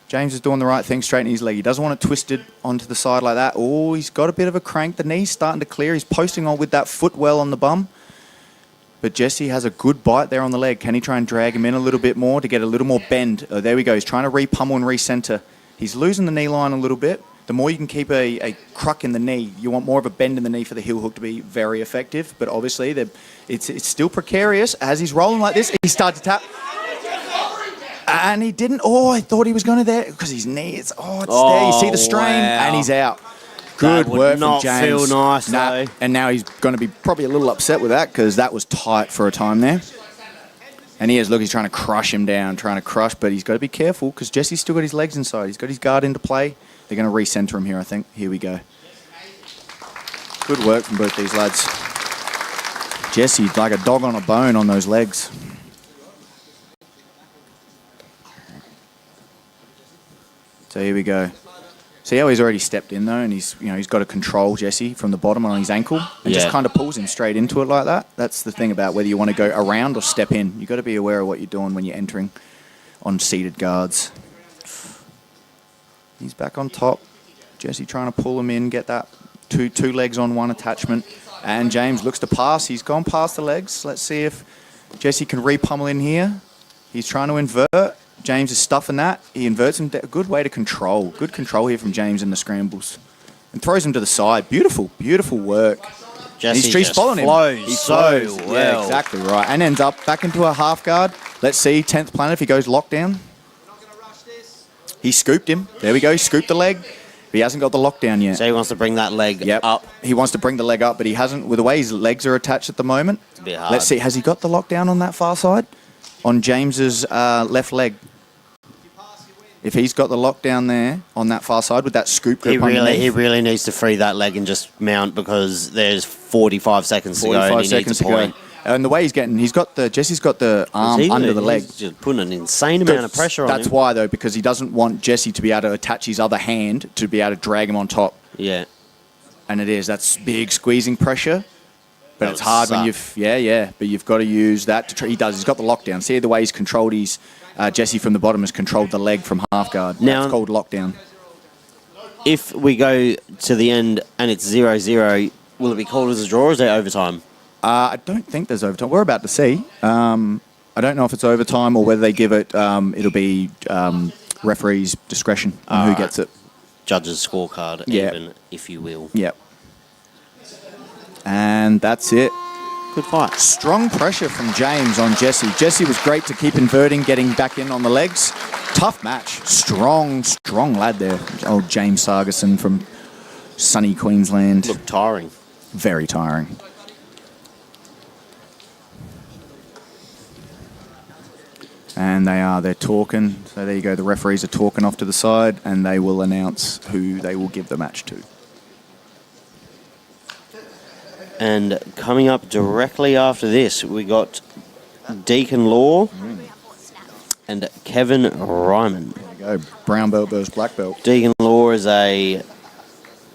James is doing the right thing, straightening his leg. He doesn't want it twisted onto the side like that. Oh, he's got a bit of a crank. The knee's starting to clear. He's posting on with that foot well on the bum. But Jesse has a good bite there on the leg. Can he try and drag him in a little bit more to get a little more bend? Oh, there we go. He's trying to re-pummel and re-center. He's losing the knee line a little bit. The more you can keep a cruck in the knee, you want more of a bend in the knee for the heel hook to be very effective. But obviously, it's still precarious. As he's rolling like this, he starts to tap. And he didn't. Oh, I thought he was going to there because his knee is. Oh, it's there. You see the strain, and he's out. Good work from James. That would not feel nice, though. And now he's going to be probably a little upset with that because that was tight for a time there. And he is. Look, he's trying to crush him down, but he's got to be careful because Jesse's still got his legs inside. He's got his guard into play. They're going to re-center him here, I think. Here we go. Good work from both these lads. Jesse, like a dog on a bone on those legs. So here we go. See how he's already stepped in though, and he's got to control Jesse from the bottom on his ankle, and just kind of pulls him straight into it like that. That's the thing about whether you want to go around or step in. You've got to be aware of what you're doing when you're entering on seated guards. He's back on top. Jesse trying to pull him in, get that two legs on one attachment, and James looks to pass. He's gone past the legs. Let's see if Jesse can re-pummel in here. He's trying to invert. James is stuffing that. He inverts him. A good way to control. Good control here from James in the scrambles. And throws him to the side. Beautiful, beautiful work. He's following him. He flows well. Yeah, exactly right. And ends up back into a half guard. Let's see, 10th planet if he goes lockdown. He scooped him. There we go. He scooped the leg. But he hasn't got the lockdown yet. So he wants to bring that leg up. He wants to bring the leg up, but he hasn't. With the way his legs are attached at the moment. It's a bit hard. Let's see. Has he got the lockdown on that far side? On James's left leg. If he's got the lockdown there on that far side with that scoop grip he really needs to free that leg and just mount because there's 45 seconds to go and he needs a point. And the way Jesse's got the arm under the leg. He's just putting an insane amount of pressure on him. That's why though, because he doesn't want Jesse to be able to attach his other hand to be able to drag him on top. Yeah. And that's big squeezing pressure. But it's hard when but you've got to use that to he's got the lockdown. See the way he's controlled his Jesse from the bottom has controlled the leg from half guard. Now, that's called lockdown. If we go to the end and it's 0-0, will it be called as a draw or is there overtime? I don't think there's overtime. We're about to see. I don't know if it's overtime or whether they give it, it'll be referee's discretion on who gets it. Judge's scorecard, even, if you will. Yep. And that's it. Good fight. Strong pressure from James on Jesse. Jesse was great to keep inverting, getting back in on the legs. Tough match. Strong lad there. Old James Sargentson from sunny Queensland. Looked tiring. Very tiring. And they're talking. So there you go. The referees are talking off to the side and they will announce who they will give the match to. And coming up directly after this, we got Deacon Law and Kevin Ryman. There you go. Brown belt versus black belt. Deacon Law is a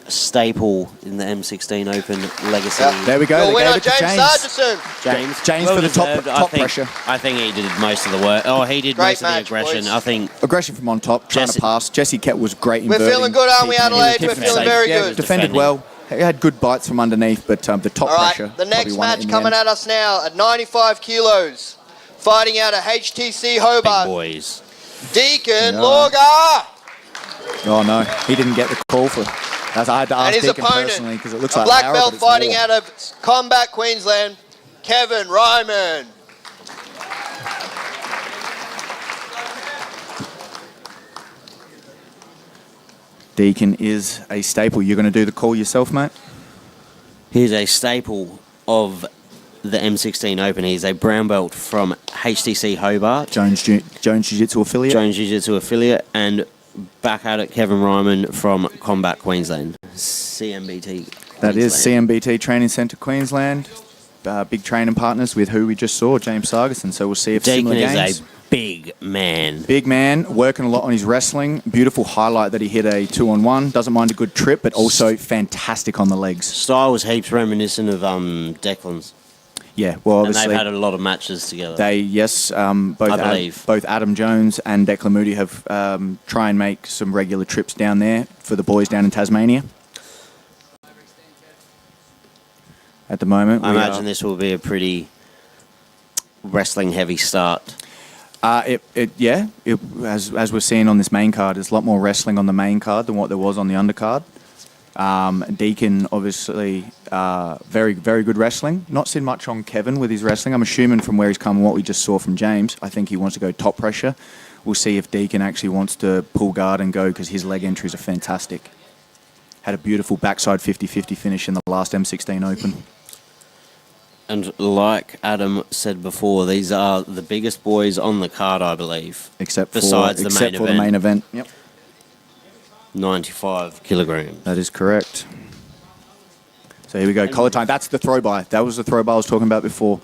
staple in the M16 Open legacy. Yep. There we go. Your winner, James Sargentson. James well for the deserved. top pressure. I think he did most of the work. Oh, he did Great most of the match, aggression. boys. I think Aggression from on top, trying to pass. Jesse Kett was great in We're feeling good, aren't we, Adelaide? We're feeling very good. Defended well. He had good bites from underneath, but the top pressure. All right, the next match coming at us now at 95 kilos, fighting out of HTC Hobart. big boys. Deacon Lorga. Oh no, he didn't get the call for. I had to ask And his Deacon opponent, personally because it looks a like black Arrow, belt but it's fighting war. out of Combat Queensland, Kevin Ryman. Deacon is a staple. You're going to do the call yourself, mate? He's a staple of the M16 Open. He's a brown belt from HTC Hobart, Jones Jiu-Jitsu affiliate. Jones Jiu-Jitsu affiliate, and back at it, Kevin Ryman from Combat Queensland, CMBT. That is Queensland. CMBT Training Centre Queensland. Big training partners with who we just saw, James Sargerson. So we'll see if Deacon similar is games. a big man. Big man, working a lot on his wrestling. Beautiful highlight that he hit a 2-on-1. Doesn't mind a good trip, but also fantastic on the legs. Style was heaps reminiscent of Declan's. Yeah, well, And obviously they've had a lot of matches together. Both Adam Jones and Declan Moody have try and make some regular trips down there for the boys down in Tasmania. At the moment, I imagine this will be a pretty wrestling-heavy start. As we're seeing on this main card, there's a lot more wrestling on the main card than what there was on the undercard. Deacon, obviously, very, very good wrestling. Not seen much on Kevin with his wrestling. I'm assuming from where he's come and what we just saw from James, I think he wants to go top pressure. We'll see if Deacon actually wants to pull guard and go, because his leg entries are fantastic. Had a beautiful backside 50-50 finish in the last M16 Open. And like Adam said before, these are the biggest boys on the card, I believe. Except for the main event. Yep. 95 kilograms. That is correct. So here we go, collar time. That's the throw by. That was the throw by I was talking about before.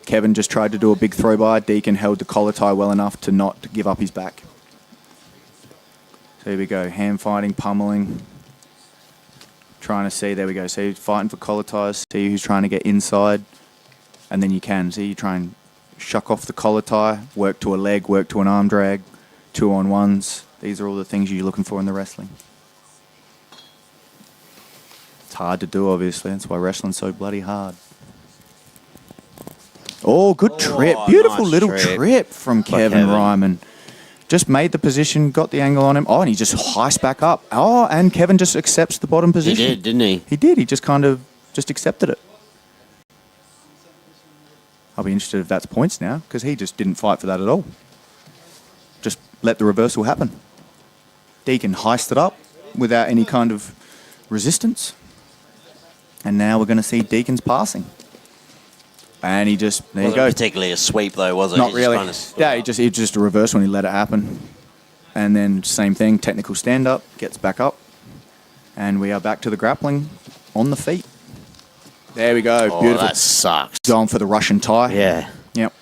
Kevin just tried to do a big throw by. Deacon held the collar tie well enough to not give up his back. So here we go, hand fighting, pummeling. Trying to see, there we go. See, fighting for collar ties. See who's trying to get inside. And then you can see, you try and shuck off the collar tie, work to a leg, work to an arm drag, 2-on-1s. These are all the things you're looking for in the wrestling. It's hard to do, obviously. That's why wrestling's so bloody hard. Oh, good trip. Beautiful nice little trip from Kevin Ryman. Just made the position, got the angle on him. Oh, and he just heist back up. Oh, and Kevin just accepts the bottom position. He did, didn't he? He did. He just kind of just accepted it. I'll be interested if that's points now, because he just didn't fight for that at all. Just let the reversal happen. Deacon heisted up without any kind of resistance. And now we're going to see Deacon's passing. And he just, there you Wasn't go. particularly a sweep, though, was it? Not He really. just kinda Yeah, he just a reverse when he let it happen. And then same thing, technical stand-up, gets back up. And we are back to the grappling on the feet. There we go. Oh, Beautiful. that sucks. Going for the Russian tie. Yeah. Yep.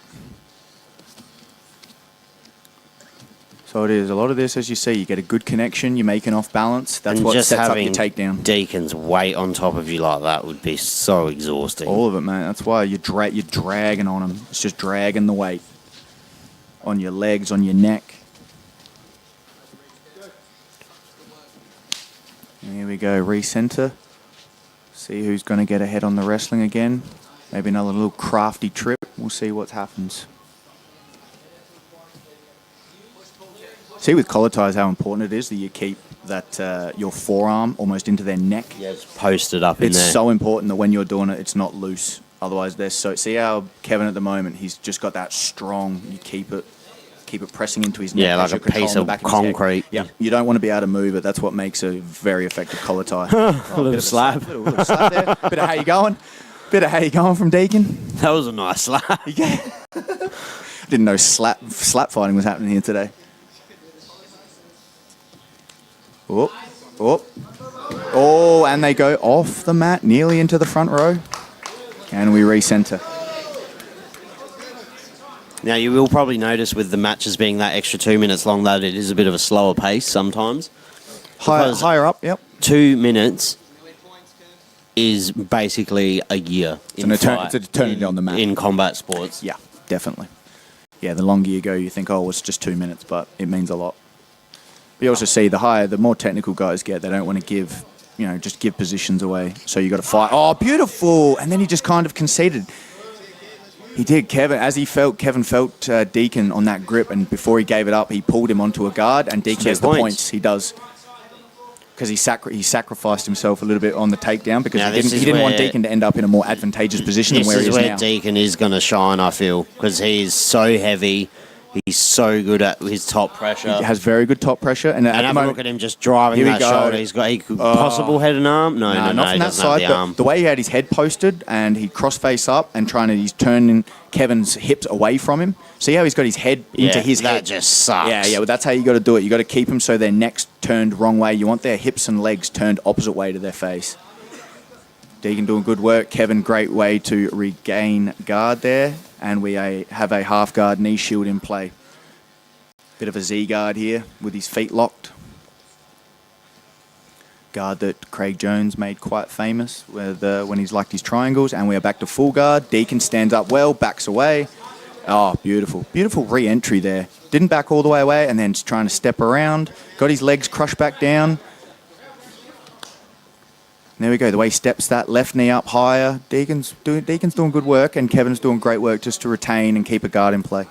So it is. A lot of this, as you see, you get a good connection, you're making off balance. That's And what just sets up having your takedown. Deacon's weight on top of you like that would be so exhausting. All of it, man. That's why you're dragging on them. It's just dragging the weight on your legs, on your neck. Here we go. Recenter. See who's going to get ahead on the wrestling again. Maybe another little crafty trip. We'll see what happens. See with collar ties how important it is that you keep that your forearm almost into their neck. Yeah, it's posted up in It's there. so important that when you're doing it, it's not loose. Otherwise, they're so. See how Kevin at the moment, he's just got that strong. You keep it pressing into his neck. Yeah, like as you're a piece controlling the of back his head. concrete. Yeah, you don't want to be able to move it. That's what makes a very effective collar tie. A little slap. Little slap there. Bit of how you going. Bit of how you going from Deacon. That was a nice slap. Yeah. Didn't know slap fighting was happening here today. Oh, oh, oh, and they go off the mat, nearly into the front row. And we recenter. Now, you will probably notice with the matches being that extra 2 minutes long that it is a bit of a slower pace sometimes. Higher up, yep. 2 minutes is basically a year in It's fight, an eternity on the mat. in combat sports. Yeah, definitely. Yeah, the longer you go, you think, oh, it's just 2 minutes, but it means a lot. We also see the more technical guys get, they don't want to give, just give positions away. So you got to fight. Oh, beautiful! And then he just kind of conceded. He did. Kevin felt Deacon on that grip, and before he gave it up, he pulled him onto a guard, and Deacon gets the points. He does. Because he sacrificed himself a little bit on the takedown because he didn't want Deacon to end up in a more advantageous position than where he is now. This is where Deacon is going to shine, I feel, because he is so heavy. He's so good at his top pressure. He has very good top pressure. And have a look at him just driving that shoulder. He's got possible head and arm. No, not from he that doesn't side. have the arm. The way he had his head posted and he cross face up and he's turning Kevin's hips away from him. See how he's got his head into his head? That just sucks. Yeah, well, that's how you got to do it. You got to keep them so their necks turned wrong way. You want their hips and legs turned opposite way to their face. Deegan doing good work. Kevin, great way to regain guard there. And we have a half guard knee shield in play. Bit of a Z guard here with his feet locked. Guard that Craig Jones made quite famous when he's locked his triangles. And we are back to full guard. Deacon stands up well, backs away. Oh, beautiful. Beautiful re-entry there. Didn't back all the way away and then just trying to step around. Got his legs crushed back down. There we go. The way he steps that left knee up higher. Deacon's doing good work and Kevin's doing great work just to retain and keep a guard in play.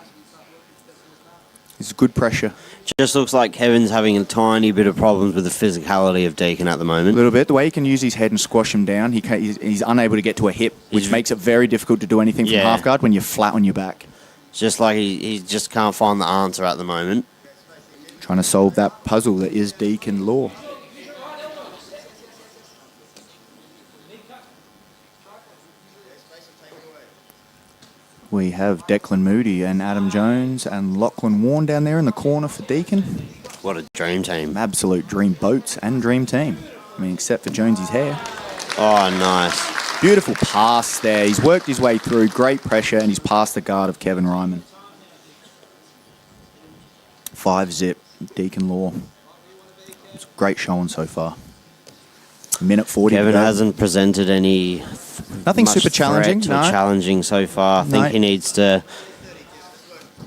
It's good pressure. Just looks like Kevin's having a tiny bit of problems with the physicality of Deacon at the moment. A little bit. The way he can use his head and squash him down, he's unable to get to a hip, which makes it very difficult to do anything from half guard when you're flat on your back. It's just like he just can't find the answer at the moment. Trying to solve that puzzle that is Deacon law. We have Declan Moody and Adam Jones and Lachlan Warren down there in the corner for Deacon. What a dream team. Absolute dream boats and dream team. I mean, except for Jonesy's hair. Oh, nice. Beautiful pass there. He's worked his way through. Great pressure, and he's passed the guard of Kevin Ryman. 5-zip, Deacon Law. It's a great showing so far. Minute 40. Kevin hasn't presented any... Nothing super challenging. No. Challenging so far. I think he needs to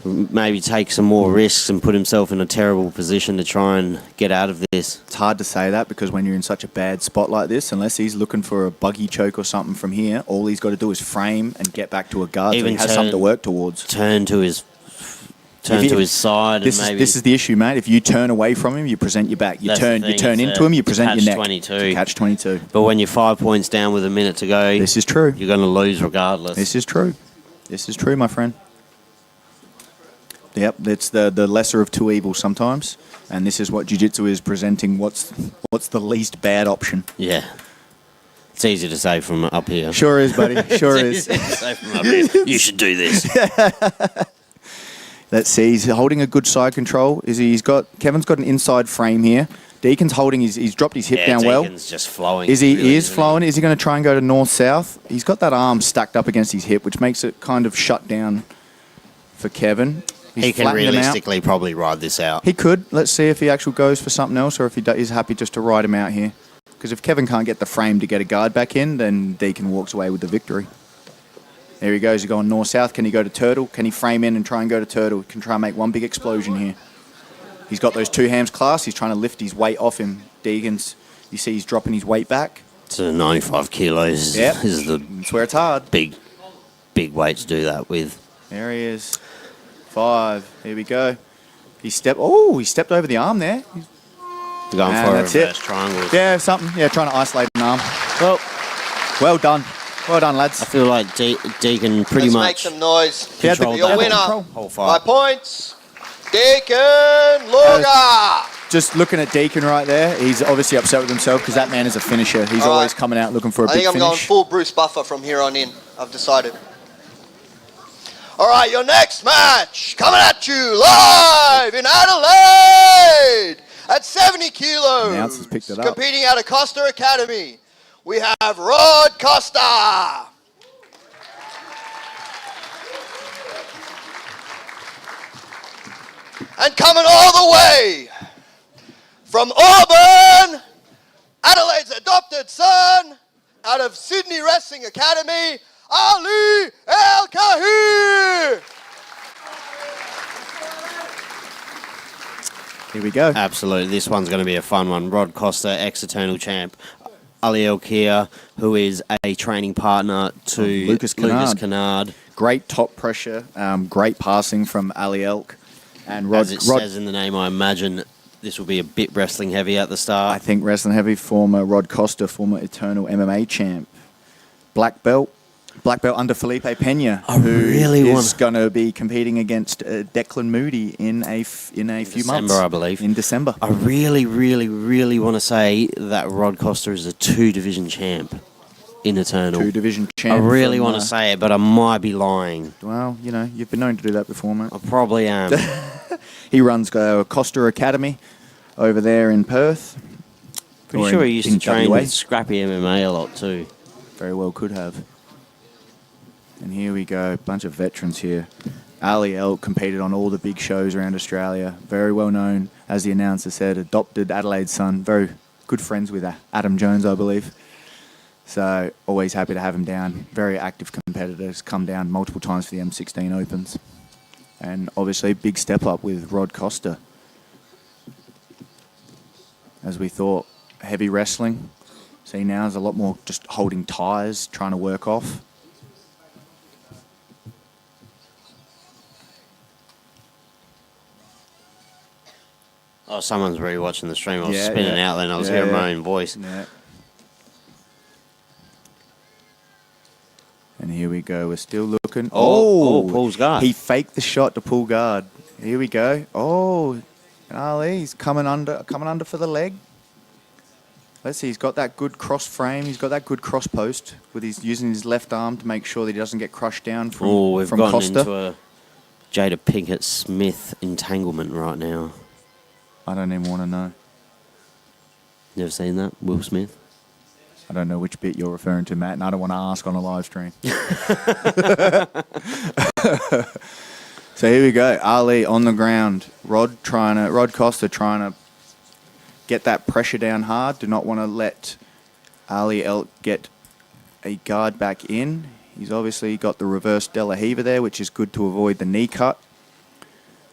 maybe take some more risks and put himself in a terrible position to try and get out of this. It's hard to say that because when you're in such a bad spot like this, unless he's looking for a buggy choke or something from here, all he's got to do is frame and get back to a guard so he has something to work towards. Turn to his side. This is the issue, mate. If you turn away from him, you present your back. You turn into him, you present your neck. Catch-22. But when you're 5 points down with a minute to go, this is true. You're going to lose regardless. This is true. This is true, my friend. Yep, it's the lesser of two evils sometimes, and this is what Jiu-Jitsu is presenting. What's the least bad option? Yeah. It's easy to say from up here. Sure is, buddy. Sure is. Easy to say from up here. You should do this. Let's see. He's holding a good side control. Kevin's got an inside frame here. Deacon's holding he's dropped his hip down well. Deacon's just flowing. Is he flowing? Is he going to try and go to north-south? He's got that arm stacked up against his hip, which makes it kind of shut down for Kevin. He can realistically probably ride this out. He could. Let's see if he actually goes for something else or if he is happy just to ride him out here. Because if Kevin can't get the frame to get a guard back in, then Deacon walks away with the victory. There he goes. He's going north-south. Can he go to turtle? Can he frame in and try and go to turtle? He can try and make one big explosion here. He's got those two hams class. He's trying to lift his weight off him. Deacon's, you see he's dropping his weight back. It's 95 kilos. Yep. That's where it's hard. Big weight to do that with. There he is. 5. Here we go. He stepped over the arm there. Going for a reverse triangle. Yeah, something. Yeah, trying to isolate an arm. Well done. Well done, lads. I feel like Deacon pretty much... Let's make some noise. Your winner by points, Deacon Luga. Just looking at Deacon right there, he's obviously upset with himself because that man is a finisher. He's always coming out looking for a big finish. I think I'm going full Bruce Buffer from here on in. I've decided. All right, your next match coming at you live in Adelaide at 70 kilos. Announcers picked it up. Competing out of Costa Academy. We have Rod Costa. And coming all the way from Auburn, Adelaide's adopted son, out of Sydney Wrestling Academy, Ali Elk. Here we go. Absolutely. This one's going to be a fun one. Rod Costa, ex-Eternal champ. Ali Elk here, who is a training partner to Lucas Kennard. Great top pressure, great passing from Ali Elk. And Rod, as it says in the name, I imagine this will be a bit wrestling heavy at the start. I think wrestling heavy, former Rod Costa, former Eternal MMA champ. Black belt, Black belt under Felipe Pena, I really who want- is going to be competing against Declan Moody in a few months. December, I believe. In December. I really, really, really want to say that Rod Costa is a 2-division champ in Eternal. 2-division champ. I really from, want to say it, but I might be lying. Well, you know, you've been known to do that before, mate. I probably am. He runs Costa Academy over there in Perth. Pretty Or sure in- he used in to train WA. with Scrappy MMA a lot too. Very well could have. And here we go, bunch of veterans here. Ali Elk competed on all the big shows around Australia. Very well known, as the announcer said, adopted Adelaide's son. Very good friends with Adam Jones, I believe. So always happy to have him down. Very active competitors, come down multiple times for the M16 Opens. And obviously big step up with Rod Costa. As we thought, heavy wrestling. See now there's a lot more just holding ties, trying to work off. Oh, someone's really watching the stream. I was Yeah, spinning yeah. out then. I was Yeah, hearing yeah. my own voice. Yeah. And here we go. We're still looking. Oh, pulls guard. He faked the shot to pull guard. Here we go. Oh, Ali's coming under for the leg. Let's see. He's got that good cross frame. He's got that good cross post with his using his left arm to make sure that he doesn't get crushed down from Oh, we've from gone Costa. into a Jada Pinkett Smith entanglement right now. I don't even want to know. Never seen that? Will Smith? I don't know which bit you're referring to, Matt, and I don't want to ask on a live stream. So here we go. Ali on the ground. Rod Costa trying to get that pressure down hard. Do not want to let Ali Elk get a guard back in. He's obviously got the reverse De La Riva there, which is good to avoid the knee cut.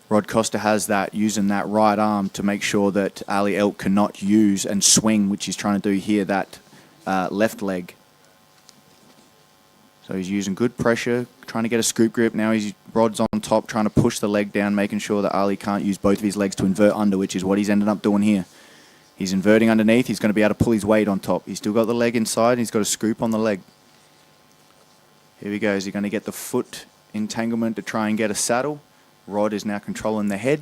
Rod Costa has that, using that right arm to make sure that Ali Elk cannot use and swing, which he's trying to do here, that left leg. So he's using good pressure, trying to get a scoop grip. Now Rod's on top, trying to push the leg down, making sure that Ali can't use both of his legs to invert under, which is what he's ended up doing here. He's inverting underneath. He's going to be able to pull his weight on top. He's still got the leg inside, and he's got a scoop on the leg. Here we go. Is he going to get the foot entanglement to try and get a saddle? Rod is now controlling the head.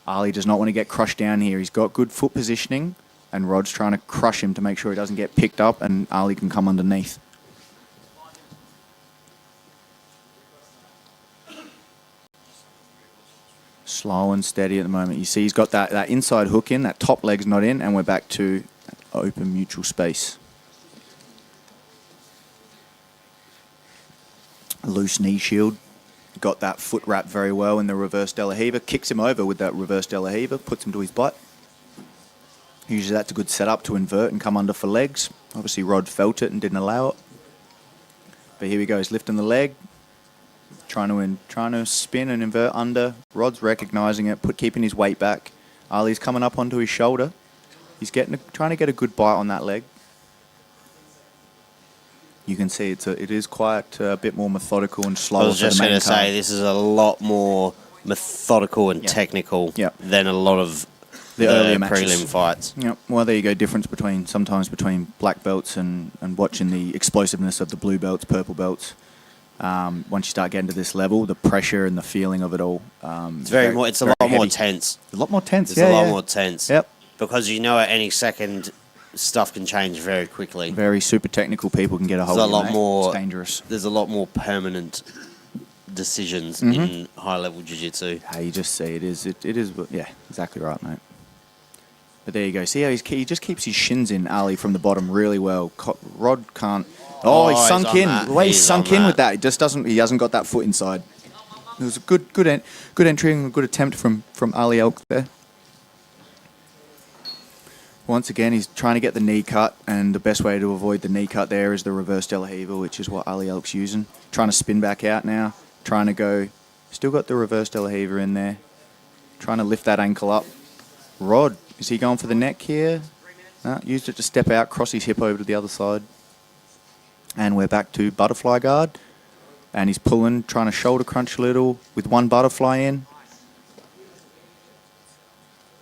Ali does not want to get crushed down here. He's got good foot positioning, and Rod's trying to crush him to make sure he doesn't get picked up, and Ali can come underneath. Slow and steady at the moment. You see he's got that inside hook in, that top leg's not in, and we're back to open mutual space. Loose knee shield. Got that foot wrap very well in the reverse De La Riva. Kicks him over with that reverse De La Riva. Puts him to his butt. Usually that's a good setup to invert and come under for legs. Obviously Rod felt it and didn't allow it. But here we go. He's lifting the leg. Trying to spin and invert under. Rod's recognising it. Keeping his weight back. Ali's coming up onto his shoulder. He's trying to get a good bite on that leg. You can see it is quite a bit more methodical and slow. I was just going to say, this is a lot more methodical and technical than a lot of the earlier prelim fights. Yep. Well, there you go. Difference sometimes between black belts and watching the explosiveness of the blue belts, purple belts. Once you start getting to this level, the pressure and the feeling of it all. It's it's a lot more tense. A lot more tense. It's a lot more tense. Yep. Because you know at any second stuff can change very quickly. Very super technical people can get a hold of it. It's dangerous. There's a lot more permanent decisions in high level jiu-jitsu. Hey, you just see it is. Yeah, exactly right, mate. But there you go. See how he just keeps his shins in, Ali, from the bottom really well. Rod can't. Oh, he's sunk in. The way he's sunk in with that, it just doesn't. He hasn't got that foot inside. It was a good entry and a good attempt from Ali Elk there. Once again, he's trying to get the knee cut, and the best way to avoid the knee cut there is the reverse De La Riva, which is what Ali Elk's using. Trying to spin back out now. Trying to go. Still got the reverse De La Riva in there. Trying to lift that ankle up. Rod, is he going for the neck here? No, used it to step out, cross his hip over to the other side. And we're back to butterfly guard. And he's pulling, trying to shoulder crunch a little with one butterfly in.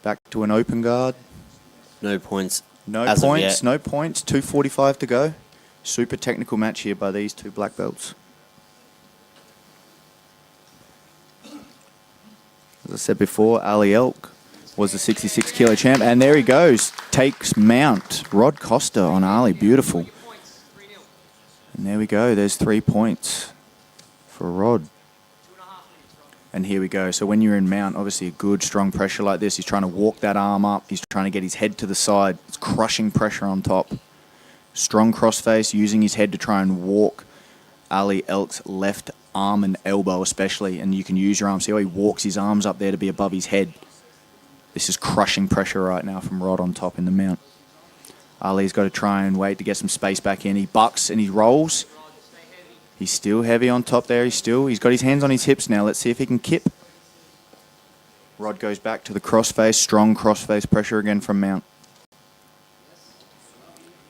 Back to an open guard. No points. No points. 2:45 to go. Super technical match here by these two black belts. As I said before, Ali Elk was the 66 kilo champ. And there he goes. Takes mount. Rod Costa on Ali. Beautiful. And there we go. There's 3 points for Rod. And here we go. So when you're in mount, obviously a good, strong pressure like this. He's trying to walk that arm up. He's trying to get his head to the side. It's crushing pressure on top. Strong crossface, using his head to try and walk Ali Elk's left arm and elbow especially. And you can use your arm. See how he walks his arms up there to be above his head. This is crushing pressure right now from Rod on top in the mount. Ali's got to try and wait to get some space back in. He bucks and he rolls. He's still heavy on top there. He's got his hands on his hips now. Let's see if he can kip. Rod goes back to the crossface. Strong crossface pressure again from mount.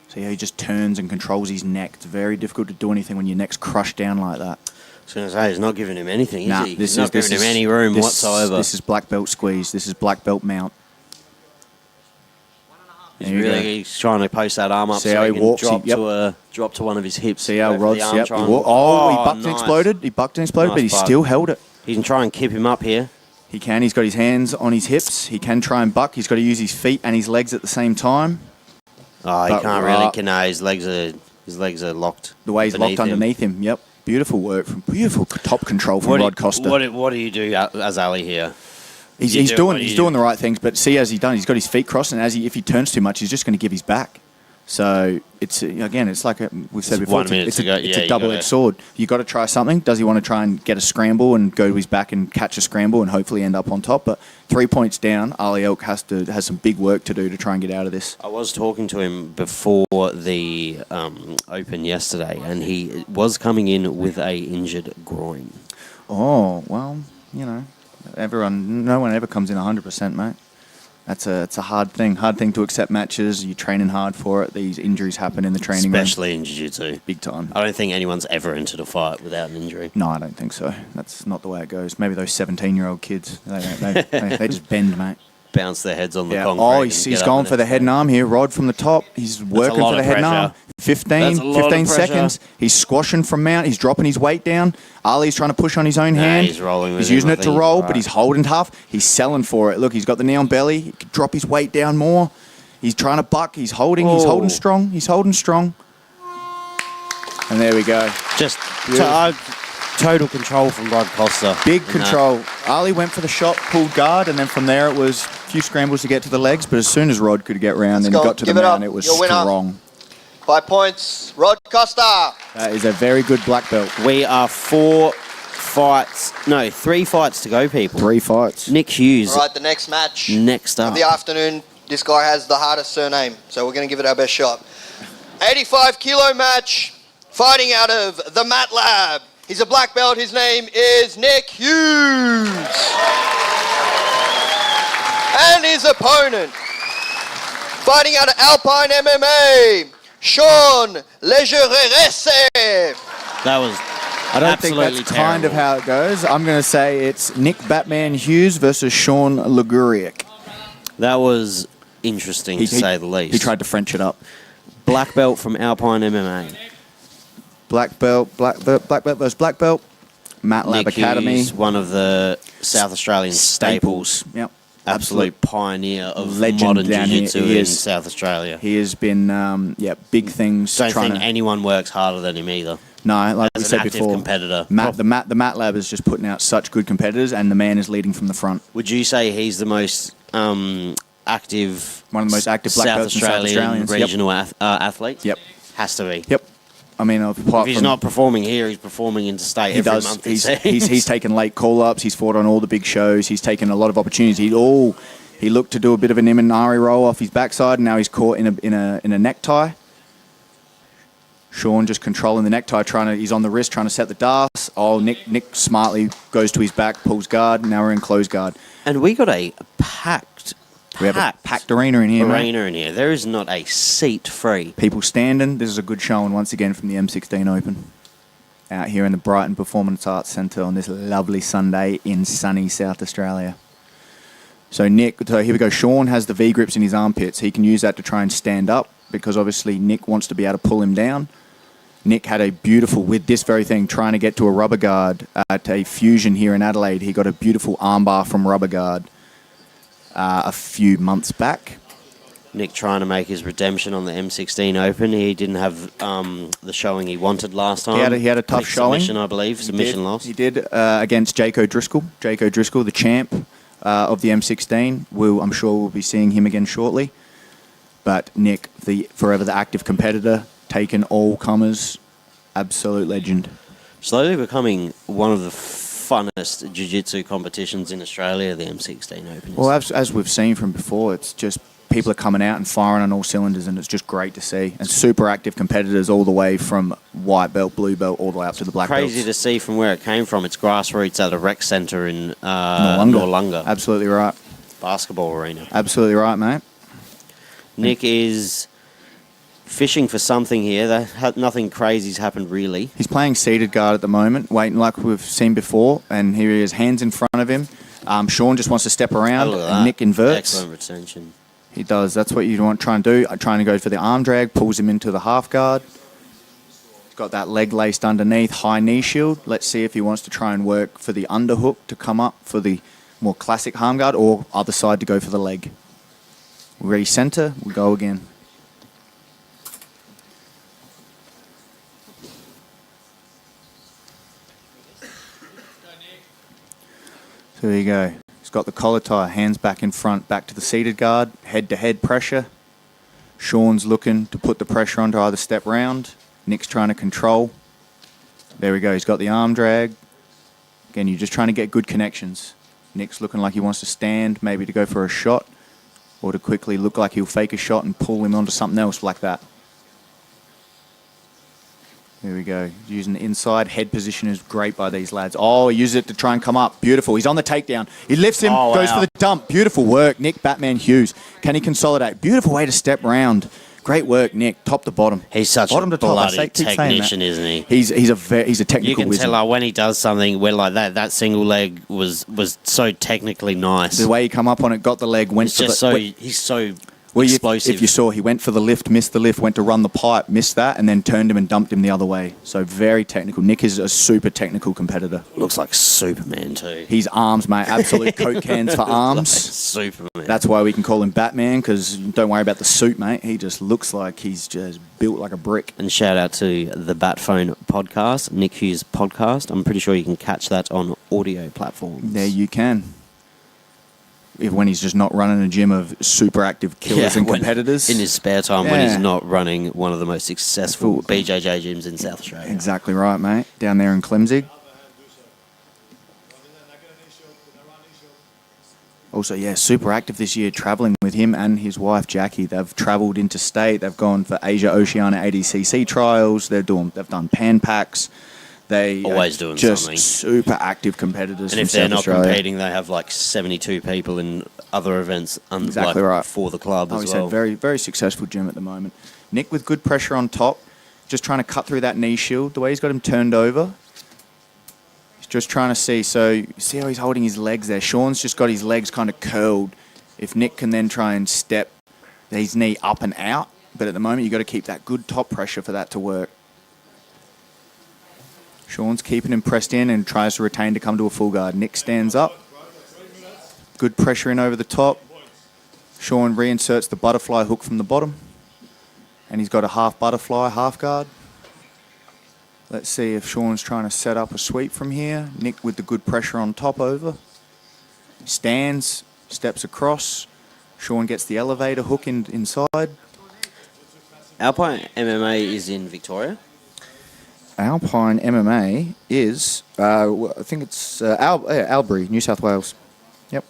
See how he just turns and controls his neck. It's very difficult to do anything when your neck's crushed down like that. I was going to say, he's not giving him anything, Nah, is he? He's not giving him any room whatsoever. This is black belt squeeze. This is black belt mount. He's trying to post that arm up See so how he he can walks? drop to one of his hips. See how Rod's... Yep. He Oh, bucked and exploded. He bucked and exploded, Nice but he buck. still held it. He can try and keep him up here. He can. He's got his hands on his hips. He can try and buck. He's got to use his feet and his legs at the same time. Oh, he But can't really. No, his legs are locked. The way he's locked underneath him. Yep. Beautiful work from beautiful top control from Rod Costa. What do you do as Ali here? He's doing the right things, but see as he's done, he's got his feet crossed, and if he turns too much, he's just going to give his back. So it's again, it's like we've said before, it's a double-edged sword. You got to try something. Does he want to try and get a scramble and go to his back and catch a scramble and hopefully end up on top? But 3 points down, Ali Elk has some big work to do to try and get out of this. I was talking to him before the Open yesterday, and he was coming in with a injured groin. Oh well, no one ever comes in 100%, mate. It's a hard thing to accept matches. You're training hard for it. These injuries happen in the training room. Especially in Jiu-Jitsu. Big time. I don't think anyone's ever entered a fight without an injury. No, I don't think so. That's not the way it goes. Maybe those 17-year-old kids, they just bend, mate. Bounce their heads on the concrete. Oh, he's going for the head and arm here. Rod from the top. He's working for the head and arm. 15 seconds. He's squashing from mount. He's dropping his weight down. Ali's trying to push on his own hand. He's rolling with He's using it to roll, right. but he's holding tough. He's selling for it. Look, he's got the knee on belly. He can drop his weight down more. He's trying to buck. He's holding. He's holding strong. And there we go. Just total control from Rod Costa. Big control. Ali went for the shot, pulled guard, and then from there it was a few scrambles to get to the legs, but as soon as Rod could get round and got to the mount, it was strong. 5 points, Rod Costa. That is a very good black belt. We are 3 fights to go, people. 3 fights. Nick Hughes. All right, the next match Next up. of the afternoon. This guy has the hardest surname, so we're going to give it our best shot. 85 kilo match, fighting out of the Mat Lab. He's a black belt. His name is Nick Hughes. And his opponent, fighting out of Alpine MMA, Sean Legererese. That was I don't think that's kind of how it goes. I'm going to say it's Nick Batman Hughes versus Sean Leguriak. That was interesting, to say the least. He tried to French it up. Black belt from Alpine MMA. Black belt versus black belt. Mat Lab Nick Academy. Hughes, one of the South Australian staples. Yep. Absolute pioneer of legend modern down here. jiu-jitsu in South Australia. He has been, big things. Don't think anyone works harder than him either. No, like we As said an active before, competitor. the Mat Lab is just putting out such good competitors, and the man is leading from the front. Would you say he's the most active, one of the most active black South belts in South Australian Australians? regional athletes? Yep. Has to be. Yep. I mean, if he's not performing here, he's performing interstate every month. He's taken late call-ups. He's fought on all the big shows. He's taken a lot of opportunities. He looked to do a bit of an Imanari roll off his backside, and now he's caught in a necktie. Sean just controlling the necktie, he's on the wrist, trying to set the darts. Oh, Nick smartly goes to his back, pulls guard. Now we're in close guard. And we got a packed arena in here, mate. There is not a seat free. People standing. This is a good showing once again from the M16 Open. Out here in the Brighton Performance Arts Centre on this lovely Sunday in sunny South Australia. So here we go. Sean has the V-grips in his armpits. He can use that to try and stand up because obviously Nick wants to be able to pull him down. Nick had a beautiful, with this very thing, trying to get to a rubber guard at a fusion here in Adelaide. He got a beautiful armbar from rubber guard a few months back. Nick trying to make his redemption on the M16 Open. He didn't have the showing he wanted last time. He had a tough showing. Submission, I believe. Submission loss. He did against Jaco Driscoll. Jaco Driscoll, the champ of the M16. I'm sure we'll be seeing him again shortly. But Nick, forever the active competitor, taking all comers, absolute legend. Slowly becoming one of the funnest jiu-jitsu competitions in Australia, the M16 Open. Well, as we've seen from before, it's just people are coming out and firing on all cylinders, and it's just great to see. And super active competitors all the way from white belt, blue belt, all the way up to the black belts. Crazy to see from where it came from. It's grassroots at a rec centre in Noarlunga. Absolutely right. Basketball arena. Absolutely right, mate. Nick is fishing for something here. Nothing crazy's happened really. He's playing seated guard at the moment, waiting like we've seen before, and here he is, hands in front of him. Sean just wants to step around, and Nick inverts. Excellent retention. He does. That's what you want to try and do. Trying to go for the arm drag, pulls him into the half guard. He's got that leg laced underneath, high knee shield. Let's see if he wants to try and work for the underhook to come up for the more classic arm guard, or other side to go for the leg. Ready center, we go again. So there you go. He's got the collar tie, hands back in front, back to the seated guard, head-to-head pressure. Sean's looking to put the pressure on to either step round. Nick's trying to control. There we go. He's got the arm drag. Again, you're just trying to get good connections. Nick's looking like he wants to stand, maybe to go for a shot, or to quickly look like he'll fake a shot and pull him onto something else like that. There we go. Using the inside. Head position is great by these lads. Oh, he uses it to try and come up. Beautiful. He's on the takedown. He lifts him, goes for the dump. Beautiful work. Nick Batman Hughes. Can he consolidate? Beautiful way to step round. Great work, Nick. Top to bottom. He's such bottom a to top. bloody technician, isn't he? He's a technical You can wizard. tell like, when he does something where like that single leg was so technically nice. The way he come up on it, got the leg, went it's for just the... he's so Well, explosive. if you saw, he went for the lift, missed the lift, went to run the pipe, missed that, and then turned him and dumped him the other way. So very technical. Nick is a super technical competitor. Looks like Superman too. His arms, mate, absolute Coke cans for arms. Like Superman. That's why we can call him Batman, because don't worry about the suit, mate. He just looks like he's just built like a brick. And shout out to the Batphone podcast, Nick Hughes podcast. I'm pretty sure you can catch that on audio platforms. There you can. When he's just not running a gym of super active killers and competitors. In his spare time, when he's not running one of the most successful BJJ gyms in South Australia. Exactly right, mate. Down there in Clemzig. Also, super active this year, travelling with him and his wife, Jackie. They've travelled interstate. They've gone for Asia Oceania ADCC trials. They've done pan packs. They always doing just something. Super active competitors. And if from they're South not Australia. competing, they have like 72 people in other events Exactly right. for the club as He well. said very, very successful gym at the moment. Nick with good pressure on top, just trying to cut through that knee shield. The way he's got him turned over, he's just trying to see. So you see how he's holding his legs there. Sean's just got his legs kind of curled. If Nick can then try and step his knee up and out, but at the moment you've got to keep that good top pressure for that to work. Sean's keeping him pressed in and tries to retain to come to a full guard. Nick stands up. Good pressure in over the top. Sean reinserts the butterfly hook from the bottom. And he's got a half butterfly, half guard. Let's see if Sean's trying to set up a sweep from here. Nick with the good pressure on top over. Stands, steps across. Sean gets the elevator hook inside. Alpine MMA is in Victoria. Alpine MMA is, I think it's Albury, New South Wales. Yep.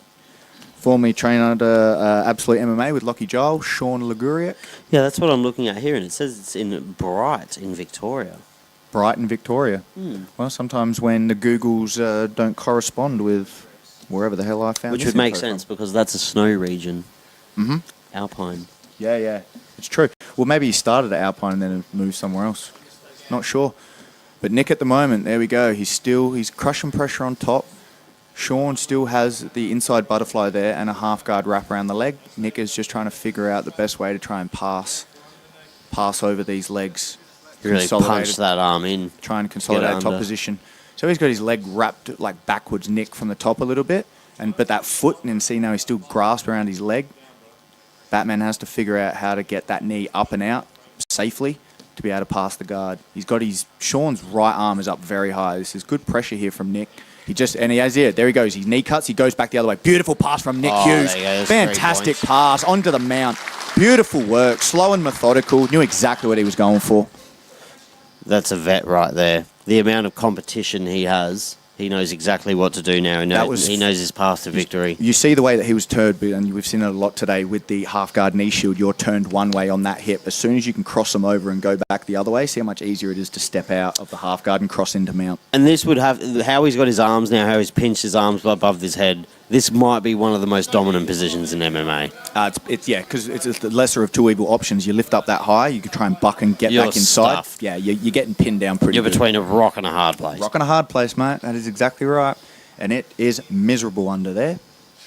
Formerly trained under Absolute MMA with Lockie Giles, Sean Liguriak. Yeah, that's what I'm looking at here, and it says it's in Bright in Victoria. Brighton, Victoria. Well, sometimes when the Googles don't correspond with wherever the hell I found Which this would make info sense from. because that's a snow region. Mm-hmm. Alpine. Yeah. It's true. Well, maybe he started at Alpine and then moved somewhere else. Not sure. But Nick at the moment, there we go. He's crushing pressure on top. Sean still has the inside butterfly there and a half guard wrap around the leg. Nick is just trying to figure out the best way to try and pass over these legs. Really consolidated. punched that arm in. Try and consolidate Get top under. position. So he's got his leg wrapped like backwards, Nick, from the top a little bit. But that foot, and see now he's still grasped around his leg. Batman has to figure out how to get that knee up and out safely to be able to pass the guard. He's got Sean's right arm is up very high. This is good pressure here from Nick. There he goes. His knee cuts. He goes back the other way. Beautiful pass from Nick Hughes. There you go. That's Fantastic 3 points. pass onto the mount. Beautiful work. Slow and methodical. Knew exactly what he was going for. That's a vet right there. The amount of competition he has, he knows exactly what to do now. He knows his path to victory. You see the way that he was turned, and we've seen it a lot today with the half-guard knee shield. You're turned one way on that hip. As soon as you can cross them over and go back the other way, see how much easier it is to step out of the half-guard and cross into mount. And this would have, how he's got his arms now, how he's pinched his arms above his head, this might be one of the most dominant positions in MMA. Because it's the lesser of two evil options. You lift up that high, you can try and buck and get You're back inside. stuffed. Yeah, you're getting pinned down pretty You're good. between a rock and a hard place. Rock and a hard place, mate. That is exactly right. And it is miserable under there.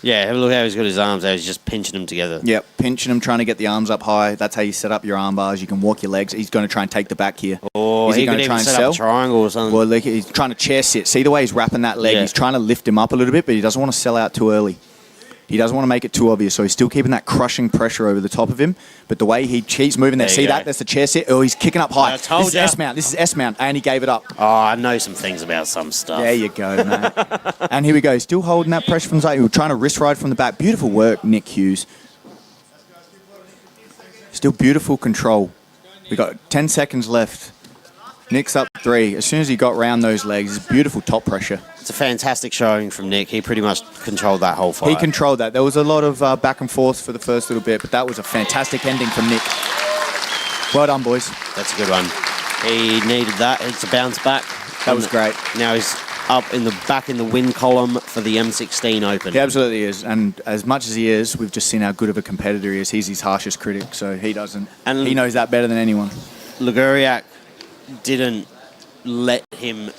Yeah, have a look how he's got his arms out. He's just pinching them together. Yep, pinching them, trying to get the arms up high. That's how you set up your arm bars. You can walk your legs. He's going to try and take the back here. Or Is he going could to try even and set sell? up a triangle or something. Well, look, he's trying to chair sit. See the way he's wrapping that leg? Yeah. He's trying to lift him up a little bit, but he doesn't want to sell out too early. He doesn't want to make it too obvious, so he's still keeping that crushing pressure over the top of him. But the way he keeps moving there, There see you that? go. That's the chair sit. Oh, he's kicking up high. I told This is ya. S-mount. This is S-mount, and he gave it up. Oh, I know some things about some stuff. There you go, mate. And here we go. Still holding that pressure from the side. We're trying to wrist ride from the back. Beautiful work, Nick Hughes. Still beautiful control. We got 10 seconds left. Nick's up 3. As soon as he got round those legs, it's beautiful top pressure. It's a fantastic showing from Nick. He pretty much controlled that whole fight. He controlled that. There was a lot of back and forth for the first little bit, but that was a fantastic ending from Nick. Well done, boys. That's a good one. He needed that. It's a bounce back. That was great. Now he's up in the win column for the M16 Open. He absolutely is. And as much as he is, we've just seen how good of a competitor he is. He's his harshest critic, so he doesn't. And he knows that better than anyone. Liguriak didn't let him.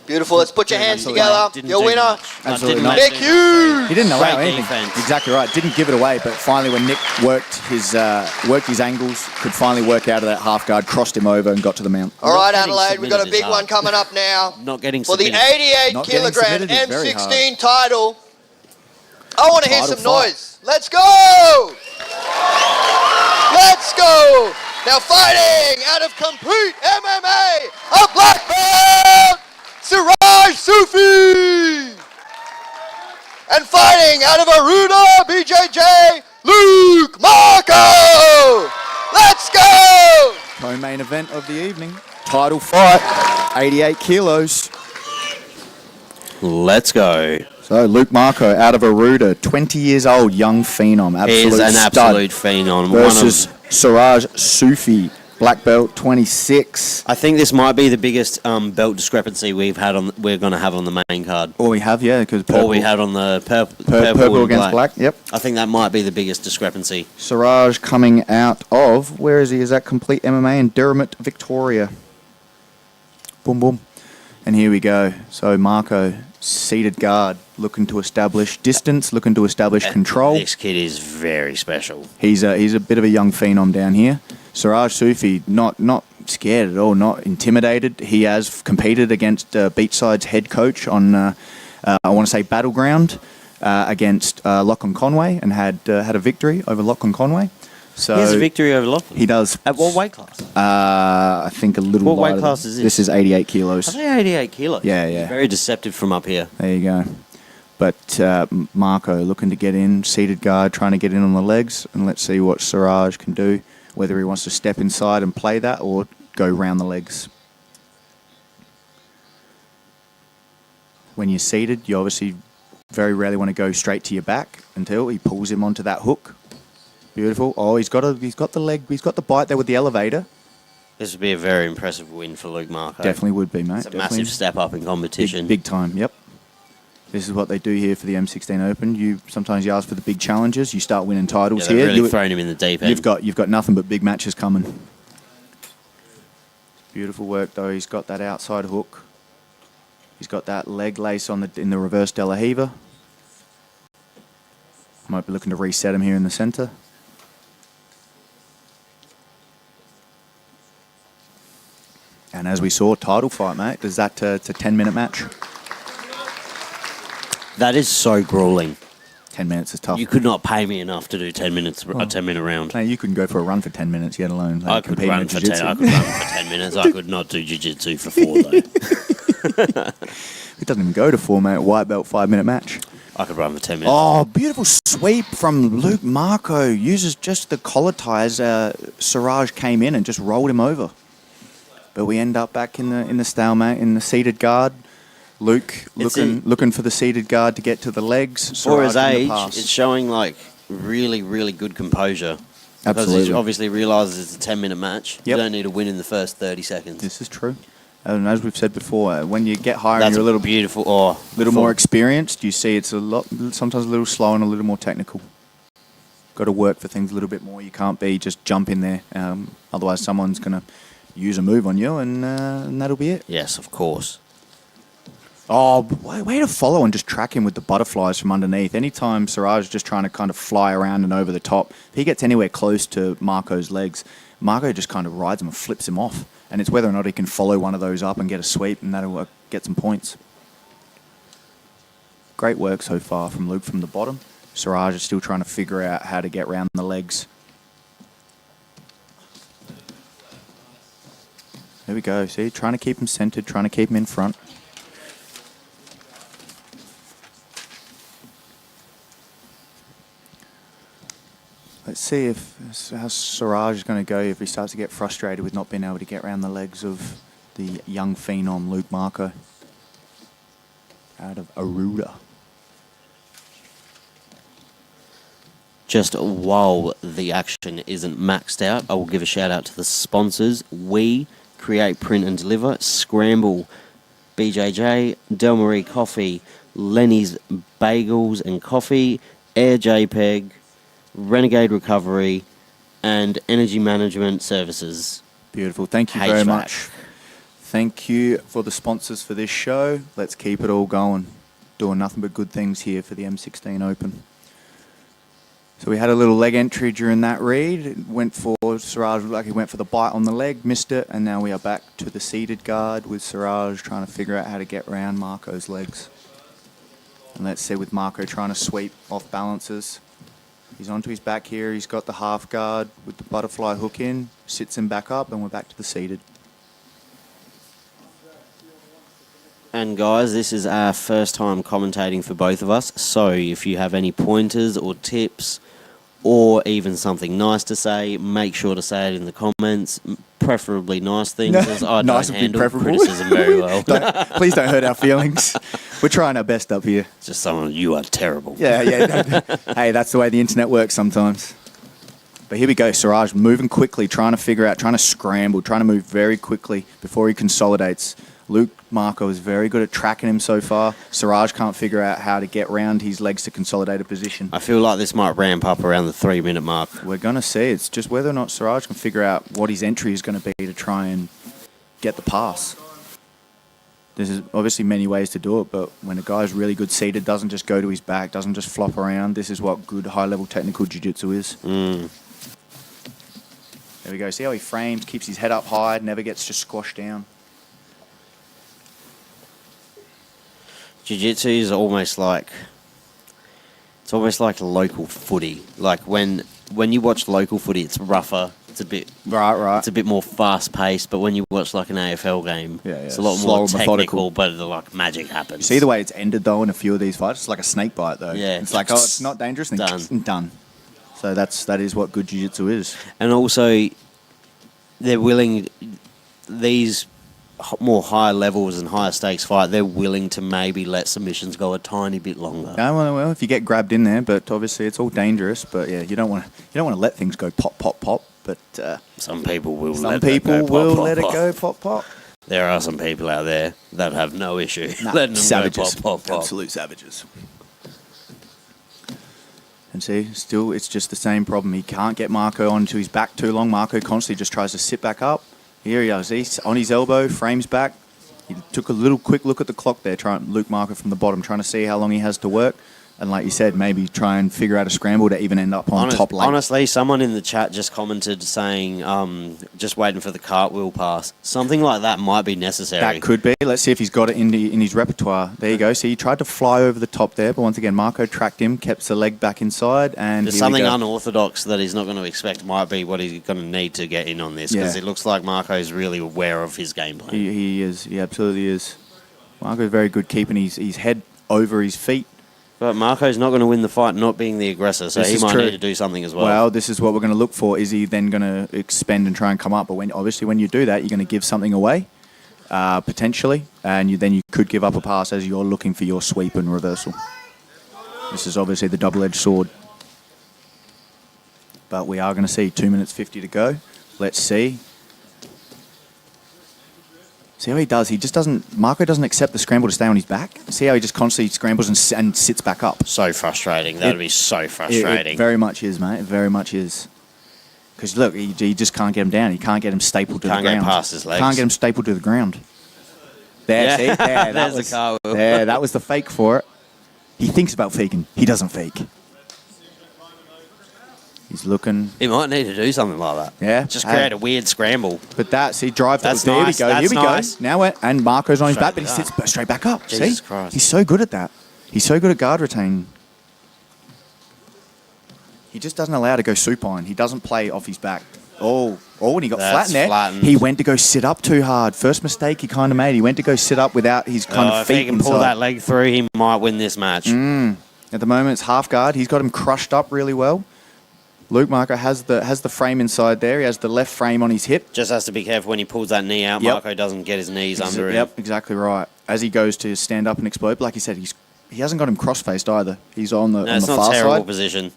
Beautiful. Let's put your hands Absolutely. together. Didn't Your do winner, much. Absolutely Didn't not. let Nick him- Hughes. He didn't allow Great anything. defense. Exactly right. Didn't give it away, but finally when Nick worked his angles, could finally work out of that half guard, crossed him over and got to the mount. All right, getting Adelaide, we've got a submitted is big one hard. coming up now. Not getting For the submitted. 88 Not getting kilogram submitted is very M16 title. I want to hear Title some fight. noise. Let's go! Let's go! Now fighting out of complete MMA, a black belt, Siraj Sufi! And fighting out of Aruda, BJJ, Luke Marco! Let's go! Co-main event of the evening. Title fight, 88 kilos. Let's go. So Luke Marco out of Aruda, 20 years old, young phenom, He absolute is an stud. absolute phenom. Versus Siraj Sufi, black belt 26. I think this might be the biggest belt discrepancy we're going to have on the main card. Or we have, yeah, because Or we had on the purple purple and against black. Yep. I think that might be the biggest discrepancy. Siraj coming out of, where is he? Is that complete MMA in Derrimut, Victoria? Boom, boom. And here we go. So Marco, seated guard, looking to establish distance, looking to establish control. This kid is very special. He's a bit of a young phenom down here. Siraj Sufi, not scared at all, not intimidated. He has competed against Beachside's head coach on, I want to say, Battleground against Lachlan Conway and had a victory over Lachlan Conway. So He has a victory over Lachlan. He does. At what weight class? I think a little What weight lighter class than- is this? This is 88 I kilos. think 88 kilos. Yeah, yeah. Very deceptive from up here. There you go. But Marco looking to get in, seated guard, trying to get in on the legs, and let's see what Siraj can do, whether he wants to step inside and play that or go round the legs. When you're seated, you obviously very rarely want to go straight to your back until he pulls him onto that hook. Beautiful. Oh, he's got the leg, he's got the bite there with the elevator. This would be a very impressive win for Luke Marco. Definitely would be, mate. It's a Definitely. massive step up in competition. Big time, yep. This is what they do here for the M16 Open. Sometimes you ask for the big challenges, you start winning titles Yeah, they've here. really thrown him in the deep end. You've got nothing but big matches coming. Beautiful work though. He's got that outside hook. He's got that leg lace in the reverse De La Riva. Might be looking to reset him here in the center. And as we saw, title fight, mate. Does that it's a 10-minute match? That is so grueling. 10 minutes is tough. You could not pay me enough to do 10 minutes, a 10-minute round. Mate, you couldn't go for a run for 10 minutes, yet alone. I could run for 10. I could run for 10 minutes. I could not do jiu-jitsu for 4 though. It doesn't even go to 4, mate. White belt 5-minute match. I could run for 10 minutes. Oh, beautiful sweep from Luke Marco. Uses just the collar ties. Siraj came in and just rolled him over. But we end up back in the stalemate, in the seated guard. Luke looking for the seated guard to get to the legs. For his Siraj in age, the pass. it's showing like really, really good composure. Because Absolutely. he obviously realises it's a 10-minute match. Yep. You don't need to win in the first 30 seconds. This is true. And as we've said before, when you get higher and That's you're a little beautiful. more experienced, you see it's sometimes a little slow and a little more technical. Got to work for things a little bit more. You can't be just jumping there. Otherwise, someone's going to use a move on you, and that'll be it. Yes, of course. Oh, way to follow and just track him with the butterflies from underneath. Anytime Siraj is just trying to kind of fly around and over the top, if he gets anywhere close to Marco's legs, Marco just kind of rides him and flips him off. And it's whether or not he can follow one of those up and get a sweep, and that'll get some points. Great work so far from Luke from the bottom. Siraj is still trying to figure out how to get around the legs. There we go. See, trying to keep him centered, trying to keep him in front. Let's see how Siraj is going to go if he starts to get frustrated with not being able to get around the legs of the young phenom Luke Marco out of Aruda. Just while the action isn't maxed out, I will give a shout out to the sponsors. We create, print and deliver. Scramble, BJJ, Del Marie Coffee, Lenny's Bagels and Coffee, Air JPEG, Renegade Recovery, and Energy Management Services. Beautiful. Thank you very HVAC. much. Thank you for the sponsors for this show. Let's keep it all going. Doing nothing but good things here for the M16 Open. So we had a little leg entry during that read. It went for Siraj, looked like he went for the bite on the leg, missed it, and now we are back to the seated guard with Siraj trying to figure out how to get around Marco's legs. And let's see with Marco trying to sweep off balances. He's onto his back here. He's got the half guard with the butterfly hook in, sits him back up, and we're back to the seated. And guys, this is our first time commentating for both of us. So if you have any pointers or tips or even something nice to say, make sure to say it in the comments. Preferably nice things, as I Nice don't would be handle preferable. criticism very well. Please don't hurt our feelings. We're trying our best up here. Just someone, you are terrible. Yeah. Hey, that's the way the internet works sometimes. But here we go. Siraj moving quickly, trying to figure out, trying to scramble, trying to move very quickly before he consolidates. Luke Marco is very good at tracking him so far. Siraj can't figure out how to get round his legs to consolidate a position. I feel like this might ramp up around the 3-minute mark. We're going to see. It's just whether or not Siraj can figure out what his entry is going to be to try and get the pass. There's obviously many ways to do it, but when a guy's really good seated, doesn't just go to his back, doesn't just flop around, this is what good high-level technical jiu-jitsu is. There we go. See how he frames, keeps his head up high, never gets just squashed down. Jiu-jitsu is almost like local footy. Like when you watch local footy, it's rougher. It's a bit Right. It's a bit more fast-paced. But when you watch like an AFL game, Yeah. it's a lot Slow more and technical. methodical. But like magic happens. See the way it's ended though in a few of these fights? It's like a snake bite though. Yeah. It's like, oh, it's not dangerous. And done. So that is what good jiu-jitsu is. And also, they're willing, these more higher levels and higher stakes fight, they're willing to maybe let submissions go a tiny bit longer. Yeah, well, if you get grabbed in there, but obviously it's all dangerous. But yeah, you don't want to let things go pop, pop, pop. But Some people will some let people that go will pop, pop, let it pop. go pop, pop. There are some people out there that have no issue Nah, letting them savages, go pop, pop, pop. absolute savages. And see, still, it's just the same problem. He can't get Marco onto his back too long. Marco constantly just tries to sit back up. Here he is. He's on his elbow, frames back. He took a little quick look at the clock there, Luke Marco from the bottom, trying to see how long he has to work. And like you said, maybe try and figure out a scramble to even end up on top lane. Honestly, someone in the chat just commented saying, just waiting for the cartwheel pass. Something like that might be necessary. That could be. Let's see if he's got it in his repertoire. There you go. See, he tried to fly over the top there, but once again, Marco tracked him, kept the leg back inside, and there's something unorthodox that he's not going to expect might be what he's going to need to get in on this, because it looks like Marco's really aware of his game plan. He is. He absolutely is. Marco's very good keeping his head over his feet. But Marco's not going to win the fight not being the aggressor, so he might need to do something as well. Well, this is what we're going to look for. Is he then going to expend and try and come up? But when you do that, you're going to give something away, potentially, and then you could give up a pass as you're looking for your sweep and reversal. This is obviously the double-edged sword. But we are going to see 2 minutes 50 to go. Let's see. See how he does? Marco doesn't accept the scramble to stay on his back. See how he just constantly scrambles and sits back up. So frustrating. That would be so frustrating. It very much is, mate. It very much is. Because look, he just can't get him down. He can't get him stapled to the ground. Can't get past his legs. Can't get him stapled to the ground. There, see? There, there's the cartwheel. There, that was the fake for it. He thinks about faking. He doesn't fake. He's looking. He might need to do something like that. Yeah. Just create a weird scramble. But drive. That's there nice. we go. That's Here we nice. go. Now and Marco's on his back, but he Straight sits straight back up. Jesus See? Christ. He's so good at that. He's so good at guard retain. He just doesn't allow to go supine. He doesn't play off his back. And he got flat in there. Flattened. He went to go sit up too hard. First mistake he kind of made. He went to go sit up without his kind of feet if he can pull inside. that leg through, he might win this match. At the moment, it's half guard. He's got him crushed up really well. Luke Marco has the frame inside there. He has the left frame on his hip. Just has to be careful when he pulls that knee out. Yep. Marco doesn't get his knees under him. Yep, exactly right. As he goes to stand up and explode, but like he said, he hasn't got him cross-faced either. He's on the It's far not a terrible side. position.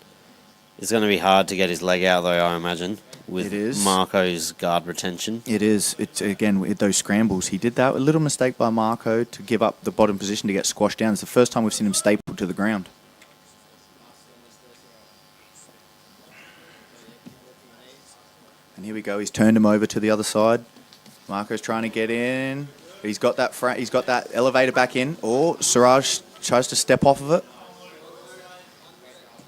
It's going to be hard to get his leg out, though, I imagine, with It is. Marco's guard retention. It is. It's again with those scrambles. He did that. A little mistake by Marco to give up the bottom position to get squashed down. It's the first time we've seen him stapled to the ground. And here we go. He's turned him over to the other side. Marco's trying to get in. He's got that. He's got that elevator back in. Siraj tries to step off of it.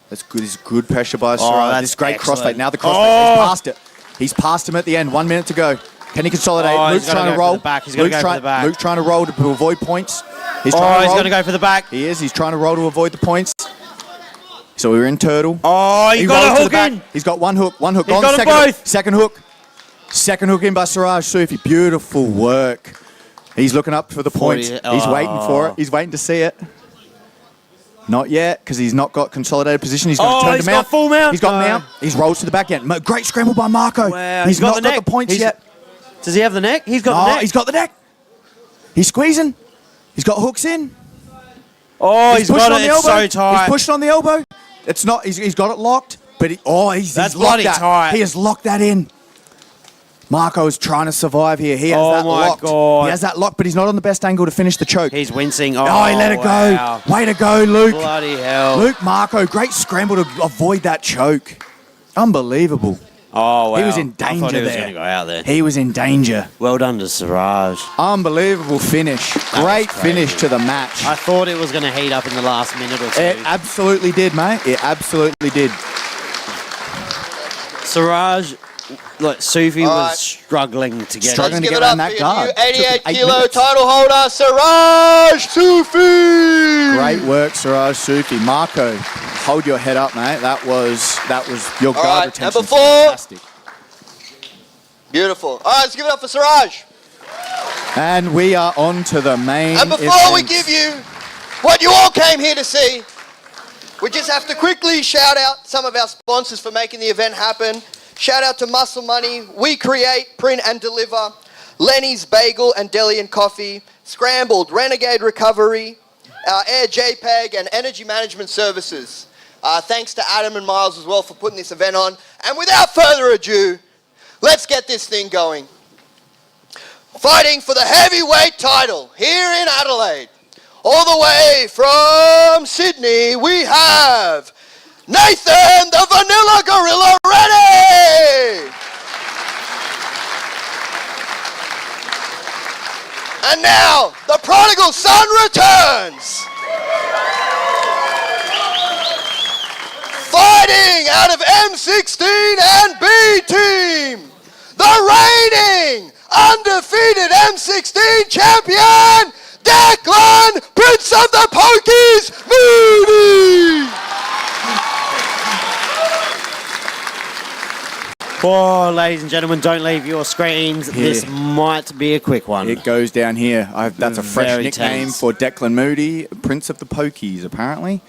That's good. This is good pressure by Siraj. This great crossfade. Now the crossfade. He's past it. He's passed him at the end. 1 minute to go. Can he consolidate? Luke's trying to roll. He's going to go for the back. Luke's trying to roll to avoid points. He's going to go for the back. He is. He's trying to roll to avoid the points. So we're in turtle. He got a hook in. He's got one hook. One hook. He's got them both. Second hook. Second hook in by Siraj Sufi. Beautiful work. He's looking up for the points. He's waiting for it. He's waiting to see it. Not yet, because he's not got consolidated position. He's got to turn him out. Full mount. He's got mount. He's rolls to the back end. Great scramble by Marco. Wow, he's not got the points yet. Does he have the neck? He's got the neck. He's got the neck. He's squeezing. He's got hooks in. He's got it. It's so tight. He's pushing on the elbow. It's not. He's got it locked. But he's That's locked bloody that. tight. He has locked that in. Marco's trying to survive here. He has that locked. God. He has that locked, but he's not on the best angle to finish the choke. He's wincing. He let it go. Way to go, Luke. Bloody hell. Luke Marco, great scramble to avoid that choke. Unbelievable. Wow. He was in danger I thought he was there. going to go out there. He was in danger. Well done to Siraj. Unbelievable finish. Great finish to the match. I thought it was going to heat up in the last minute or two. It absolutely did, mate. It absolutely did. Siraj, Sufi was struggling to get Struggling it. to Give get it around up that for guard. your new 88 8 kilo minutes. title holder, Siraj Sufi. Great work, Siraj Sufi. Marco, hold your head up, mate. That was your guard right, retention. number 4. Fantastic. Beautiful. All right, let's give it up for Siraj. And we are on to the main And before event. we give you what you all came here to see, we just have to quickly shout out some of our sponsors for making the event happen. Shout out to Muscle Money, We Create, Print and Deliver, Lenny's Bagel and Deli and Coffee, Scrambled, Renegade Recovery, Air JPEG and Energy Management Services. Thanks to Adam and Miles as well for putting this event on. And without further ado, let's get this thing going. Fighting for the heavyweight title here in Adelaide. All the way from Sydney, we have Nathan the Vanilla Gorilla Reddy! And now, the prodigal son returns! Fighting out of M16 and B team, the reigning undefeated M16 champion, Declan, Prince of the Pokies, Moody! Oh, ladies and gentlemen, don't leave your screens. Here. This might be a quick one. It goes down here. That's a fresh Very nickname tense. for Declan Moody, Prince of the Pokies, apparently.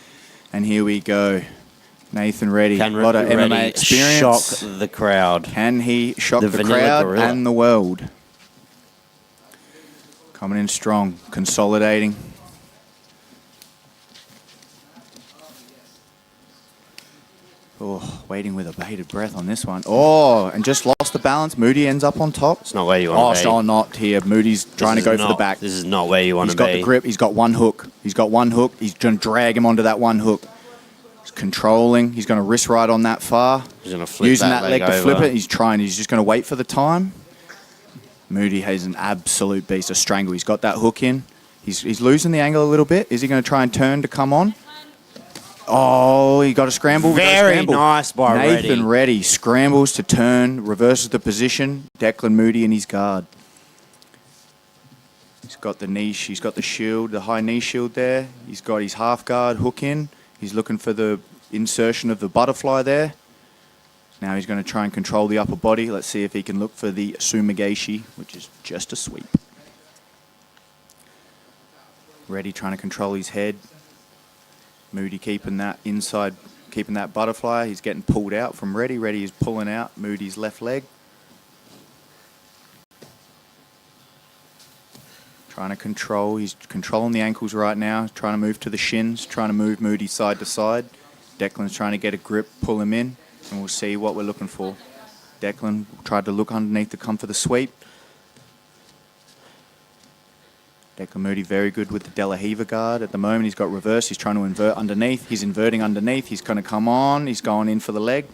And here we go. Nathan Reddy, a lot of MMA Reddy experience. shock the crowd. Can he shock The the vanilla crowd gorilla. and the world? Coming in strong, consolidating. Oh, waiting with a bated breath on this one. Oh, and just lost the balance. Moody ends up on top. It's not where you Oh, want to it's be. not here. Moody's trying to This go is for the not- back. This is not where you want He's to got be. the grip. He's got one hook. He's got one hook. He's going to drag him onto that one hook. He's controlling. He's going to wrist right on that far. He's going to flip Using that that leg to over. flip it. He's trying. He's just going to wait for the time. Moody has an absolute beast, a strangle. He's got that hook in. He's losing the angle a little bit. Is he going to try and turn to come on? Oh, he got a scramble. We got a Very scramble. nice by Nathan Reddy scrambles to turn, reverses the position. Declan Moody in his guard. He's got the niche. He's got the shield, the high knee shield there. He's got his half guard hook in. He's looking for the insertion of the butterfly there. Now he's going to try and control the upper body. Let's see if he can look for the sumigashi, which is just a sweep. Reddy trying to control his head. Moody keeping that inside, keeping that butterfly. He's getting pulled out from Reddy. Reddy is pulling out Moody's left leg. Trying to control. He's controlling the ankles right now. Trying to move to the shins. Trying to move Moody side to side. Declan's trying to get a grip, pull him in, and we'll see what we're looking for. Declan tried to look underneath to come for the sweep. Declan Moody very good with the De La Hiva guard. At the moment, he's got reverse. He's trying to invert underneath. He's inverting underneath. He's going to come on. He's going in for the leg.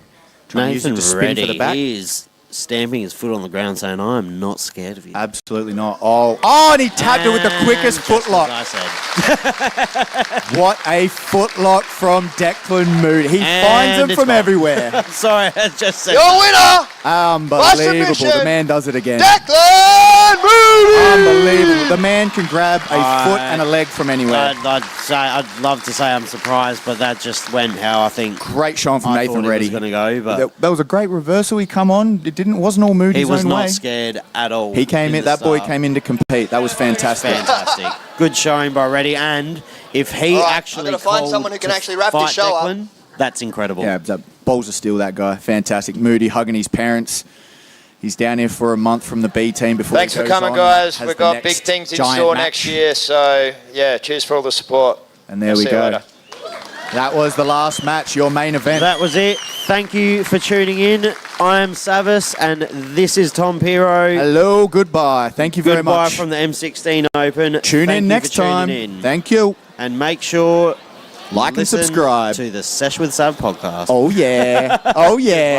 Trying to use it Nathan to spin Reddy for the back. is stamping his foot on the ground saying, I am not scared of you. Absolutely not. Oh, and he tagged it with the quickest And just footlock. as I said. What a footlock from Declan Moody. He And finds them it's from gone. everywhere. Sorry, I just said. Your winner, Unbelievable. submission. The man does it again. Declan Moody! Unbelievable. The man can grab a foot and a leg from anywhere. I'd love to say I'm surprised, but that just went how I think Great shot from I Nathan thought Reddy. it was going to go. But That was a great reversal. He come on. It wasn't all Moody's he was own not way. scared at all. He came in. the That boy start. came in to compete. That was fantastic. Fantastic. Good showing by Reddy. And if he All right, actually I'm gonna find called someone who can to actually wrap this fight show up. Declan, that's incredible. Yeah, that balls of steel. That guy, fantastic. Moody hugging his parents. He's down here for a month from the B team before. Thanks he for goes coming, on, guys. has We've the got next big things in giant store match. next year. So, yeah, cheers for all the support. And there I'll we see you go. later. That was the last match, your main event. That was it. Thank you for tuning in. I am Savis, and this is Tom Piro. Hello, goodbye. Thank you very Goodbye much. from the M16 Open. Tune Thank in you next for tuning time. in. Thank you. And make sure Like and listen subscribe. to the Sesh with Sav podcast. Oh yeah. Oh yeah.